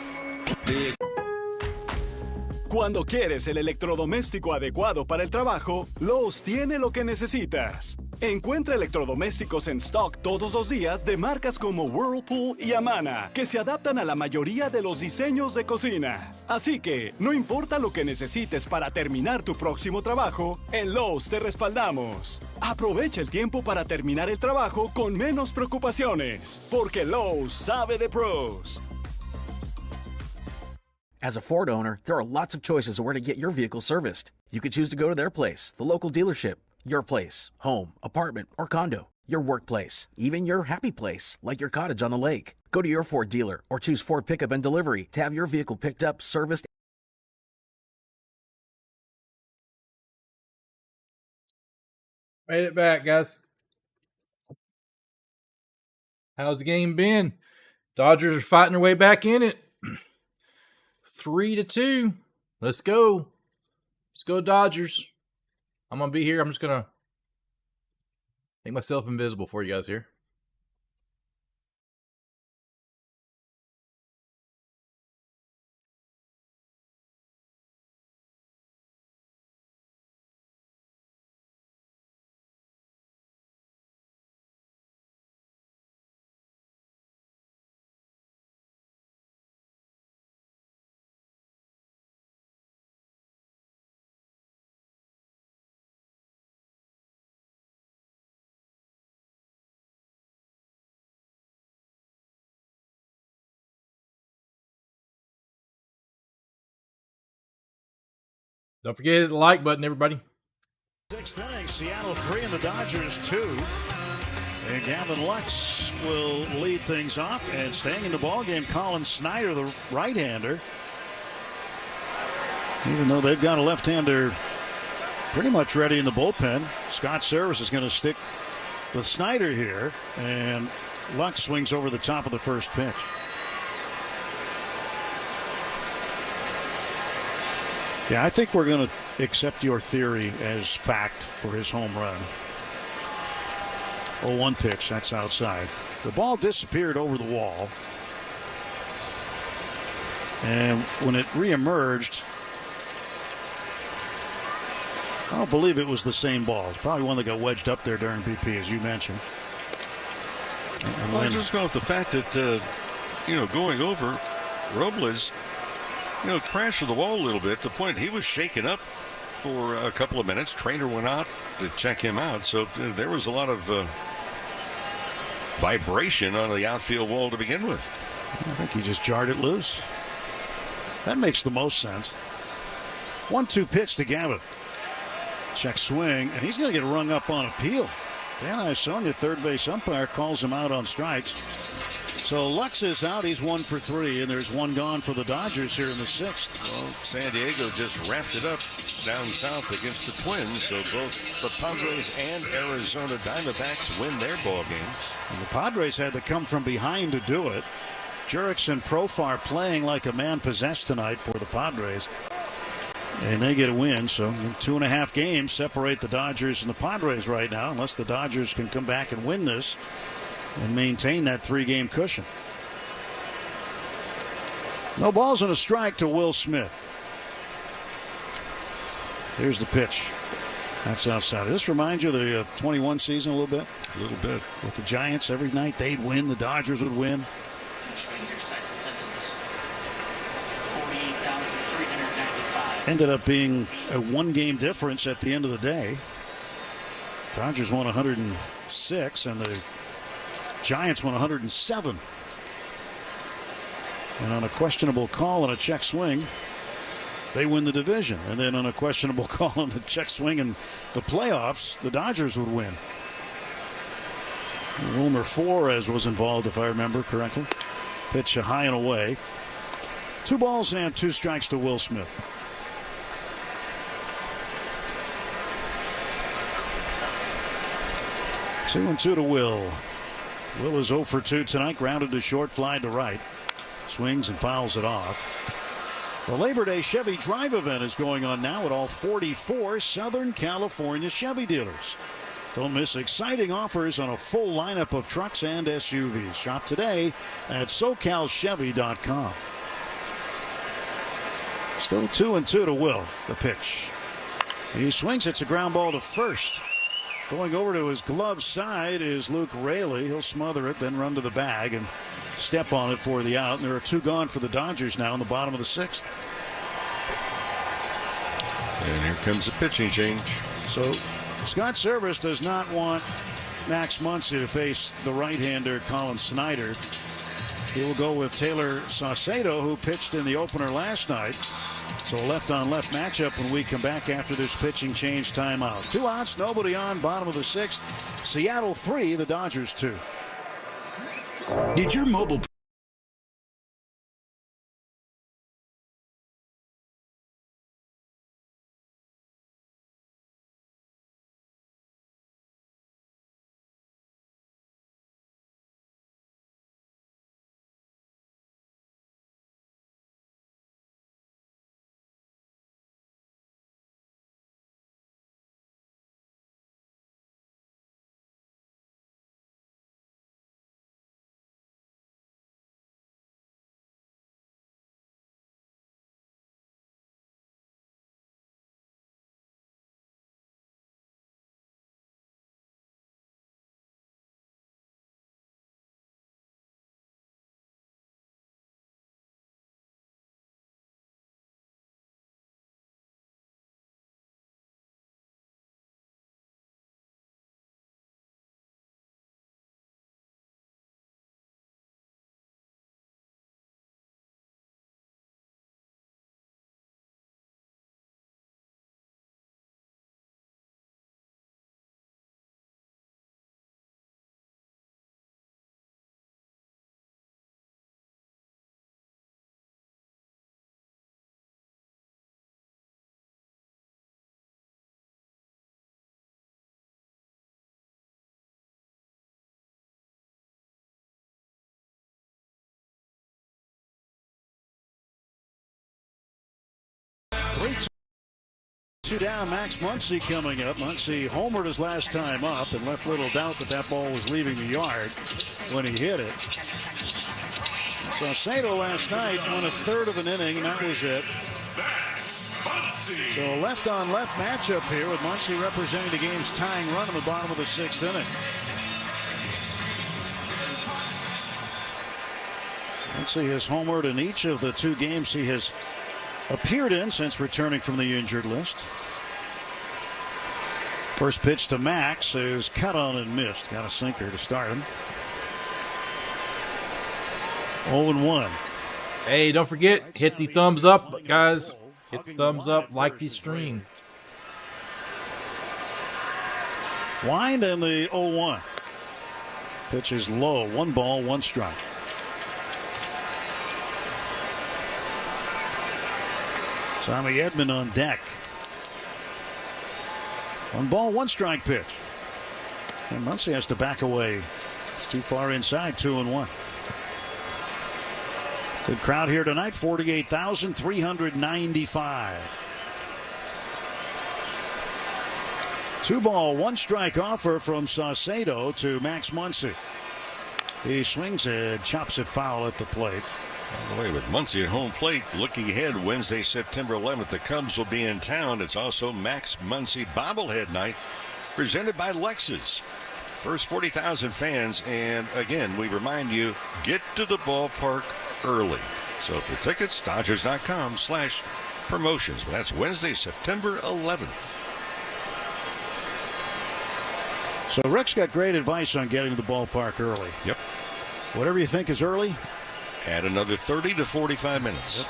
Cuando quieres el electrodoméstico adecuado para el trabajo, Lowe's tiene lo que necesitas. Encuentra electrodomésticos en stock todos los días de marcas como Whirlpool y Amana, que se adaptan a la mayoría de los diseños de cocina. Así que, no importa lo que necesites para terminar tu próximo trabajo, en Lowe's te respaldamos. Aprovecha el tiempo para terminar el trabajo con menos preocupaciones, porque Lowe's sabe de pros. As a Ford owner, there are lots of choices of where to get your vehicle serviced. You could choose to go to their place, the local dealership, your place, home, apartment, or condo, your workplace, even your happy place, like your cottage on the lake. Go to your Ford dealer or choose Ford Pickup and Delivery to have your vehicle picked up, serviced. Made it back, guys. How's the game been? Dodgers are fighting their way back in it. 3-2. Let's go. Let's go, Dodgers. I'm going to be here. I'm just going to make myself invisible for you guys here. Don't forget to hit the like button, everybody. 6th inning, Seattle 3 and the Dodgers 2. And Gavin Lux will lead things off. And staying in the ballgame, Colin Snyder, the right-hander. Even though they've got a left-hander pretty much ready in the bullpen, Scott Service is going to stick with Snyder here. And Lux swings over the top of the first pitch. Yeah, I think we're going to accept your theory as fact for his home run. 0-1 pitch, that's outside. The ball disappeared over the wall. And when it reemerged, I don't believe it was the same ball. It's probably one that got wedged up there during BP, as you mentioned. Well, I'm just going with the fact that, going over, Robles, crashed to the wall a little bit. The point, he was shaken up for a couple of minutes. Trainer went out to check him out. So there was a lot of vibration on the outfield wall to begin with. I think he just jarred it loose. That makes the most sense. 1-2 pitch to Gavin. Check swing, and he's going to get rung up on appeal. Dan Isonia, third base umpire, calls him out on strikes. So Lux is out. He's 1 for 3, and there's one gone for the Dodgers here in the 6th. Well, San Diego just wrapped it up down south against the Twins, so both the Padres and Arizona Diamondbacks win their ball games. And the Padres had to come from behind to do it. Jurix and Profar playing like a man possessed tonight for the Padres. And they get a win, so 2.5 games separate the Dodgers and the Padres right now, unless the Dodgers can come back and win this and maintain that 3-game cushion. No balls and a strike to Will Smith. Here's the pitch. That's outside. This reminds you of the 21 season a little bit? A little bit. With the Giants, every night they'd win, the Dodgers would win. Ended up being a 1-game difference at the end of the day. Dodgers won 106 and the Giants won 107. And on a questionable call and a check swing, they win the division. And then on a questionable call and a check swing in the playoffs, the Dodgers would win. Wilmer Flores was involved, if I remember correctly. Pitch high and away. 2 balls and 2 strikes to Will Smith. 2-2 to Will. Will is 0 for 2 tonight. Grounded to short, fly to right. Swings and fouls it off. The Labor Day Chevy Drive event is going on now at all 44 Southern California Chevy dealers. Don't miss exciting offers on a full lineup of trucks and SUVs. Shop today at SoCalChevy.com. Still 2-2 to Will. The pitch. He swings. It's a ground ball to first. Going over to his glove side is Luke Raley. He'll smother it, then run to the bag and step on it for the out. And there are 2 gone for the Dodgers now in the bottom of the 6th. And here comes the pitching change. So Scott Service does not want Max Muncy to face the right-hander Colin Snyder. He will go with Taylor Saucedo, who pitched in the opener last night. So a left-on-left matchup when we come back after this pitching change timeout. 2 outs, nobody on, bottom of the 6th. Seattle 3, the Dodgers 2. Did your mobile Two down, Max Muncy coming up. Muncy homered his last time up and left little doubt that ball was leaving the yard when he hit it. Saucedo last night won a third of an inning, and that was it. So a left-on-left matchup here with Muncy representing the game's tying run in the bottom of the 6th inning. Muncy has homered in each of the 2 games he has appeared in since returning from the injured list. First pitch to Max is cut on and missed. Got a sinker to start him. 0-1. Hey, don't forget, hit the thumbs up, guys. Hit the thumbs up, like the stream. Wind and the 0-1. Pitch is low. 1 ball, 1 strike. Tommy Edman on deck. 1 ball, 1 strike pitch. And Muncy has to back away. It's too far inside, 2-1. Good crowd here tonight, 48,395. 2 ball, 1 strike offer from Saucedo to Max Muncy. He swings it, chops it foul at the plate. By the way, with Muncy at home plate, looking ahead Wednesday, September 11th, the Cubs will be in town. It's also Max Muncy bobblehead night, presented by Lexus. First 40,000 fans, and again, we remind you, get to the ballpark early. So for tickets, Dodgers.com/promotions. But that's Wednesday, September 11th. So Rick's got great advice on getting to the ballpark early. Yep. Whatever you think is early, add another 30 to 45 minutes. Yep.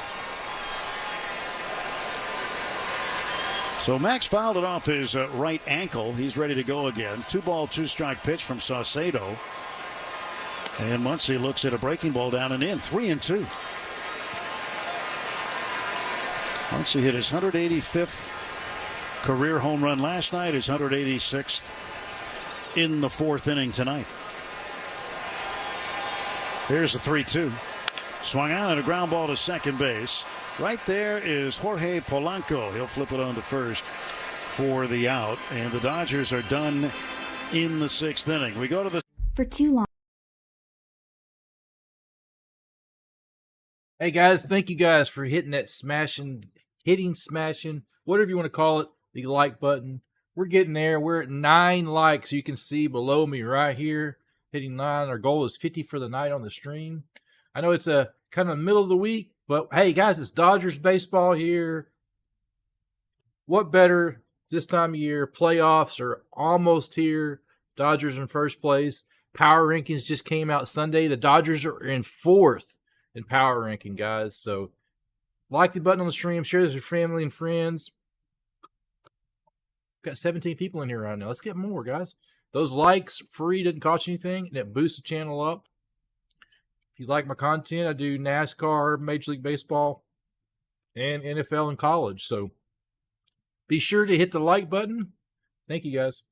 So Max fouled it off his right ankle. He's ready to go again. 2 ball, 2 strike pitch from Saucedo. And Muncy looks at a breaking ball down and in. 3-2. Muncy hit his 185th career home run last night, his 186th in the 4th inning tonight. Here's the 3-2. Swung on and a ground ball to second base. Right there is Jorge Polanco. He'll flip it on to first for the out. And the Dodgers are done in the 6th inning. We go to the... For too long. Hey, guys, thank you guys for hitting that hitting, whatever you want to call it, the like button. We're getting there. We're at 9 likes. You can see below me right here, hitting 9. Our goal is 50 for the night on the stream. I know it's a kind of middle of the week, but hey, guys, it's Dodgers baseball here. What better this time of year? Playoffs are almost here. Dodgers in first place. Power rankings just came out Sunday. The Dodgers are in 4th in power ranking, guys. So like the button on the stream. Share this with your family and friends. We've got 17 people in here right now. Let's get more, guys. Those likes, free, doesn't cost you anything, and it boosts the channel up. If you like my content, I do NASCAR, Major League Baseball, and NFL and college. So be sure to hit the like button. Thank you, guys.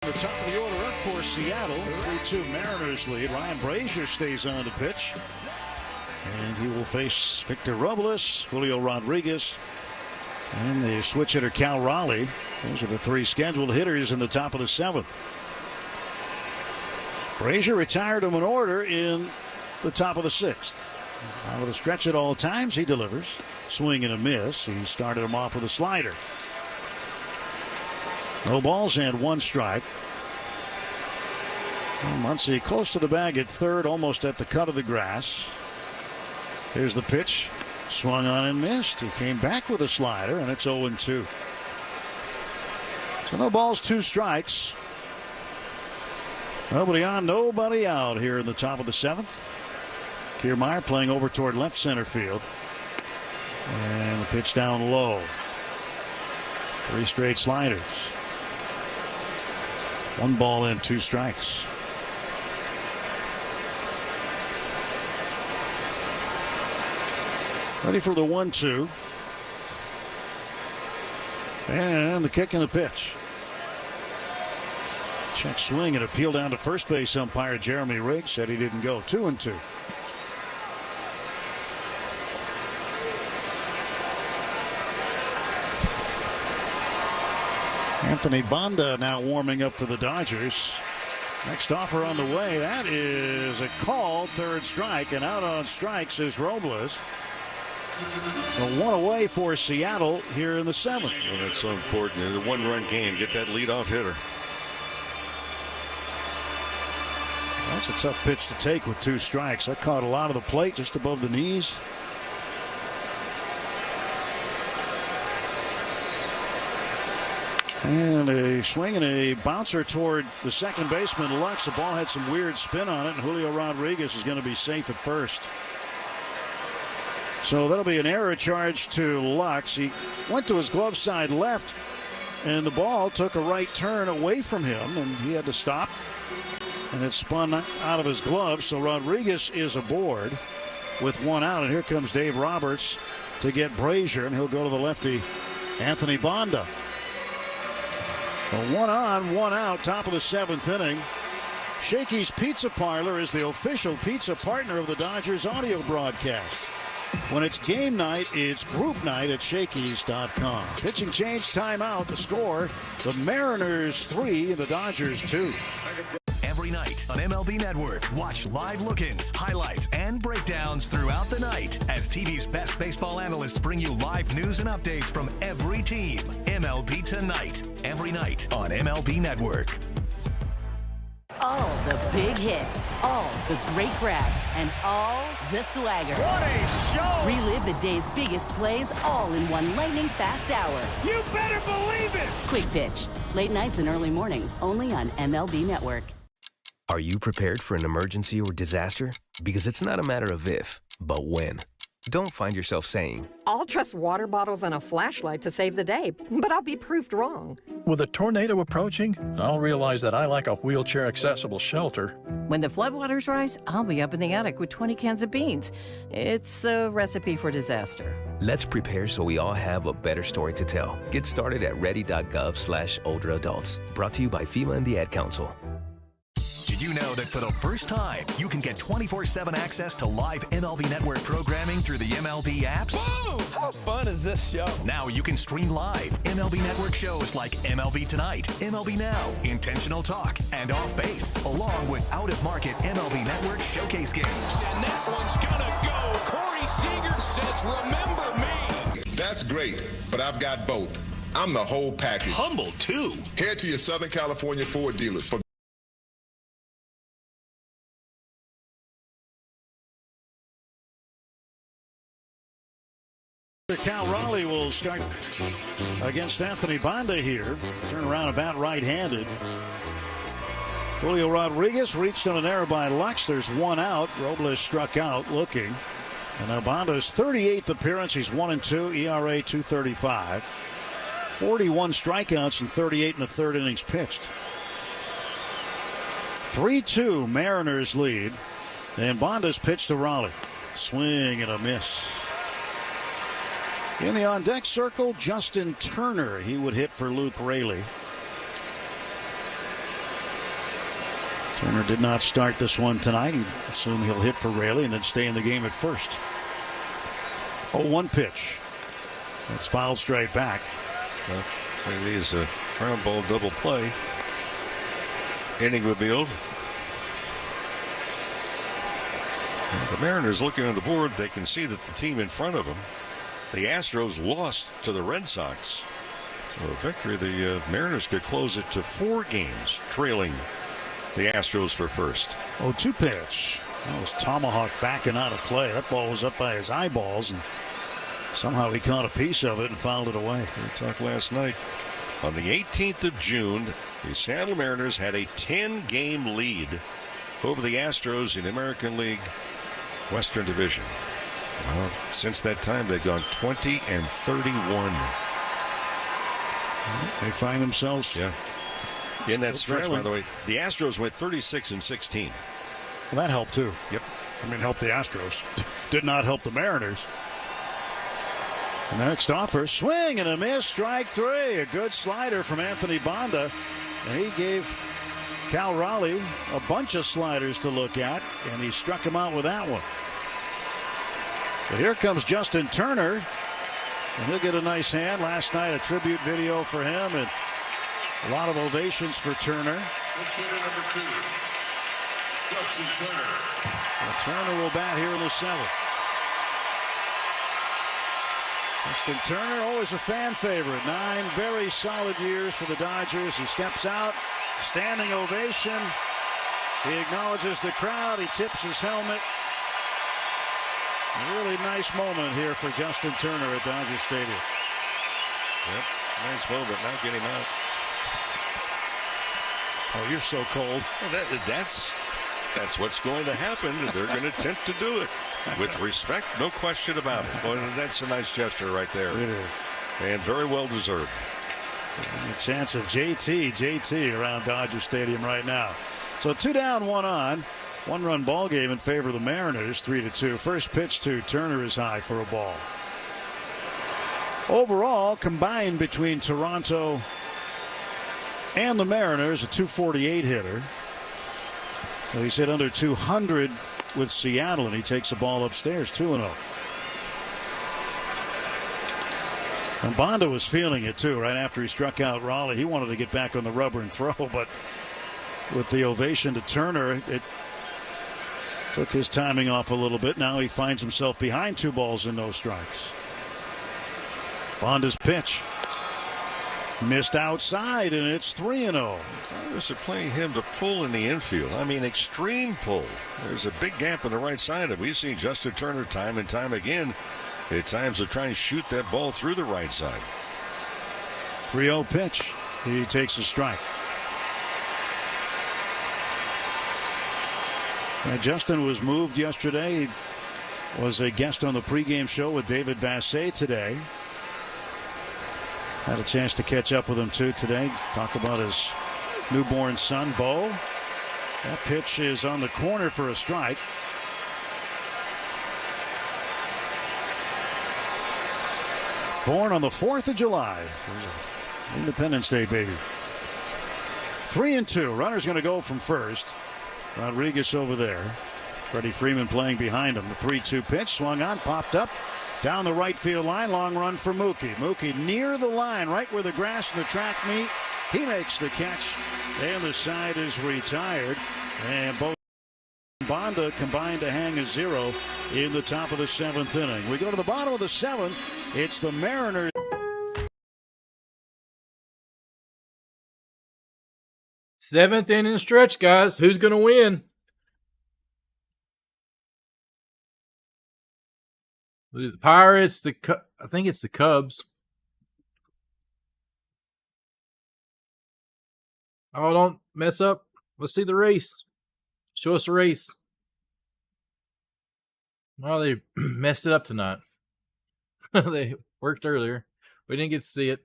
The top of the order up for Seattle. 3-2 Mariners lead. Ryan Brazier stays on the pitch. And he will face Victor Robles, Julio Rodriguez, and the switch hitter Cal Raleigh. Those are the 3 scheduled hitters in the top of the 7th. Brazier retired him an order in the top of the 6th. Out of the stretch at all times, he delivers. Swing and a miss. He started him off with a slider. No balls and 1 strike. Muncy close to the bag at third, almost at the cut of the grass. Here's the pitch. Swung on and missed. He came back with a slider, and it's 0-2. So no balls, 2 strikes. Nobody on, nobody out here in the top of the 7th. Kiermaier playing over toward left center field. And the pitch down low. 3 straight sliders. 1 ball and 2 strikes. Ready for the 1-2. And the kick and the pitch. Check swing and appeal down to first base umpire Jeremy Riggs said he didn't go. 2-2. Anthony Banda now warming up for the Dodgers. Next offer on the way. That is a call. 3rd strike, and out on strikes is Robles. A 1 away for Seattle here in the 7th. Well, that's so important in a 1-run game. Get that leadoff hitter. That's a tough pitch to take with 2 strikes. That caught a lot of the plate just above the knees. And a swing and a bouncer toward the second baseman, Lux. The ball had some weird spin on it, and Julio Rodriguez is going to be safe at first. So that'll be an error charge to Lux. He went to his glove side left, and the ball took a right turn away from him, and he had to stop. And it spun out of his glove, so Rodriguez is aboard with 1 out. And here comes Dave Roberts to get Brazier, and he'll go to the lefty, Anthony Banda. So 1 on, 1 out, top of the 7th inning. Shakey's Pizza Parlor is the official pizza partner of the Dodgers audio broadcast. When it's game night, it's group night at Shakey's.com. Pitching change, timeout, the score, the Mariners 3, the Dodgers 2. every night on MLB Network. Watch live look-ins, highlights, and breakdowns throughout the night as TV's best baseball analysts bring you live news and updates from every team. MLB Tonight, every night on MLB Network. All the big hits, all the great grabs, and all the swagger. What a show! Relive the day's biggest plays all in one lightning-fast hour. You better believe it! Quick Pitch. Late nights and early mornings only on MLB Network. Are you prepared for an emergency or disaster? Because it's not a matter of if, but when. Don't find yourself saying, I'll trust water bottles and a flashlight to save the day, but I'll be proved wrong. With a tornado approaching, I'll realize that I like a wheelchair-accessible shelter. When the floodwaters rise, I'll be up in the attic with 20 cans of beans. It's a recipe for disaster. Let's prepare so we all have a better story to tell. Get started at ready.gov/older adults. Brought to you by FEMA and the Ad Council. Did you know that for the first time, you can get 24/7 access to live MLB Network programming through the MLB apps? Boom! How fun is this show? Now you can stream live MLB Network shows like MLB Tonight, MLB Now, Intentional Talk, and Off Base, along with out-of-market MLB Network showcase games. And that one's gonna go. Corey Seager says, remember me. That's great, but I've got both. I'm the whole package. Humble, too. Head to your Southern California Ford dealers for Cal Raleigh will start against Anthony Banda here. Turn around about right-handed. Julio Rodriguez reached on an error by Lux. There's one out. Robles struck out looking. And now Banda's 38th appearance. He's 1-2, ERA 2.35. 41 strikeouts and 38 in the third innings pitched. 3-2 Mariners lead. And Banda's pitched to Raleigh. Swing and a miss. In the on-deck circle, Justin Turner. He would hit for Luke Raley. Turner did not start this one tonight. He assumed he'll hit for Raley and then stay in the game at first. 0-1 pitch. That's fouled straight back. Well, it is a ground ball double play. Inning revealed. The Mariners looking on the board, they can see that the team in front of them, the Astros, lost to the Red Sox. So a victory, the Mariners could close it to 4 games, trailing the Astros for first. 0-2 pitch. That was Tomahawk backing out of play. That ball was up by his eyeballs, and somehow he caught a piece of it and fouled it away. We talked last night. On the 18th of June, the Seattle Mariners had a 10-game lead over the Astros in the American League Western Division. Well, since that time, they've gone 20-31. They find themselves in that stretch, by the way. The Astros went 36-16. Well, that helped too. Yep. I mean, helped the Astros. Did not help the Mariners. Next offer, swing and a miss, strike 3. A good slider from Anthony Banda, and he gave Cal Raleigh a bunch of sliders to look at, and he struck him out with that one. So here comes Justin Turner, and he'll get a nice hand. Last night, a tribute video for him, and a lot of ovations for Turner. Hitter number 2, Justin Turner. Well, Turner will bat here in the 7th. Justin Turner, always a fan favorite. 9 very solid years for the Dodgers. He steps out, standing ovation. He acknowledges the crowd. He tips his helmet. A really nice moment here for Justin Turner at Dodger Stadium. Yep, nice moment. Now get him out. Oh, you're so cold. Well, that's what's going to happen. They're going to attempt to do it with respect, no question about it. Well, that's a nice gesture right there. It is. And very well deserved. And the chance of JT around Dodger Stadium right now. So 2 down, 1 on. 1-run ball game in favor of the Mariners, 3-2. First pitch to Turner is high for a ball. Overall, combined between Toronto and the Mariners, a .248 hitter. He's hit under 200 with Seattle, and he takes the ball upstairs, 2-0. And Banda was feeling it too right after he struck out Raleigh. He wanted to get back on the rubber and throw, but with the ovation to Turner. It took his timing off a little bit. Now he finds himself behind 2 balls and no strikes. Bonda's pitch. Missed outside, and it's 3-0. Tigers are playing him to pull in the infield. I mean, extreme pull. There's a big gap on the right side. We've seen Justin Turner time and time again at times to try and shoot that ball through the right side. 3-0 pitch. He takes a strike. Justin was moved yesterday. He was a guest on the pregame show with David Vassay today. Had a chance to catch up with him too today. Talk about his newborn son, Bo. That pitch is on the corner for a strike. Born on the 4th of July. Independence Day baby. 3-2. Runner's going to go from first. Rodriguez over there. Freddie Freeman playing behind him. The 3-2 pitch swung on, popped up. Down the right field line, long run for Mookie. Mookie near the line, right where the grass and the track meet. He makes the catch, and the side is retired. And both Bonda combined to hang a 0 in the top of the 7th inning. We go to the bottom of the 7th. It's the Mariners. Seventh inning stretch, guys. Who's going to win? The Pirates, I think it's the Cubs. Oh, don't mess up. Let's see the race. Show us a race. Oh, they messed it up tonight. They worked earlier. We didn't get to see it.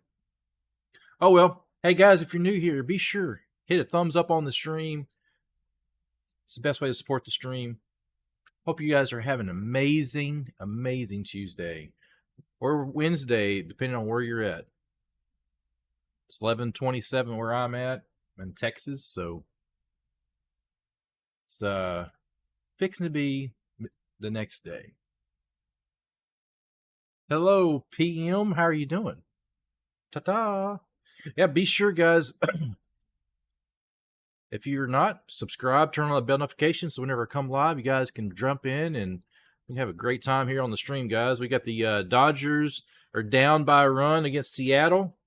Oh, well. Hey, guys, if you're new here, be sure. Hit a thumbs up on the stream. It's the best way to support the stream. Hope you guys are having an amazing, amazing Tuesday. Or Wednesday, depending on where you're at. It's 11:27 where I'm at in Texas, so it's fixing to be the next day. Hello, PM. How are you doing? Ta-ta. Yeah, be sure, guys. If you're not, subscribe, turn on the bell notifications so whenever I come live, you guys can jump in and we can have a great time here on the stream, guys. We got the Dodgers are down by a run against Seattle,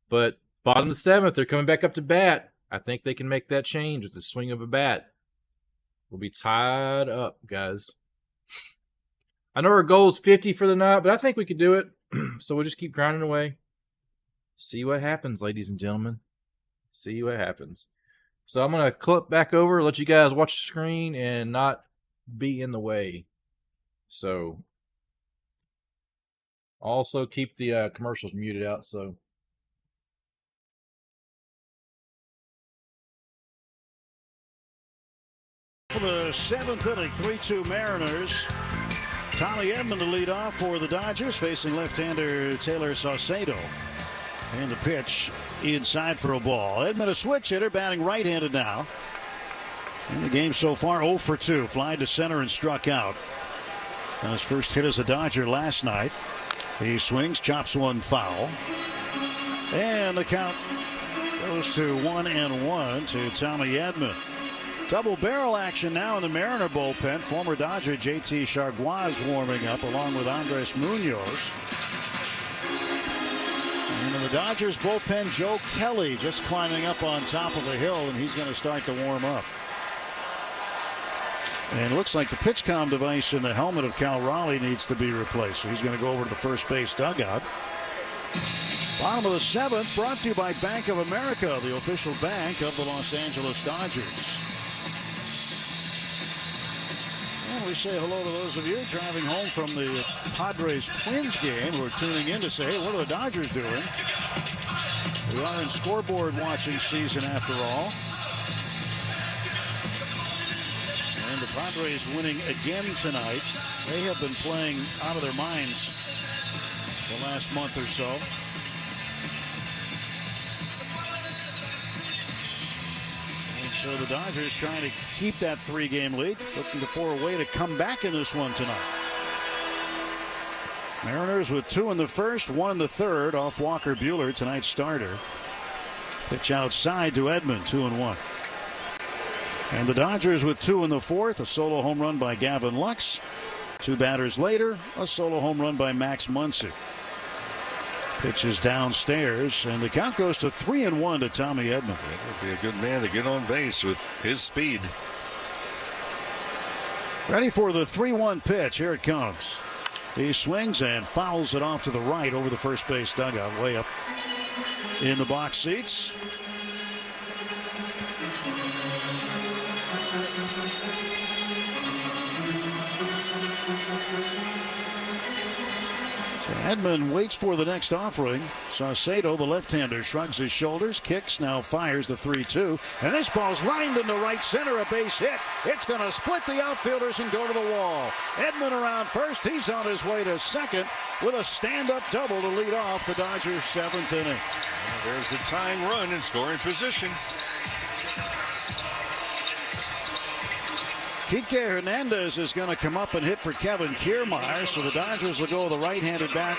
but bottom of the 7th, they're coming back up to bat. I think they can make that change with the swing of a bat. We'll be tied up, guys. I know our goal is 50 for the night, but I think we could do it. So we'll just keep grinding away. See what happens, ladies and gentlemen. See what happens. So I'm going to clip back over, let you guys watch the screen and not be in the way. So also keep the commercials muted out. So for the 7th inning, 3-2 Mariners. Tommy Edman to lead off for the Dodgers, facing left-hander Taylor Saucedo. And the pitch inside for a ball. Edman, a switch hitter, batting right-handed now. In the game so far, 0 for 2. Fly to center and struck out. And his first hit as a Dodger last night. He swings, chops one foul. And the count goes to 1-1 to Tommy Edman. Double barrel action now in the Mariner bullpen. Former Dodger JT Chargois warming up along with Andres Munoz. And in the Dodgers bullpen, Joe Kelly just climbing up on top of a hill, and he's going to start to warm up. And it looks like the PitchCom device in the helmet of Cal Raleigh needs to be replaced. So he's going to go over to the first base dugout. Bottom of the 7th, brought to you by Bank of America, the official bank of the Los Angeles Dodgers. We say hello to those of you driving home from the Padres-Twins game who are tuning in to say, hey, what are the Dodgers doing? We are in scoreboard watching season after all. And the Padres winning again tonight. They have been playing out of their minds the last month or so. So the Dodgers trying to keep that 3-game lead, looking for a way to come back in this one tonight. Mariners with 2 in the first, 1 in the third off Walker Buehler, tonight's starter. Pitch outside to Edman, 2-1. And the Dodgers with 2 in the 4th, a solo home run by Gavin Lux. 2 batters later, a solo home run by Max Muncy. Pitches downstairs, and the count goes to 3-1 to Tommy Edman. That would be a good man to get on base with his speed. Ready for the 3-1 pitch. Here it comes. He swings and fouls it off to the right over the first base dugout, way up in the box seats. So Edman waits for the next offering. Saucedo, the left-hander, shrugs his shoulders, kicks, now fires the 3-2. And this ball's lined into right center, a base hit. It's going to split the outfielders and go to the wall. Edman around first. He's on his way to second with a stand-up double to lead off the Dodgers' 7th inning. Well, there's the tying run in scoring position. Kike Hernandez is going to come up and hit for Kevin Kiermaier, so the Dodgers will go with a right-handed bat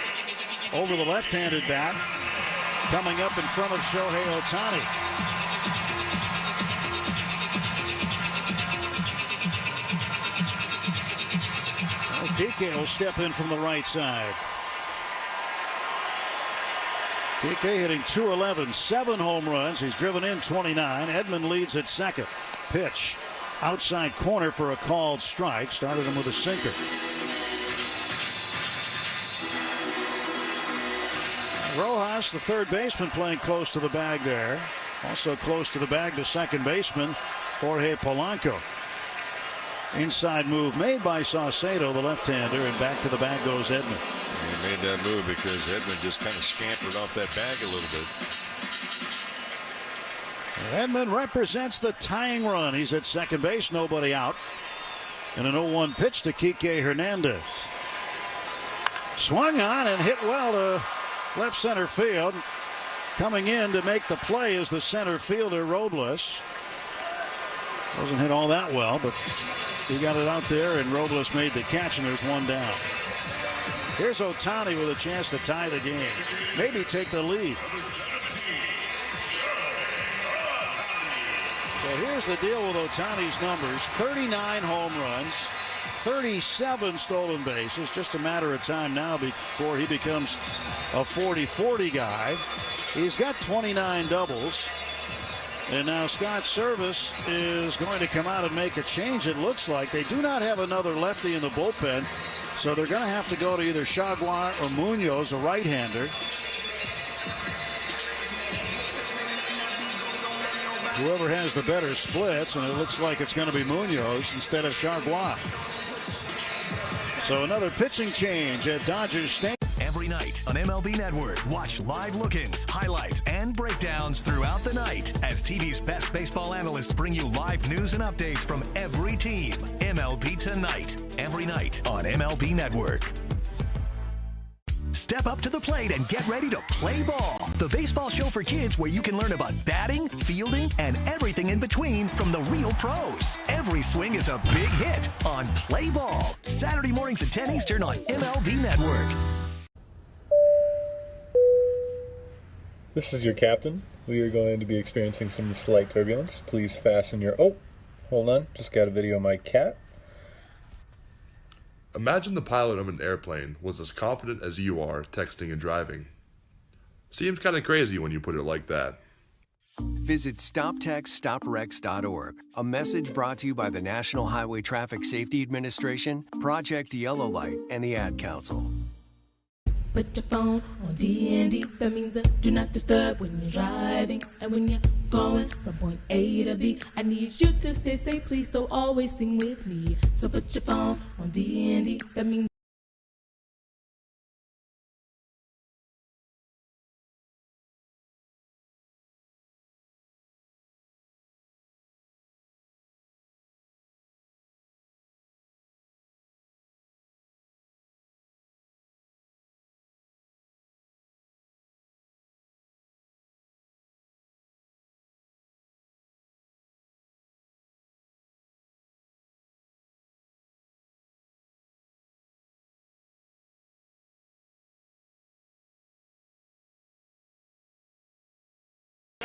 over the left-handed bat, coming up in front of Shohei Ohtani. Kike will step in from the right side. Kike hitting .211, 7 home runs. He's driven in 29. Edman leads at second. Pitch. Outside corner for a called strike. Started him with a sinker. Rojas, the third baseman, playing close to the bag there. Also close to the bag, the second baseman, Jorge Polanco. Inside move made by Saucedo, the left-hander, and back to the bag goes Edman. He made that move because Edman just kind of scampered off that bag a little bit. Edman represents the tying run. He's at second base, nobody out. And an 0-1 pitch to Kike Hernandez. Swung on and hit well to left center field. Coming in to make the play is the center fielder, Robles. Wasn't hit all that well, but he got it out there, and Robles made the catch, and there's one down. Here's Ohtani with a chance to tie the game. Maybe take the lead. So here's the deal with Ohtani's numbers. 39 home runs, 37 stolen bases. Just a matter of time now before he becomes a 40-40 guy. He's got 29 doubles. And now Scott Service is going to come out and make a change, it looks like. They do not have another lefty in the bullpen, so they're going to have to go to either Chagua or Munoz, a right-hander. Whoever has the better splits, and it looks like it's going to be Munoz instead of Chagua. So another pitching change at Dodgers Stadium. Every night on MLB Network, watch live look-ins, highlights, and breakdowns throughout the night as TV's best baseball analysts bring you live news and updates from every team. MLB Tonight, every night on MLB Network. Step up to the plate and get ready to play ball. The baseball show for kids where you can learn about batting, fielding, and everything in between from the real pros. Every swing is a big hit on Play Ball. Saturday mornings at 10 Eastern on MLB Network. This is your captain. We are going to be experiencing some slight turbulence. Please fasten your... Oh, hold on. Just got a video of my cat. Imagine the pilot of an airplane was as confident as you are texting and driving. Seems kind of crazy when you put it like that. Visit StopTextStopWrecks.org. A message brought to you by the National Highway Traffic Safety Administration, Project Yellow Light, and the Ad Council. Put your phone on D&D. That means do not disturb when you're driving. And when you're going from point A to B, I need you to stay safe, please, so always sing with me. So put your phone on D&D. That means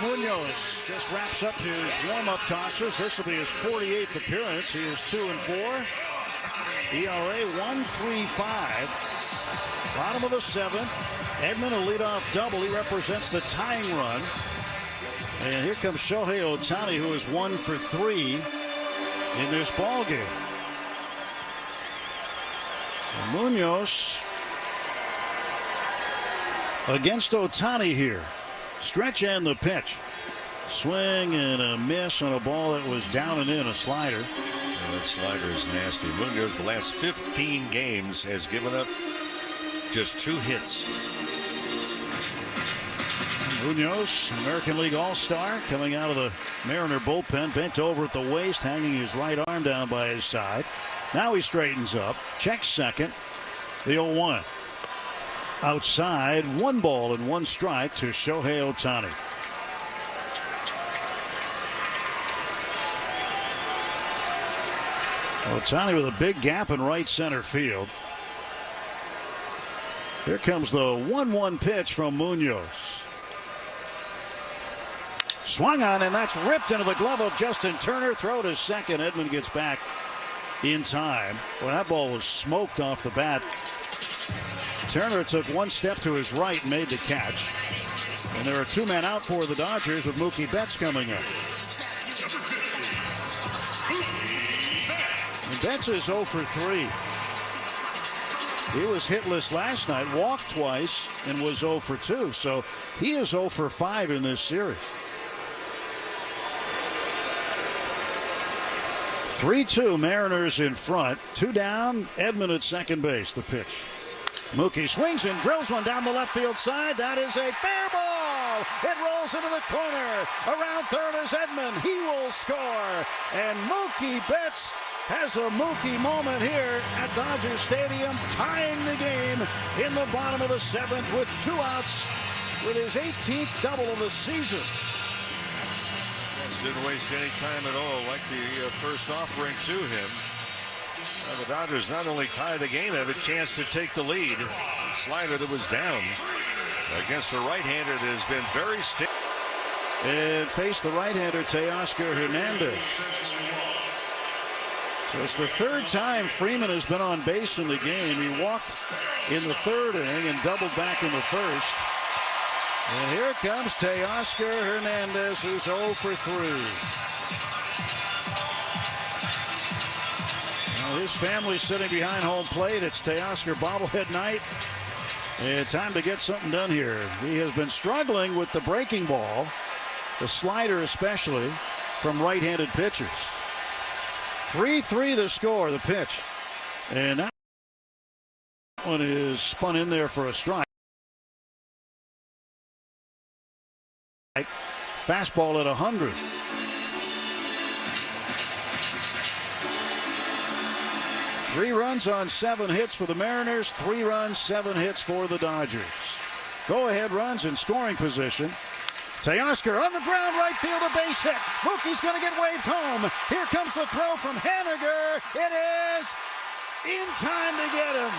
Munoz just wraps up his warm-up tosses. This will be his 48th appearance. He is 2-4. ERA 1.35. Bottom of the seventh. Edman a leadoff double. He represents the tying run. And here comes Shohei Ohtani, who is 1 for 3 in this ball game. And Munoz against Ohtani here. Stretch and the pitch. Swing and a miss on a ball that was down and in, a slider. That slider is nasty. Munoz, the last 15 games, has given up just 2 hits. Munoz, American League All-Star, coming out of the Mariner bullpen, bent over at the waist, hanging his right arm down by his side. Now he straightens up, checks second, the 0-1. Outside, 1 ball and 1 strike to Shohei Ohtani. Ohtani with a big gap in right center field. Here comes the 1-1 pitch from Munoz. Swung on, and that's ripped into the glove of Justin Turner. Throw to second. Edman gets back in time. Well, that ball was smoked off the bat. Turner took 1 step to his right and made the catch. And there are 2 men out for the Dodgers with Mookie Betts coming up. And Betts is 0 for 3. He was hitless last night, walked twice, and was 0 for 2. So he is 0 for 5 in this series. 3-2 Mariners in front. 2 down. Edman at second base. The pitch. Mookie swings and drills one down the left field side. That is a fair ball. It rolls into the corner. Around third is Edman. He will score. And Mookie Betts has a Mookie moment here at Dodger Stadium, tying the game in the bottom of the 7th with 2 outs with his 18th double of the season. Didn't waste any time at all, like the first offering to him. The Dodgers not only tie the game, have a chance to take the lead. The slider that was down against the right-hander that has been very stiff. And face the right-hander, Teoscar Hernandez. So it's the 3rd time Freeman has been on base in the game. He walked in the 3rd inning and doubled back in the 1st. And here comes Teoscar Hernandez, who's 0 for 3. Now his family sitting behind home plate. It's Teoscar bobblehead night. And time to get something done here. He has been struggling with the breaking ball, the slider especially, from right-handed pitchers. 3-3 the score, the pitch. And that one is spun in there for a strike. Fastball at 100. Three runs on 7 hits for the Mariners. 3 runs, 7 hits for the Dodgers. Go-ahead runs in scoring position. Teoscar on the ground, right field, a base hit. Mookie's going to get waved home. Here comes the throw from Haniger. It is in time to get him.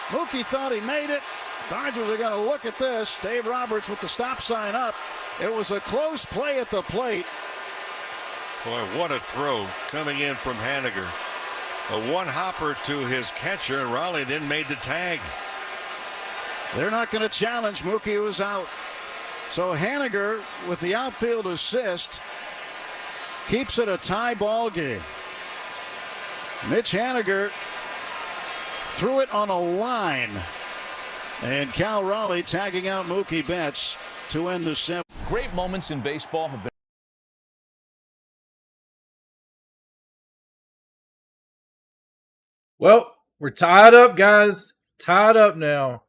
Mookie thought he made it. Dodgers are going to look at this. Dave Roberts with the stop sign up. It was a close play at the plate. Boy, what a throw coming in from Haniger. A one-hopper to his catcher, and Raleigh then made the tag. They're not going to challenge Mookie, who was out. So Haniger, with the outfield assist, keeps it a tie ball game. Mitch Haniger threw it on a line. And Cal Raleigh tagging out Mookie Betts to end the 7th. Great moments in baseball have been. Well, we're tied up, guys. Tied up now.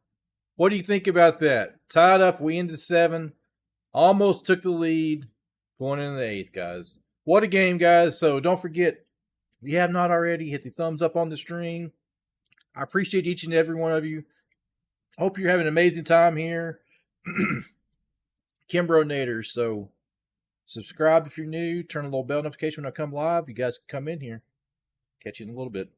What do you think about that? Tied up, we ended 7. Almost took the lead going into the 8th, guys. What a game, guys. So don't forget, if you have not already, hit the thumbs up on the stream. I appreciate each and every one of you. Hope you're having an amazing time here. KimbroNator. So subscribe if you're new. Turn on the little bell notification when I come live. You guys can come in here. Catch you in a little bit.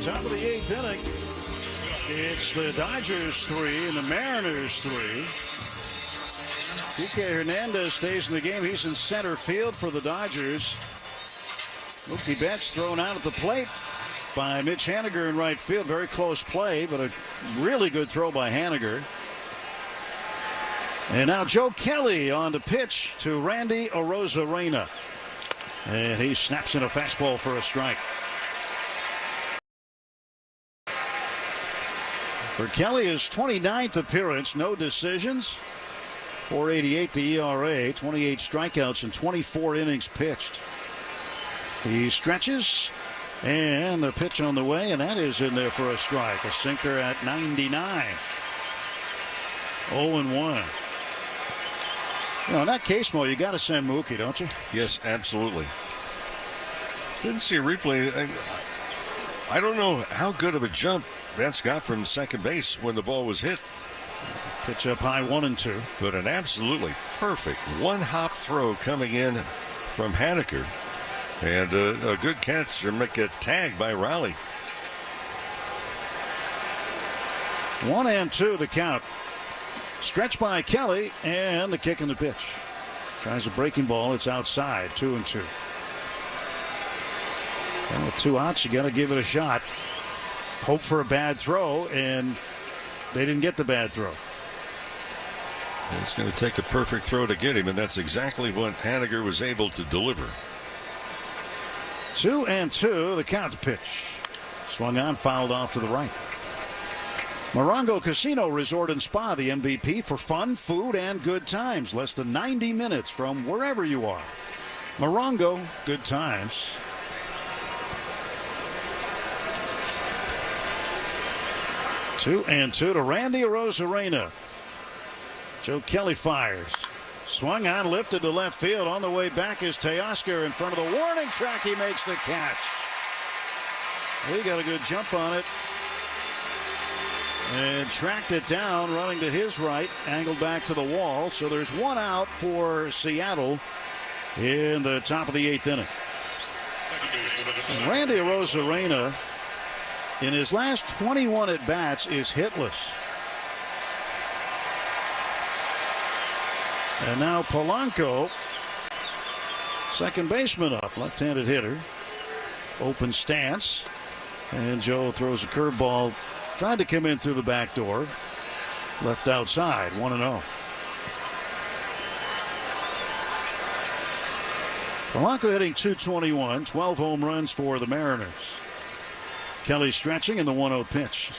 Top of the 8th inning. It's the Dodgers 3 and the Mariners 3. Kike Hernandez stays in the game. He's in center field for the Dodgers. Mookie Betts thrown out at the plate by Mitch Haniger in right field. Very close play, but a really good throw by Haniger. And now Joe Kelly on the pitch to Randy Arozarena. And he snaps in a fastball for a strike. For Kelly, his 29th appearance, no decisions. 4.88 the ERA, 28 strikeouts in 24 innings pitched. He stretches, and the pitch on the way, and that is in there for a strike. A sinker at 99. 0-1. You know, in that case, Mo, you got to send Mookie, don't you? Yes, absolutely. Didn't see a replay. I don't know how good of a jump Betts got from second base when the ball was hit. Pitch up high, 1-2. But an absolutely perfect one-hop throw coming in from Haniger. And a good catch or make a tag by Raleigh. 1-2 the count. Stretch by Kelly, and the kick in the pitch. Tries a breaking ball. It's outside. 2-2. Well, with 2 outs, you got to give it a shot. Hope for a bad throw, and they didn't get the bad throw. It's going to take a perfect throw to get him, and that's exactly what Haniger was able to deliver. 2-2 the count to pitch. Swung on, fouled off to the right. Morongo Casino Resort and Spa, the MVP for fun, food, and good times. Less than 90 minutes from wherever you are. Morongo, good times. 2-2 to Randy Arozarena. Joe Kelly fires. Swung on, lifted to left field. On the way back is Teoscar in front of the warning track. He makes the catch. He got a good jump on it. And tracked it down, running to his right, angled back to the wall. So there's 1 out for Seattle in the top of the 8th inning. And Randy Arozarena, in his last 21 at-bats, is hitless. And now Polanco, second baseman up, left-handed hitter. Open stance. And Joe throws a curveball. Tried to come in through the back door. Left outside, 1-0. Polanco hitting .221, 12 home runs for the Mariners. Kelly stretching in the 1-0 pitch.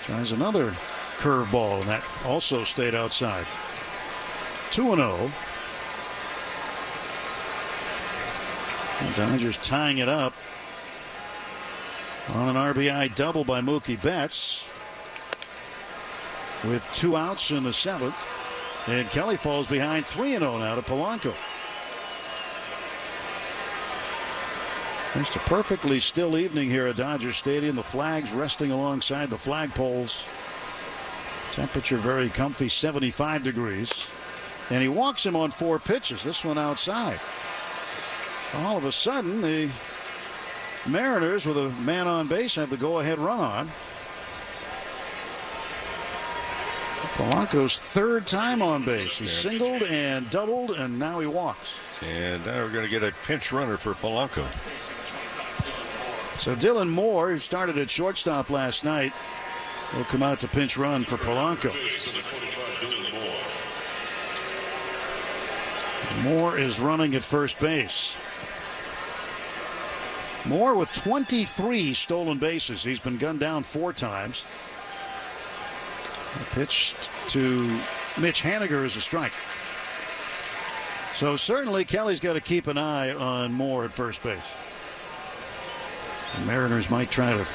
Tries another curveball, and that also stayed outside. 2-0. The Dodgers tying it up on an RBI double by Mookie Betts with 2 outs in the 7th. And Kelly falls behind 3-0 now to Polanco. Just a perfectly still evening here at Dodger Stadium. The flags resting alongside the flagpoles. Temperature very comfy, 75 degrees. And he walks him on 4 pitches. This one outside. All of a sudden, the Mariners, with a man on base, have the go-ahead run on. Polanco's 3rd time on base. He singled and doubled, and now he walks. And now we're going to get a pinch runner for Polanco. So Dylan Moore, who started at shortstop last night, will come out to pinch run for Polanco. Moore is running at first base. Moore with 23 stolen bases. He's been gunned down 4 times. The pitch to Mitch Haniger is a strike. So certainly Kelly's got to keep an eye on Moore at first base. The Mariners might try to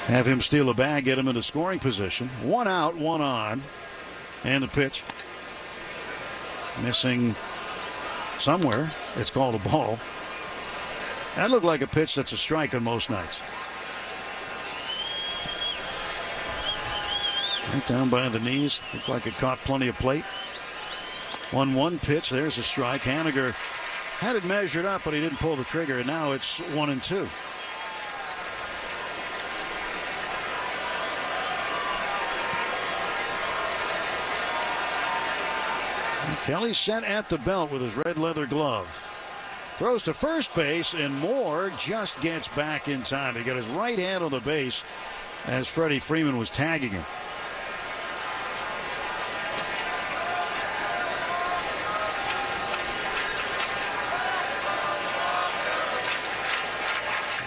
have him steal a bag, get him into scoring position. 1 out, 1 on. And the pitch. Missing somewhere. It's called a ball. That looked like a pitch that's a strike on most nights. Right down by the knees. Looked like it caught plenty of plate. 1-1 pitch. There's a strike. Haniger had it measured up, but he didn't pull the trigger, and now it's 1-2. Kelly set at the belt with his red leather glove. Throws to first base, and Moore just gets back in time. He got his right hand on the base as Freddie Freeman was tagging him.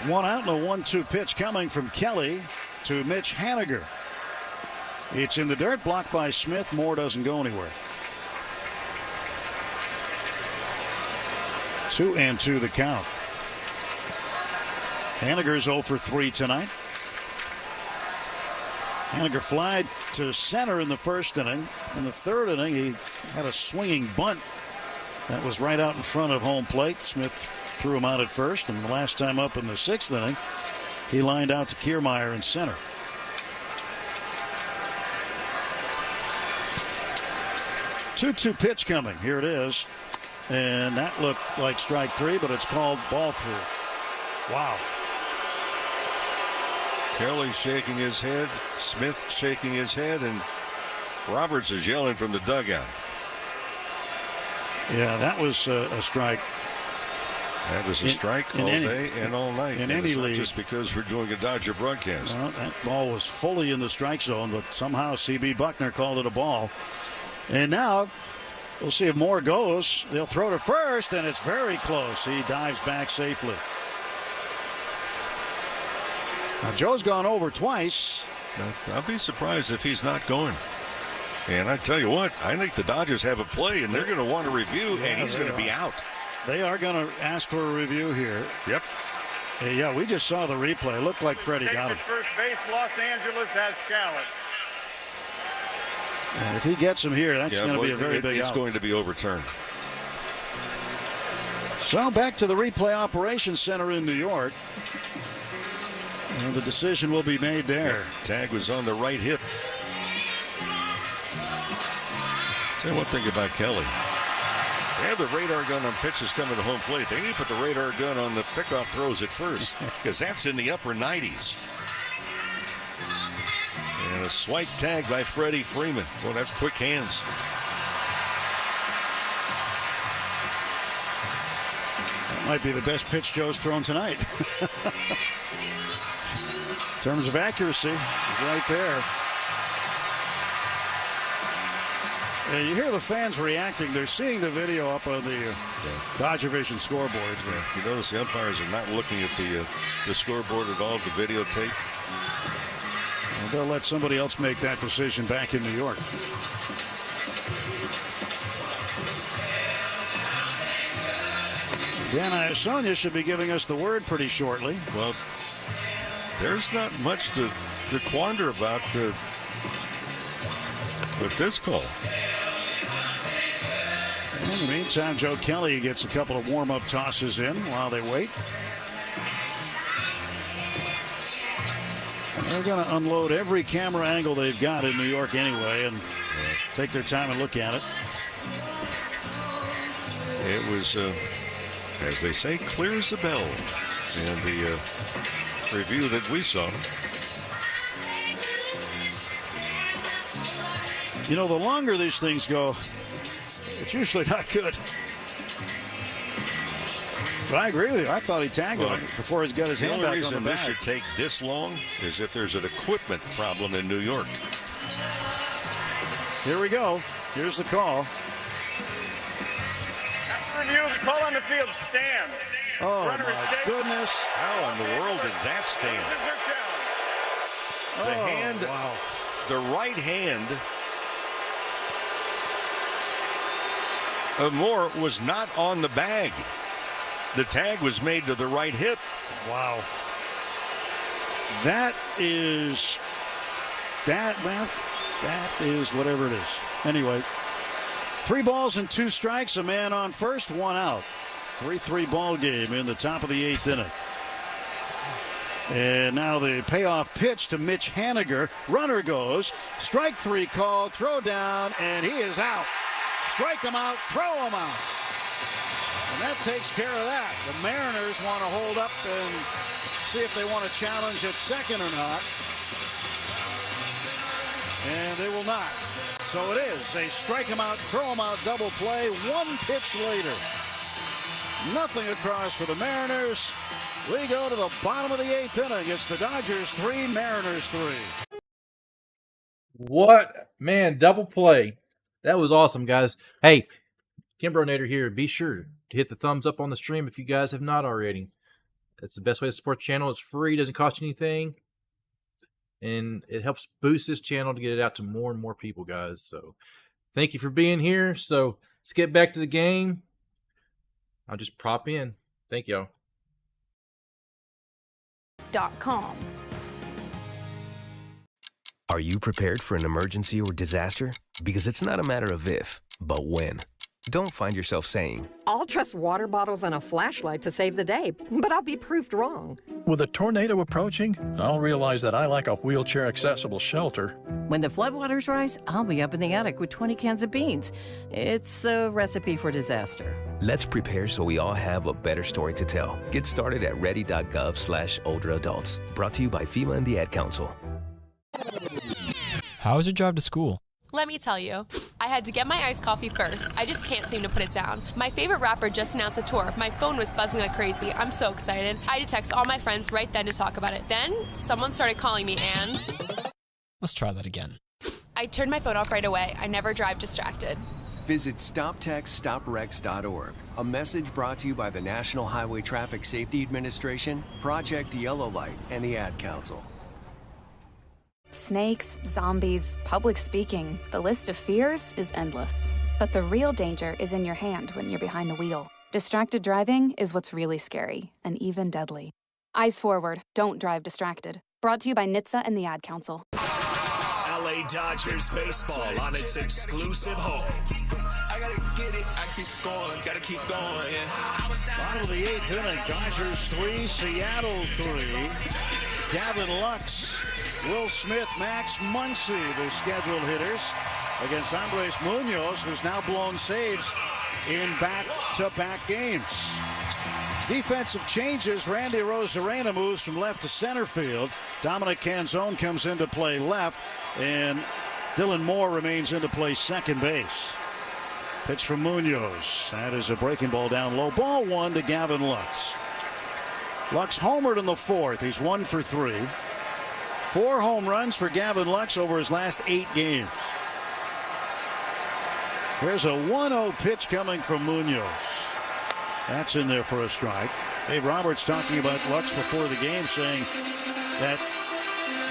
One out and a 1-2 pitch coming from Kelly to Mitch Haniger. It's in the dirt, blocked by Smith. Moore doesn't go anywhere. 2-2 the count. Haniger's 0 for 3 tonight. Haniger flied to center in the first inning. In the third inning, he had a swinging bunt that was right out in front of home plate. Smith threw him out at first, and the last time up in the sixth inning, he lined out to Kiermaier in center. Two pitch coming. Here it is. And that looked like strike 3, but it's called ball 3. Wow. Kelly shaking his head, Smith shaking his head, and Roberts is yelling from the dugout. Yeah, that was a strike. That was a strike all day and all night. In any league. Just because we're doing a Dodger broadcast. Well, that ball was fully in the strike zone, but somehow C.B. Buckner called it a ball. And now we'll see if Moore goes. They'll throw to first, and it's very close. He dives back safely. Now, Joe's gone over twice. I'll be surprised if he's not going. And I tell you what, I think the Dodgers have a play, and they're going to want a review, and he's going to be out. They are going to ask for a review here. Yep. Yeah, we just saw the replay. It looked like Freddie got him. First base, Los Angeles has challenged. And if he gets him here, that's going to be a very big out. It's going to be overturned. So back to the replay operations center in New York. And the decision will be made there. Yeah, tag was on the right hip. Say one thing about Kelly. They have the radar gun on pitches coming to home plate. They need to put the radar gun on the pickoff throws at first, because that's in the upper 90s. And a swipe tag by Freddie Freeman. Well, that's quick hands. That might be the best pitch Joe's thrown tonight. In terms of accuracy, he's right there. You hear the fans reacting. They're seeing the video up on the Dodger Vision scoreboard. Yeah, you notice the umpires are not looking at the scoreboard at all, the videotape. And they'll let somebody else make that decision back in New York. Dan Iasonia should be giving us the word pretty shortly. Well, there's not much to quander about with this call. In the meantime, Joe Kelly gets a couple of warm-up tosses in while they wait. And they're going to unload every camera angle they've got in New York anyway and take their time and look at it. It was, as they say, clear as a bell in the review that we saw. You know, the longer these things go, it's usually not good. But I agree with you. I thought he tagged him before he's got his hand back on the bag. The only reason this should take this long is if there's an equipment problem in New York. Here we go. Here's the call. After review, the call on the field stands. Oh, my goodness. How in the world did that stand? The hand, wow. The right hand of Moore was not on the bag. The tag was made to the right hip. Wow. That is whatever it is. Anyway, 3 balls and 2 strikes, a man on first, 1 out. 3-3 ball game in the top of the 8th inning. And now the payoff pitch to Mitch Haniger. Runner goes. Strike 3 called. Throw down, and he is out. Strike him out. Throw him out. And that takes care of that. The Mariners want to hold up and see if they want to challenge at second or not. And they will not. So it is. They strike him out, throw him out, double play. One pitch later. Nothing across for the Mariners. We go to the bottom of the 8th inning. It's the Dodgers 3, Mariners 3. What? Man, double play. That was awesome, guys. Hey, KimbroNator here. Be sure to hit the thumbs up on the stream if you guys have not already. That's the best way to support the channel. It's free, doesn't cost you anything. And it helps boost this channel to get it out to more and more people, guys. So thank you for being here. So let's get back to the game. I'll just prop in. Thank y'all. .com. Are you prepared for an emergency or disaster? Because it's not a matter of if, but when. Don't find yourself saying, I'll trust water bottles and a flashlight to save the day, but I'll be proved wrong. With a tornado approaching, I'll realize that I like a wheelchair-accessible shelter. When the floodwaters rise, I'll be up in the attic with 20 cans of beans. It's a recipe for disaster. let's prepare so we all have a better story to tell. Get started at ready.gov/older adults. Brought to you by FEMA and the Ad Council. How was your drive to school? Let me tell you, I had to get my iced coffee first. I just can't seem to put it down. My favorite rapper just announced a tour. My phone was buzzing like crazy. I'm so excited. I had to text all my friends right then to talk about it. Then, someone started calling me and... Let's try that again. I turned my phone off right away. I never drive distracted. Visit StopTextStopWrecks.org. A message brought to you by the National Highway Traffic Safety Administration, Project Yellow Light, and the Ad Council. Snakes, zombies, public speaking. The list of fears is endless. But the real danger is in your hand when you're behind the wheel. Distracted driving is what's really scary and even deadly. Eyes forward, don't drive distracted. Brought to you by NHTSA and the Ad Council. LA Dodgers baseball on its exclusive home. I gotta get it, I keep scoring, gotta keep going. Bottom of the 8th inning, Dodgers 3, Seattle 3. Gavin Lux, Will Smith, Max Muncy, the scheduled hitters, against Andres Munoz, who's now blown saves in back-to-back games. Defensive changes. Randy Arozarena moves from left to center field. Dominic Canzone comes into play left, and Dylan Moore remains into play second base. Pitch from Munoz. That is a breaking ball down low. Ball one to Gavin Lux. Lux homered in the fourth. He's 1 for 3. 4 home runs for Gavin Lux over his last 8 games. There's a 1-0 pitch coming from Munoz. That's in there for a strike. Dave Roberts talking about Lux before the game, saying that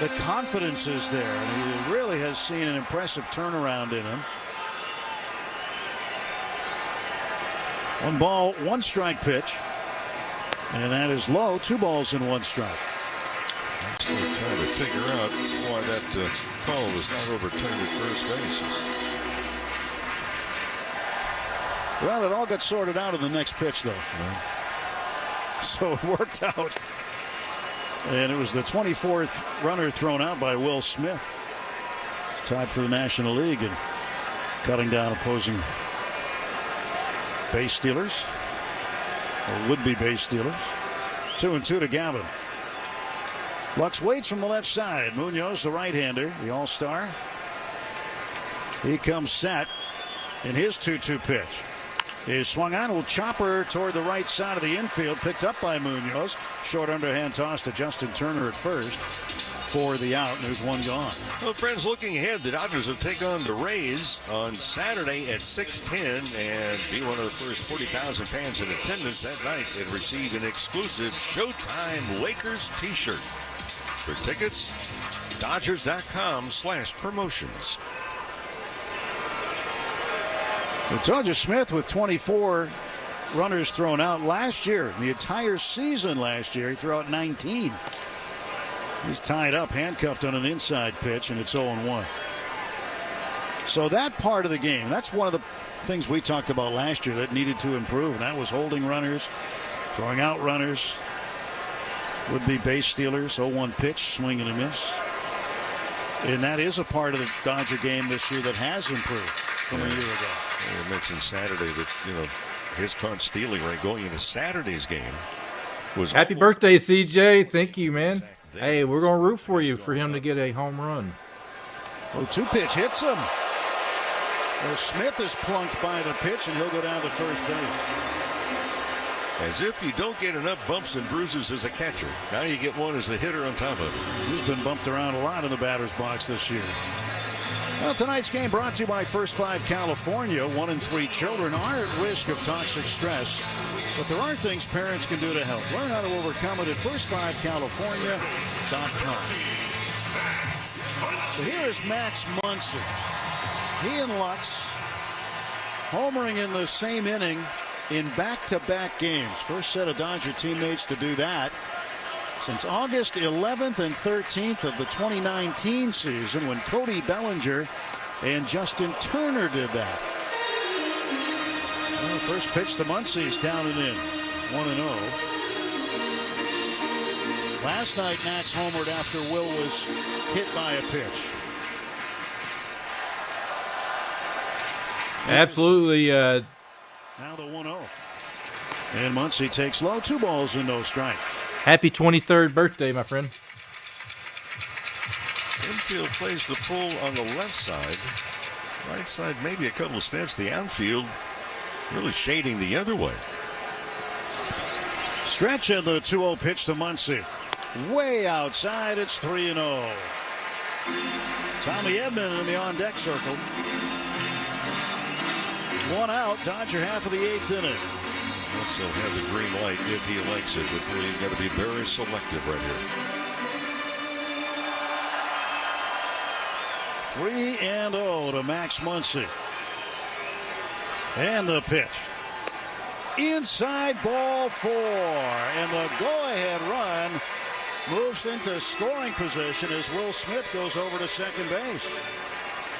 the confidence is there. And he really has seen an impressive turnaround in him. 1 ball, 1 strike pitch. And that is low. 2 balls and 1 strike. I'm still trying to figure out why that call was not overturned at first base. Well, it all got sorted out in the next pitch, though. Right. So it worked out. And it was the 24th runner thrown out by Will Smith. It's tied for the National League and cutting down opposing base stealers. Or would-be base stealers. 2-2 to Gavin. Lux waits from the left side. Munoz, the right-hander, the all-star. He comes set in his 2-2 pitch. Is swung on, will chopper toward the right side of the infield, picked up by Munoz. Short underhand toss to Justin Turner at first for the out, and there's 1 gone. Well, friends, looking ahead, the Dodgers will take on the Rays on Saturday at 6:10 and be one of the first 40,000 fans in attendance that night and receive an exclusive Showtime Lakers t-shirt. For tickets, Dodgers.com/promotions. I told you, Smith with 24 runners thrown out last year. The entire season last year, he threw out 19. He's tied up, handcuffed on an inside pitch, and it's 0-1. So that part of the game, that's one of the things we talked about last year that needed to improve. And that was holding runners, throwing out runners, would-be base stealers, 0-1 pitch, swing and a miss. And that is a part of the Dodger game this year that has improved from a year ago. You mentioned Saturday that, his current stealing rate going into Saturday's game was... Happy birthday, CJ. Thank you, man. Hey, we're going to root for you for him to get a home run. 0-2 pitch hits him. Well, Smith is plunked by the pitch, and he'll go down to first base. As if you don't get enough bumps and bruises as a catcher. Now you get one as a hitter on top of it. He's been bumped around a lot in the batter's box this year. Well, tonight's game brought to you by First 5 California. 1 in 3 children are at risk of toxic stress, but there are things parents can do to help. Learn how to overcome it at first5california.com. So here is Max Muncy. He and Lux homering in the same inning in back-to-back games. First set of Dodger teammates to do that since August 11th and 13th of the 2019 season, when Cody Bellinger and Justin Turner did that. Well, first pitch to Muncy is down and in, 1-0. Last night, Max homered after Will was hit by a pitch. Absolutely. Now the 1-0. And Muncy takes low, 2 balls and no strike. Happy 23rd birthday, my friend. Infield plays the pull on the left side. Right side, maybe a couple of steps. The outfield really shading the other way. Stretch of the 2-0 pitch to Muncy. Way outside, it's 3-0. Tommy Edman in the on-deck circle. 1 out, Dodger half of the 8th inning. Let's have the green light if he likes it, but he's got to be very selective right here. 3-0 to Max Muncy. And the pitch. Inside, ball 4. And the go-ahead run moves into scoring position as Will Smith goes over to second base.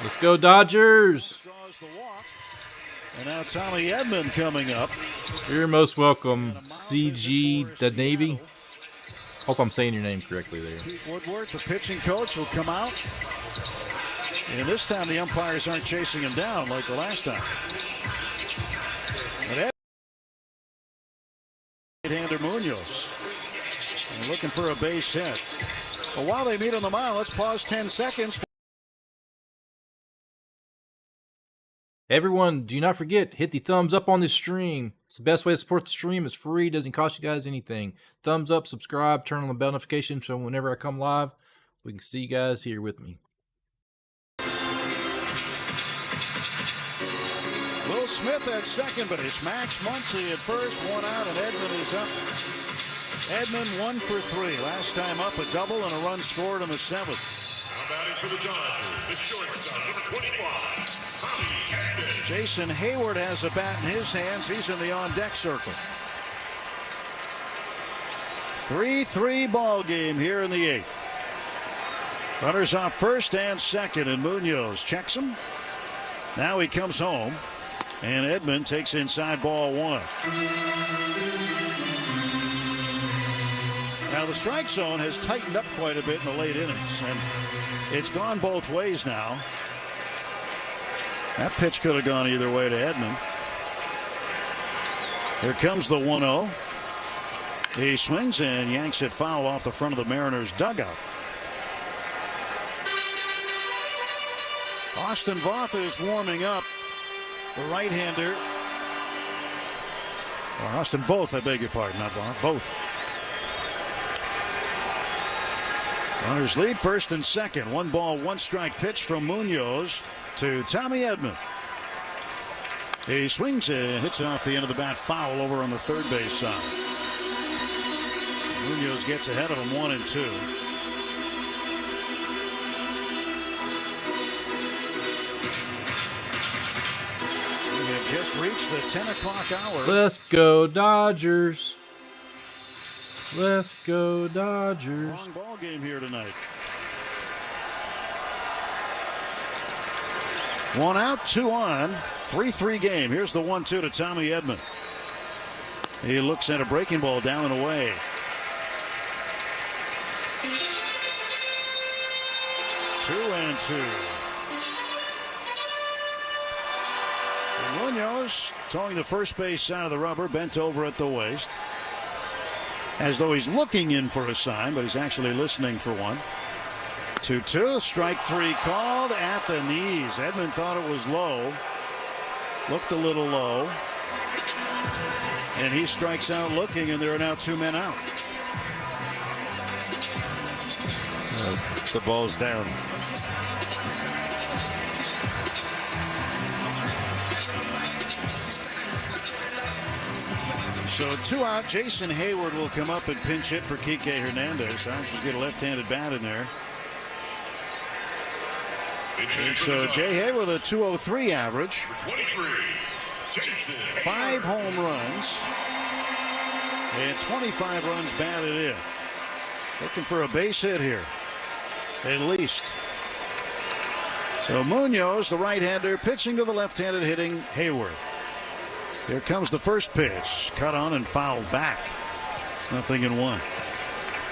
Let's go, Dodgers. And now Tommy Edman coming up. You're most welcome, CG the Navy. Hope I'm saying your name correctly there. Pete Woodward, the pitching coach, will come out. And this time the umpires aren't chasing him down like the last time. And right-hander Munoz. And looking for a base hit. Well, while they meet on the mound, let's pause 10 seconds. Everyone, do not forget, hit the thumbs up on this stream. It's the best way to support the stream. It's free, doesn't cost you guys anything. Thumbs up, subscribe, turn on the bell notification so whenever I come live, we can see you guys here with me. Will Smith at second base. Max Muncy at first, 1 out, and Edman is up. Edman 1 for 3. Last time up, a double and a run scored in the 7th. Now batting for the Dodgers, the shortstop, number 25, Tommy Edman. Jason Hayward has a bat in his hands. He's in the on-deck circle. 3-3 ball game here in the 8th. Runners off first and second, and Munoz checks him. Now he comes home, and Edman takes inside ball 1. Now the strike zone has tightened up quite a bit in the late innings, and it's gone both ways now. That pitch could have gone either way to Edman. Here comes the 1-0. He swings and yanks it foul off the front of the Mariners dugout. Austin Voth is warming up. The right-hander. Or Austin Voth, I beg your pardon, not Voth. Voth. Runners lead first and second. 1 ball, 1 strike pitch from Munoz to Tommy Edman. He swings and hits it off the end of the bat, foul over on the third base side. Munoz gets ahead of him 1-2. We have just reached the 10 o'clock hour. Let's go, Dodgers. Let's go, Dodgers. Long ball game here tonight. 1 out, 2 on. 3-3 game. Here's the 1-2 to Tommy Edman. He looks at a breaking ball down and away. 2-2. And Munoz towing the first base side of the rubber, bent over at the waist. As though he's looking in for a sign, but he's actually listening for one. 2-2, strike 3 called at the knees. Edman thought it was low. Looked a little low. And he strikes out looking, and there are now 2 men out. The ball's down. So 2 out. Jason Hayward will come up and pinch hit for Kike Hernandez. Dodgers get a left-handed bat in there. And so Jay Hay with a 203 average. 5 home runs. And 25 runs batted in. Looking for a base hit here. At least. So Munoz, the right-hander, pitching to the left-handed hitting Hayward. Here comes the first pitch. Cut on and fouled back. It's 0-1.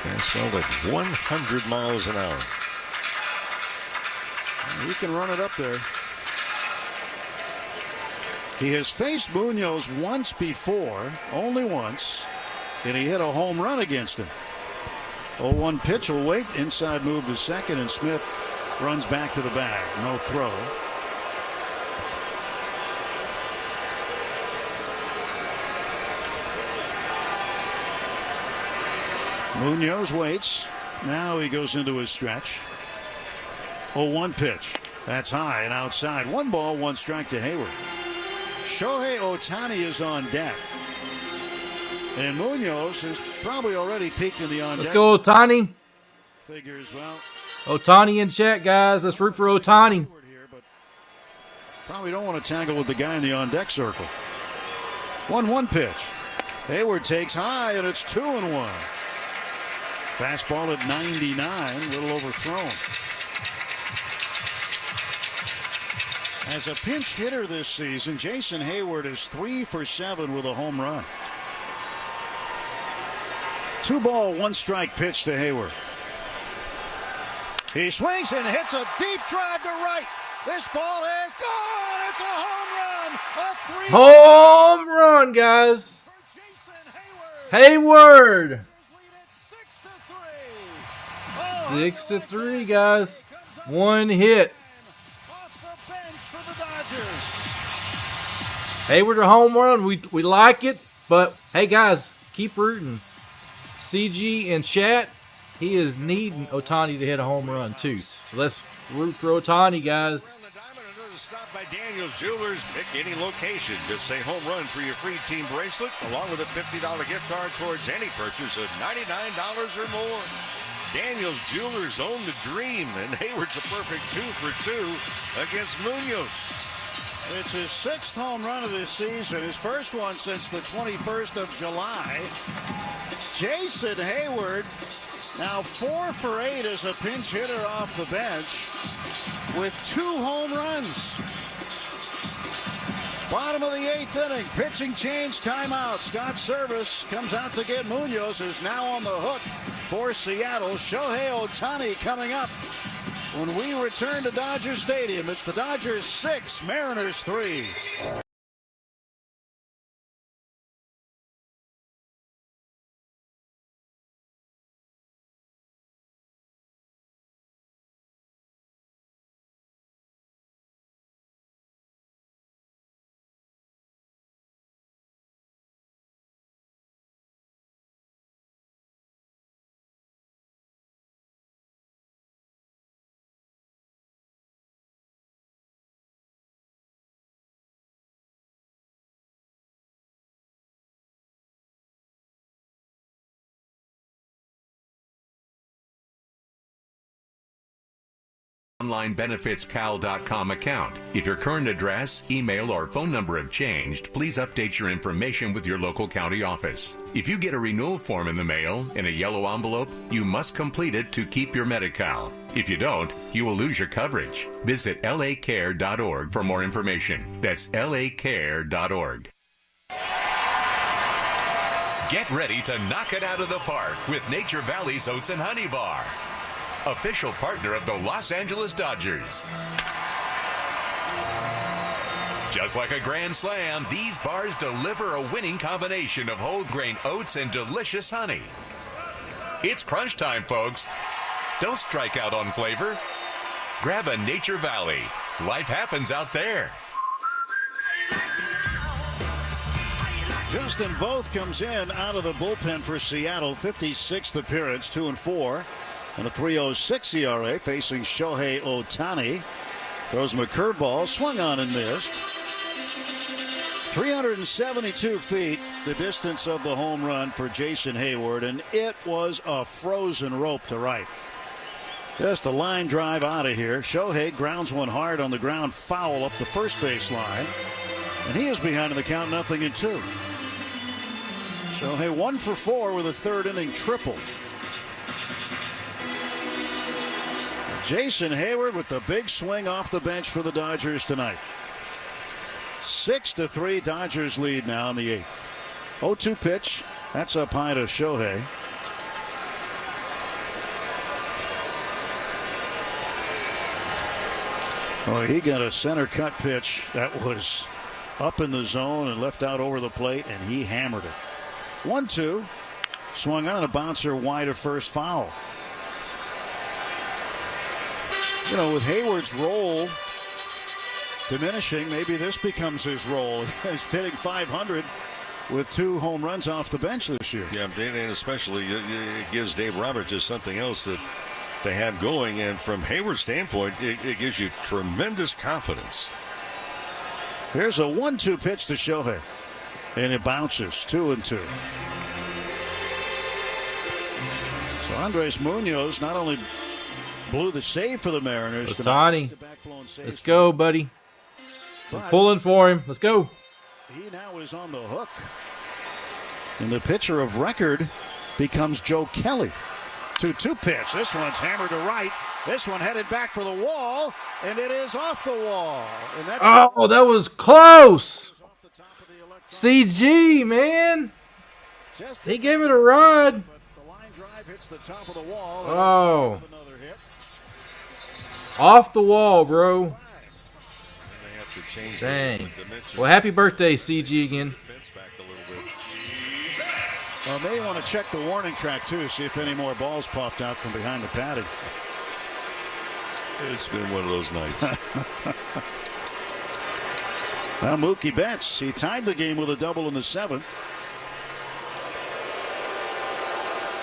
Fastball at 100 miles an hour. He can run it up there. He has faced Munoz once before, only once, and he hit a home run against him. 0-1 pitch will wait. Inside move to second, and Smith runs back to the bag. No throw. Munoz waits. Now he goes into his stretch. 0-1 pitch. That's high and outside. 1 ball, 1 strike to Hayward. Shohei Ohtani is on deck. And Munoz has probably already peaked in the on deck. Let's go, Ohtani. Figures, well. Ohtani in chat, guys. Let's root for Ohtani. Probably don't want to tangle with the guy in the on deck circle. 1-1 pitch. Hayward takes high, and it's 2-1. Fastball at 99, a little overthrown. As a pinch hitter this season, Jason Hayward is 3 for 7 with a home run. 2 ball, 1 strike pitch to Hayward. He swings and hits a deep drive to right. This ball is gone. It's a home run. A 3 Home run, guys. Hayward. 6-3, guys. 1 hit. Hayward a home run. We like it, but hey, guys, keep rooting. CG in chat, he is needing Ohtani to hit a home run too. So let's root for Ohtani, guys. Stop by Daniel's Jewelers. Pick any location. Just say home run for your free team bracelet, along with a $50 gift card towards any purchase of $99 or more. Daniel's Jewelers own the dream, and Hayward's a perfect 2 for 2 against Munoz. It's his 6th home run of this season, his first one since the 21st of July. Jason Hayward, now 4 for 8 as a pinch hitter off the bench with 2 home runs. Bottom of the 8th inning, pitching change, timeout. Scott Service comes out to get Munoz, who's now on the hook for Seattle. Shohei Ohtani coming up when we return to Dodger Stadium. It's the Dodgers 6, Mariners 3. OnlineBenefitsCal.com account. If your current address, email, or phone number have changed, please update your information with your local county office. If you get a renewal form in the mail in a yellow envelope, you must complete it to keep your Medi-Cal. If you don't, you will lose your coverage. Visit lacare.org for more information. That's lacare.org. Get ready to knock it out of the park with Nature Valley's Oats and Honey Bar, official partner of the Los Angeles Dodgers. Just like a grand slam, these bars deliver a winning combination of whole grain oats and delicious honey. It's crunch time, folks. Don't strike out on flavor. Grab a Nature Valley. Life happens out there. Justin Voth comes in out of the bullpen for Seattle. 56th appearance, 2-4. And a 3.06 ERA facing Shohei Ohtani. Throws him a curveball, swung on and missed. 372 feet, the distance of the home run for Jason Hayward, and it was a frozen rope to right. Just a line drive out of here. Shohei grounds one hard on the ground, foul up the first base line. And he is behind in the count, 0-2. Shohei 1 for 4 with a third inning triple. Jason Hayward with the big swing off the bench for the Dodgers tonight. 6-3 Dodgers lead now in the 8th. 0-2 pitch. That's up high to Shohei. Oh, he got a center cut pitch that was up in the zone and left out over the plate, and he hammered it. 1-2. Swung on a bouncer wide of first, foul. You know, with Hayward's role diminishing, maybe this becomes his role. He's hitting .500 with 2 home runs off the bench this year. Yeah, and especially it gives Dave Roberts just something else to have going. And from Hayward's standpoint, it gives you tremendous confidence. Here's a 1-2 pitch to Shohei. And it bounces, 2-2. So Andres Munoz not only blew the save for the Mariners. Ohtani, let's go, buddy. We're pulling for him. Let's go. He now is on the hook. And the pitcher of record becomes Joe Kelly. 2-2 pitch. This one's hammered to right. This one headed back for the wall, and it is off the wall. And that's that was close. CG, man. He gave it a ride. Oh. Off the wall, bro. Dang. Well, happy birthday, CG, again. Well, may want to check the warning track, too, see if any more balls popped out from behind the padding. It's been one of those nights. Now Mookie Betts, he tied the game with a double in the 7th.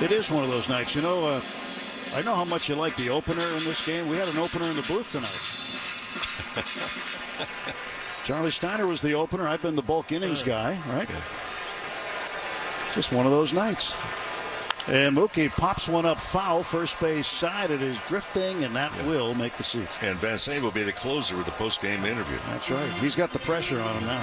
It is one of those nights. You know, I know how much you like the opener in this game. We had an opener in the booth tonight. Charlie Steiner was the opener. I've been the bulk innings guy, right? Yeah. Just one of those nights. And Mookie pops one up foul, first base side. It is drifting, and that will make the seats. And Vassegh will be the closer with the post-game interview. That's right. He's got the pressure on him now.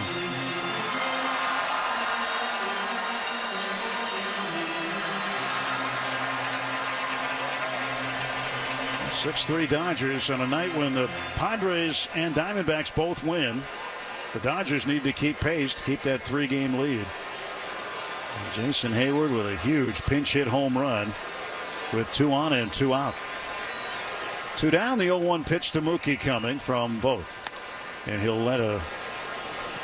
.6-3 Dodgers on a night when the Padres and Diamondbacks both win. The Dodgers need to keep pace to keep that 3-game lead. And Jason Hayward with a huge pinch hit home run with 2 on and 2 out. 2 down, the 0-1 pitch to Mookie coming from Voth. And he'll let a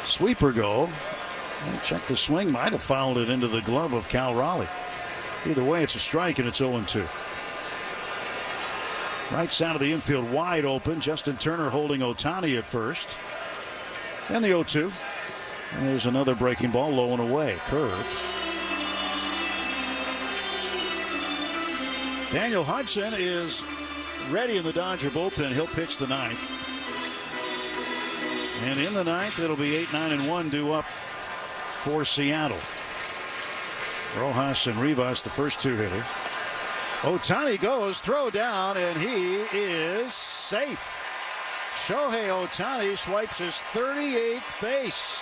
sweeper go. And check the swing, might have fouled it into the glove of Cal Raleigh. Either way, it's a strike and it's 0-2. Right side of the infield wide open. Justin Turner holding Ohtani at first. And the 0-2. And there's another breaking ball low and away. Curve. Daniel Hudson is ready in the Dodger bullpen. He'll pitch the 9th. And in the 9th, it'll be 8-9-1 due up for Seattle. Rojas and Rivas, the first 2 hitters. Ohtani goes, throw down, and he is safe. Shohei Ohtani swipes his 38th base.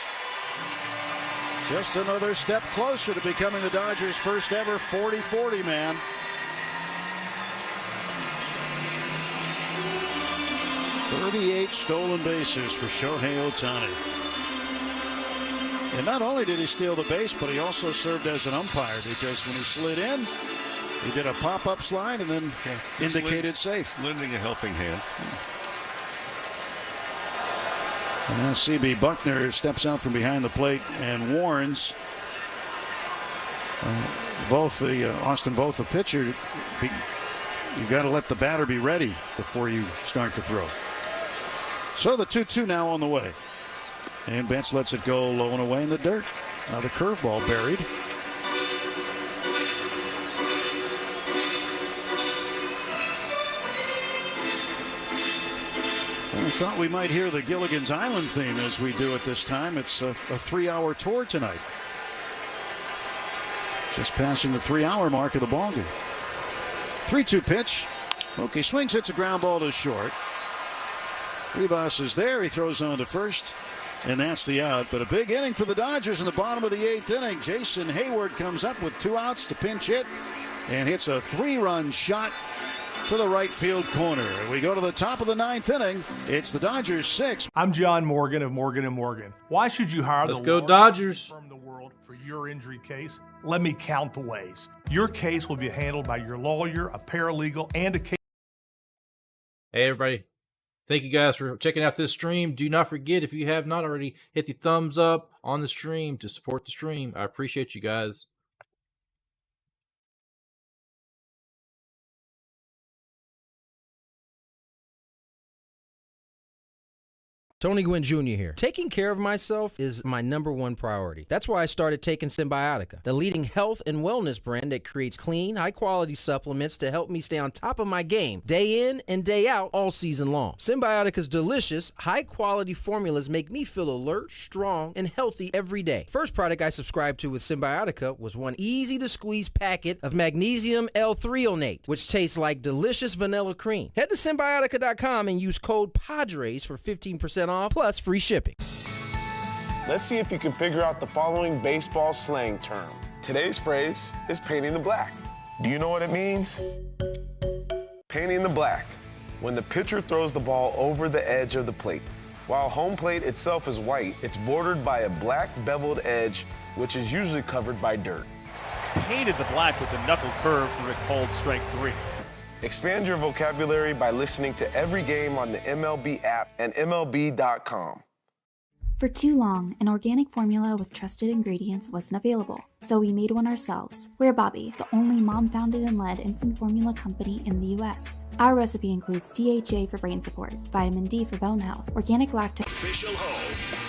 Just another step closer to becoming the Dodgers' first ever 40-40 man. .38 stolen bases for Shohei Ohtani. And not only did he steal the base, but he also served as an umpire, because when he slid in, he did a pop-up slide and then indicated safe. Lending a helping hand. And now C.B. Buckner steps out from behind the plate and warns Austin Voth, the pitcher, you got to let the batter be ready before you start to throw. So the 2-2 now on the way. And Betts lets it go low and away in the dirt. The curveball buried. I thought we might hear the Gilligan's Island theme as we do at this time. It's a 3-hour tour tonight. Just passing the 3-hour mark of the ballgame. 3-2 pitch. Okay, swings, hits a ground ball to short. Rivas is there. He throws on to first, and that's the out. But a big inning for the Dodgers in the bottom of the 8th inning. Jason Hayward comes up with 2 outs to pinch hit and hits a 3-run shot to the right field corner. We go to the top of the 9th inning. It's the Dodgers 6. I'm John Morgan of Morgan & Morgan. Why should you hire Let's the go largest Dodgers firm in the world for your injury case? Let me count the ways. Your case will be handled by your lawyer, a paralegal, and a case. Hey, everybody. Thank you guys for checking out this stream. Do not forget, if you have not already, hit the thumbs up on the stream to support the stream. I appreciate you guys. Tony Gwynn Jr. here. Taking care of myself is my #1 priority. That's why I started taking Symbiotica, the leading health and wellness brand that creates clean, high-quality supplements to help me stay on top of my game, day in and day out, all season long. Symbiotica's delicious, high-quality formulas make me feel alert, strong, and healthy every day. First product I subscribed to with Symbiotica was one easy-to-squeeze packet of magnesium L-threonate, which tastes like delicious vanilla cream. Head to Symbiotica.com and use code PADRES for 15% off plus free shipping. Let's see if you can figure out the following baseball slang term. Today's phrase is painting the black. Do you know what it means? Painting the black, when the pitcher throws the ball over the edge of the plate. While home plate itself is white, it's bordered by a black beveled edge, which is usually covered by dirt. Painted the black with a knuckle curve for a cold strike 3. Expand your vocabulary by listening to every game on the MLB app and MLB.com. For too long, an organic formula with trusted ingredients wasn't available, so we made one ourselves. We're Bobby, the only mom-founded and led infant formula company in the U.S. Our recipe includes DHA for brain support, vitamin D for bone health, organic lactose. Official home.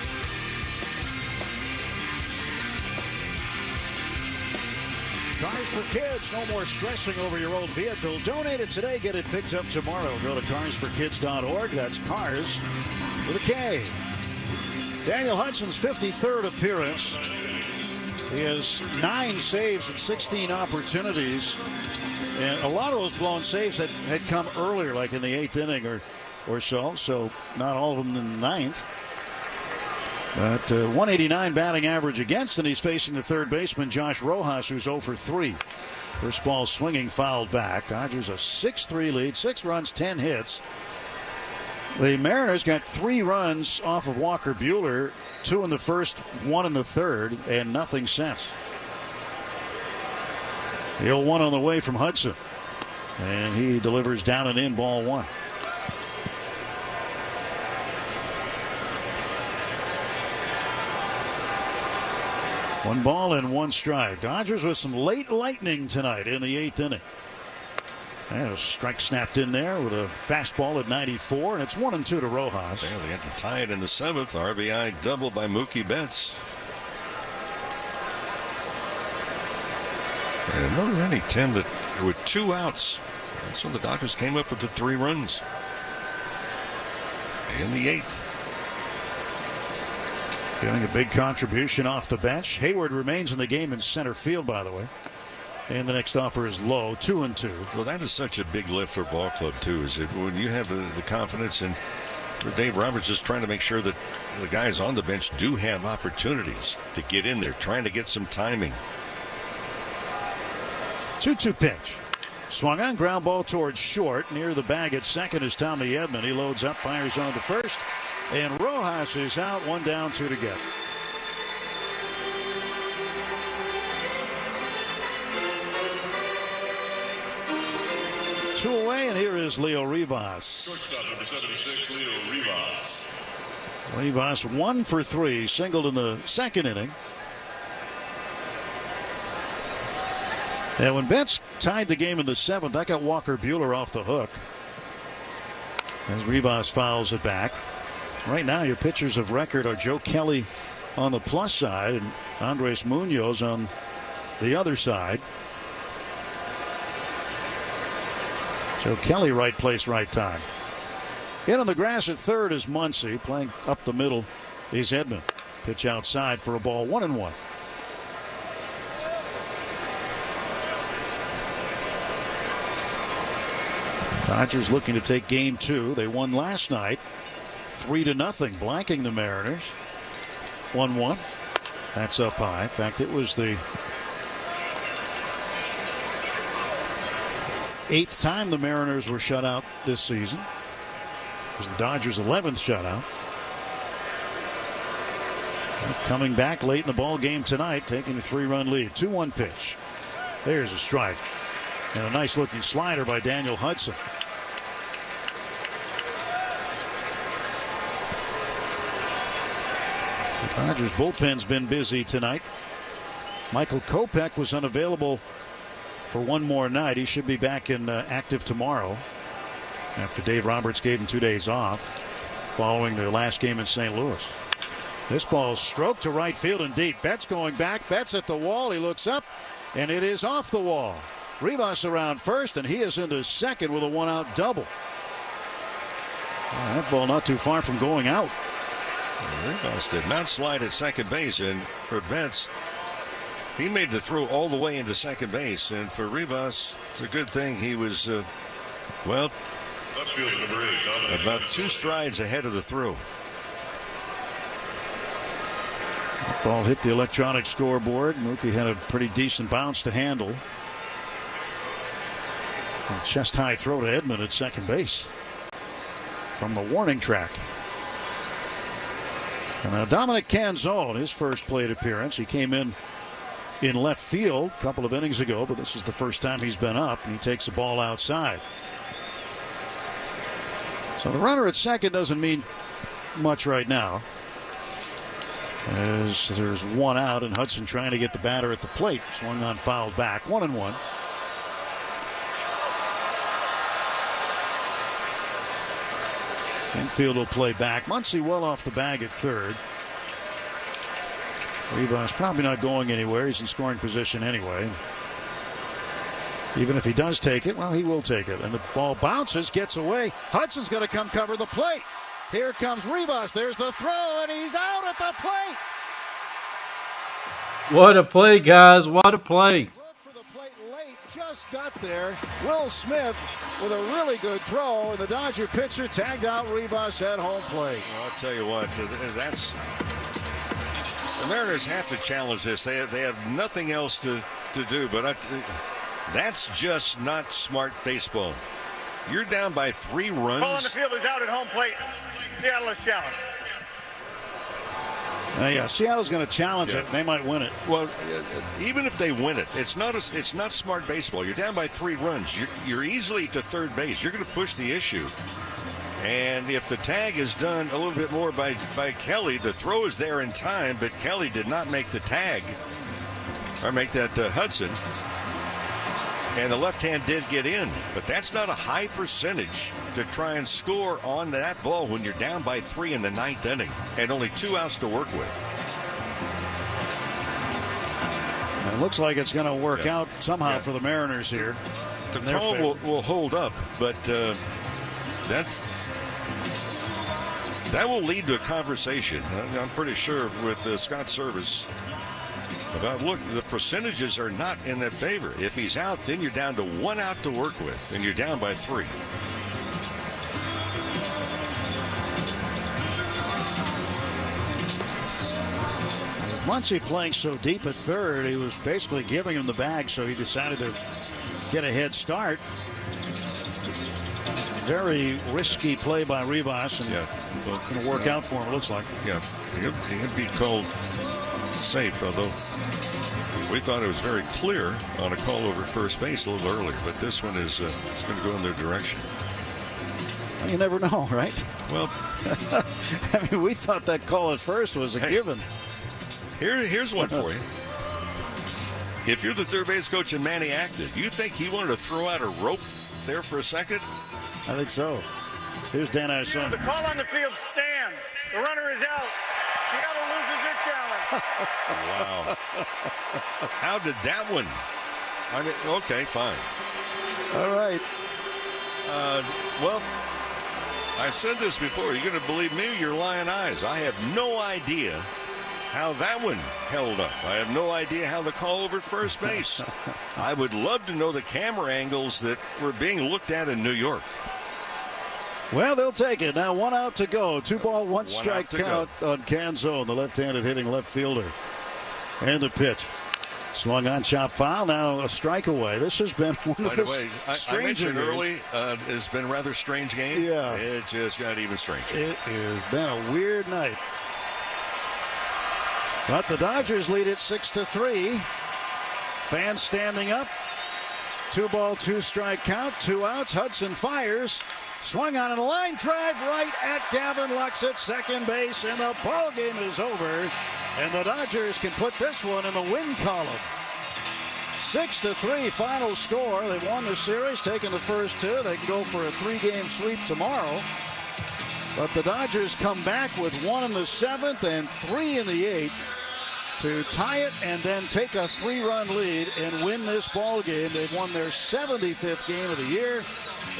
Cars for Kids, no more stressing over your old vehicle. Donate it today, get it picked up tomorrow. Go to carsforkids.org. That's cars with a K. Daniel Hudson's 53rd appearance. He has 9 saves and 16 opportunities. And a lot of those blown saves had come earlier, like in the 8th inning or so. So not all of them in the 9th. But 189 batting average against, and he's facing the third baseman, Josh Rojas, who's 0 for 3. First ball swinging, fouled back. Dodgers a 6-3 lead, 6 runs, 10 hits. The Mariners got 3 runs off of Walker Buehler, 2 in the first, 1 in the third, and nothing since. The 0-1 on the way from Hudson. And he delivers down and in, ball 1. One ball and 1 strike. Dodgers with some late lightning tonight in the 8th inning. And a strike snapped in there with a fastball at 94, and it's 1-2 to Rojas. There they had to tie it in the 7th. RBI double by Mookie Betts. And another inning, Tim, that with 2 outs. That's when the Dodgers came up with the 3 runs. In the 8th. Getting a big contribution off the bench. Hayward remains in the game in center field, by the way. And the next offer is low, 2-2. Well, that is such a big lift for a ball club, too, is it? When you have the confidence, and for Dave Roberts just trying to make sure that the guys on the bench do have opportunities to get in there, trying to get some timing. 2-2 pitch. Swung on, ground ball towards short. Near the bag at second is Tommy Edman. He loads up, fires on to first. And Rojas is out, 1 down, 2 to get. Two away, and here is Leo Rivas. Shortstop number 76, Leo Rivas. Rivas 1 for 3, singled in the 2nd inning. And when Betts tied the game in the 7th, that got Walker Buehler off the hook. As Rivas fouls it back. Right now, your pitchers of record are Joe Kelly on the plus side and Andres Munoz on the other side. Joe Kelly, right place, right time. In on the grass at third is Muncy. Playing up the middle is Edman. Pitch outside for a ball, 1-1. Dodgers looking to take game 2. They won last night 3-0, blanking the Mariners. 1-1. That's up high. In fact, it was the 8th time the Mariners were shut out this season. It was the Dodgers' 11th shutout. Coming back late in the ball game tonight, taking a 3-run lead. 2-1 pitch. There's a strike. And a nice looking slider by Daniel Hudson. The Dodgers bullpen's been busy tonight. Michael Kopech was unavailable for one more night. He should be back in active tomorrow after Dave Roberts gave him 2 days off following the last game in St. Louis. This ball stroked to right field and deep. Betts going back. Betts at the wall. He looks up and it is off the wall. Rivas around first, and he is into second with a 1-out double. That ball not too far from going out. Rivas did not slide at second base, and for Betts, he made the throw all the way into second base. And for Rivas, it's a good thing he was, about 2 strides ahead of the throw. That ball hit the electronic scoreboard. Mookie had a pretty decent bounce to handle. A chest high throw to Edman at second base from the warning track. And now Dominic Canzone, his first plate appearance. He came in left field a couple of innings ago, but this is the first time he's been up, and he takes the ball outside. So the runner at second doesn't mean much right now, as there's 1 out, and Hudson trying to get the batter at the plate. Swung on, fouled back. 1-1. Infield will play back. Muncy well off the bag at third. Rivas probably not going anywhere. He's in scoring position anyway. Even if he does take it, well, he will take it. And the ball bounces, gets away. Hudson's going to come cover the plate. Here comes Rivas. There's the throw, and he's out at the plate. What a play, guys. What a play. Just got there. Will Smith with a really good throw, and the Dodger pitcher tagged out Rivas at home plate. Well, I'll tell you what, that's the Mariners have to challenge this. They have nothing else to do, but that's just not smart baseball. You're down by 3 runs. Ball on the field is out at home plate. Seattle is challenged. Yeah, Seattle's going to challenge it. They might win it. Well, even if they win it, it's not smart baseball. You're down by 3 runs. You're easily to third base. You're going to push the issue. And if the tag is done a little bit more by Kelly, the throw is there in time, but Kelly did not make the tag or make that Hudson. And the left hand did get in, but that's not a high percentage to try and score on that ball when you're down by 3 in the 9th inning and only 2 outs to work with. And it looks like it's going to work out somehow for the Mariners here. The call will hold up, but that will lead to a conversation, I'm pretty sure, with Scott Service. About, look, the percentages are not in their favor. If he's out, then you're down to 1 out to work with, and you're down by 3. Muncy playing so deep at third, he was basically giving him the bag, so he decided to get a head start. Very risky play by Rivas, and it's going to work out for him, it looks like. Yeah, he'd be called safe, although we thought it was very clear on a call over first base a little earlier, but this one is going to go in their direction. You never know, right? Well, I mean, we thought that call at first was a given. Here's one for you. If you're the third base coach and Manny acted, you think he wanted to throw out a rope there for a second? I think so. Here's Dan Ison. The call on the field stands. The runner is out. Seattle loses their challenge. Wow. How did that one? I mean, okay, fine. All right. Well, I said this before. You're going to believe me or your lying eyes. I have no idea how that one held up. I have no idea how the call over at first base. I would love to know the camera angles that were being looked at in New York. Well, they'll take it. Now 1 out to go. 2 ball, 1 strike count on Canzone, the left-handed hitting left fielder. And the pitch. Swung on, chop foul. Now a strike away. This has been one of the stranger I mentioned early, it's been a rather strange game. Yeah. It just got even stranger. It has been a weird night. But the Dodgers lead it 6-3. Fans standing up. 2 ball, 2 strike count. 2 outs. Hudson fires. Swung on a line drive right at Gavin Lux at second base, and the ball game is over. And the Dodgers can put this one in the win column. 6-3 final score. They've won the series, taken the first 2. They can go for a 3-game sweep tomorrow. But the Dodgers come back with 1 in the 7th and 3 in the 8th to tie it and then take a 3-run lead and win this ball game. They've won their 75th game of the year,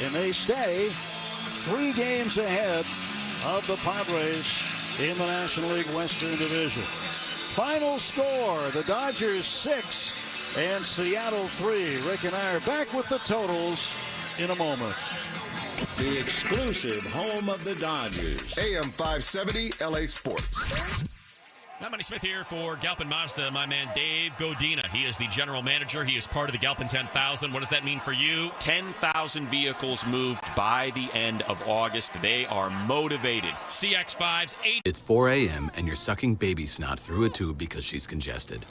and they stay 3 games ahead of the Padres in the National League Western Division. Final score, the Dodgers 6 and Seattle 3. Rick and I are back with the totals in a moment. The exclusive home of the Dodgers. AM 570 LA Sports. Matt Money Smith here for Galpin Mazda, my man Dave Godina. He is the general manager. He is part of the Galpin 10,000. What does that mean for you? 10,000 vehicles moved by the end of August. They are motivated. CX-5's 8. It's 4 a.m. and you're sucking baby snot through a tube because she's congested.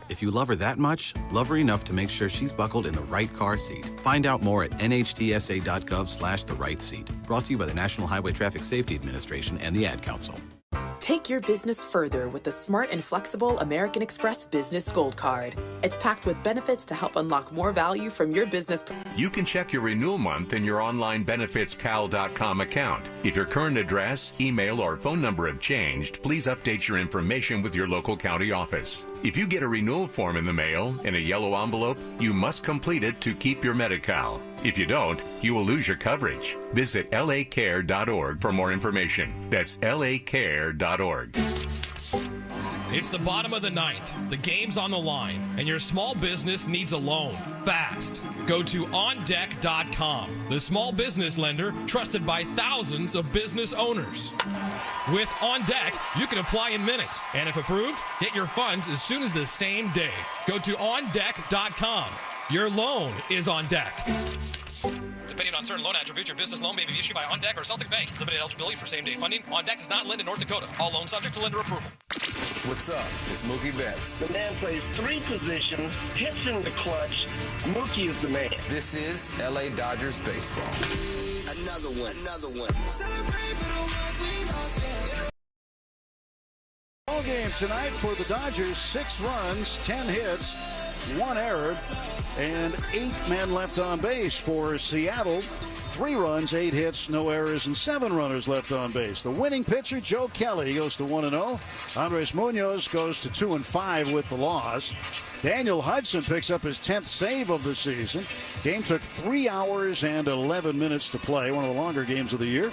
If you love her that much, love her enough to make sure she's buckled in the right car seat. Find out more at nhtsa.gov/the right seat. Brought to you by the National Highway Traffic Safety Administration and the Ad Council. Take your business further with the smart and flexible American Express Business Gold Card. It's packed with benefits to help unlock more value from your business. You can check your renewal month in your online benefitscal.com account. If your current address, email, or phone number have changed, please update your information with your local county office. If you get a renewal form in the mail in a yellow envelope, you must complete it to keep your Medi-Cal. If you don't, you will lose your coverage. Visit lacare.org for more information. That's lacare.org. It's the bottom of the 9th. The game's on the line, and your small business needs a loan fast. Go to OnDeck.com, the small business lender trusted by thousands of business owners. With OnDeck, you can apply in minutes, and if approved, get your funds as soon as the same day. Go to OnDeck.com. Your loan is on deck. Depending on certain loan attributes, your business loan may be issued by OnDeck or Celtic Bank. Limited eligibility for same-day funding. OnDeck does not lend in North Dakota. All loans subject to lender approval. What's up? It's Mookie Betts. The man plays 3 positions, hits in the clutch. Mookie is the man. This is LA Dodgers baseball. Another one. Ball game tonight for the Dodgers. 6 runs, 10 hits, 1 error, and 8 men left on base for Seattle. 3 runs, 8 hits, no errors, and 7 runners left on base. The winning pitcher, Joe Kelly, goes to 1-0. Andres Munoz goes to 2-5 with the loss. Daniel Hudson picks up his 10th save of the season. Game took 3 hours and 11 minutes to play, one of the longer games of the year,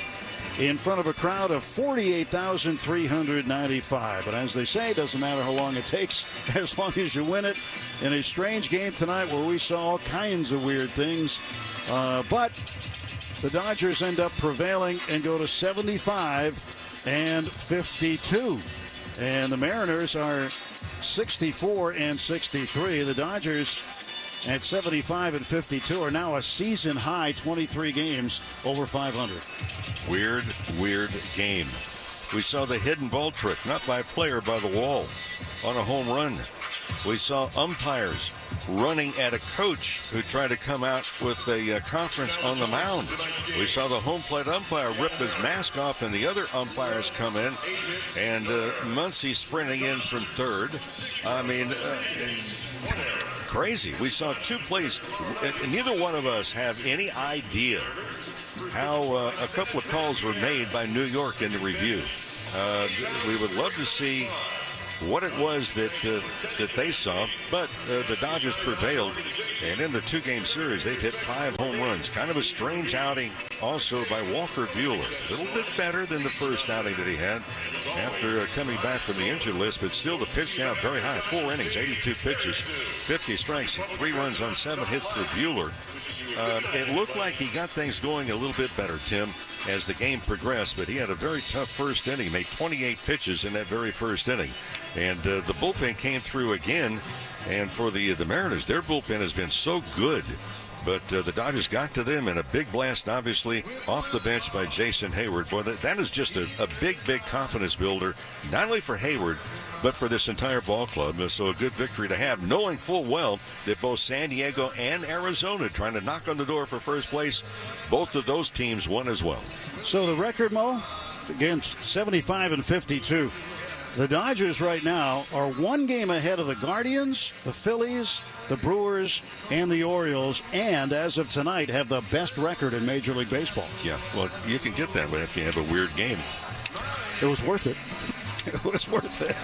in front of a crowd of 48,395. But as they say, it doesn't matter how long it takes, as long as you win it. In a strange game tonight where we saw all kinds of weird things. But the Dodgers end up prevailing and go to 75-52. And the Mariners are 64-63. The Dodgers at 75-52 are now a season high 23 games over 500. Weird game. We saw the hidden ball trick, not by a player, by the wall, on a home run. We saw umpires running at a coach who tried to come out with a conference on the mound. We saw the home plate umpire rip his mask off, and the other umpires come in, and Muncy sprinting in from third. I mean, crazy. We saw 2 plays. Neither one of us have any idea how a couple of calls were made by New York in the review. We would love to see what it was that they saw, but the Dodgers prevailed, and in the 2-game series, they've hit 5 home runs. Kind of a strange outing also by Walker Buehler. A little bit better than the first outing that he had after coming back from the injured list, but still the pitch count very high. 4 innings, 82 pitches, 50 strikes, 3 runs on 7 hits for Buehler. It looked like he got things going a little bit better, Tim, as the game progressed, but he had a very tough first inning. Made 28 pitches in that very first inning. And the bullpen came through again. And for the Mariners, their bullpen has been so good. But the Dodgers got to them in a big blast, obviously, off the bench by Jason Hayward. Boy, that is just a big, big confidence builder, not only for Hayward, but for this entire ball club. So a good victory to have, knowing full well that both San Diego and Arizona trying to knock on the door for first place, both of those teams won as well. So the record, Mo, again, 75-52. The Dodgers right now are 1 game ahead of the Guardians, the Phillies, the Brewers, and the Orioles, and as of tonight have the best record in Major League Baseball. Yeah, well, you can get that way if you have a weird game. It was worth it. It was worth it.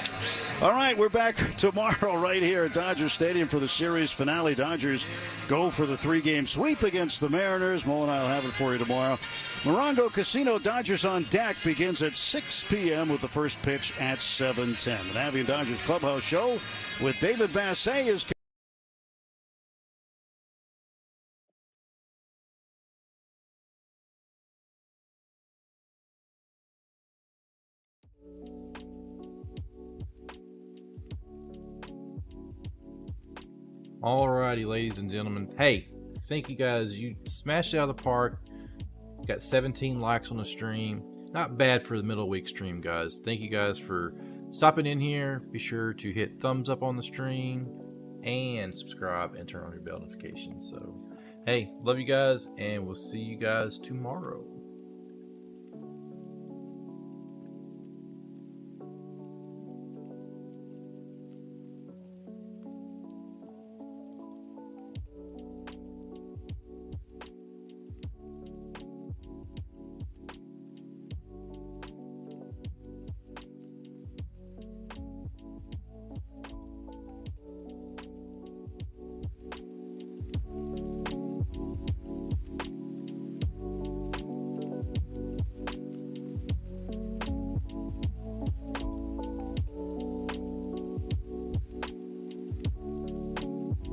All right, we're back tomorrow right here at Dodger Stadium for the series finale. Dodgers go for the 3-game sweep against the Mariners. Mo and I will have it for you tomorrow. Morongo Casino Dodgers on Deck begins at 6 p.m. with the first pitch at 7:10. The Navian Dodgers Clubhouse Show with David Bassett is. Alrighty, ladies and gentlemen. Hey, thank you guys. You smashed it out of the park. Got 17 likes on the stream. Not bad for the middle week stream, guys. Thank you guys for stopping in here. Be sure to hit thumbs up on the stream and subscribe and turn on your bell notifications. So, hey, love you guys, and we'll see you guys tomorrow.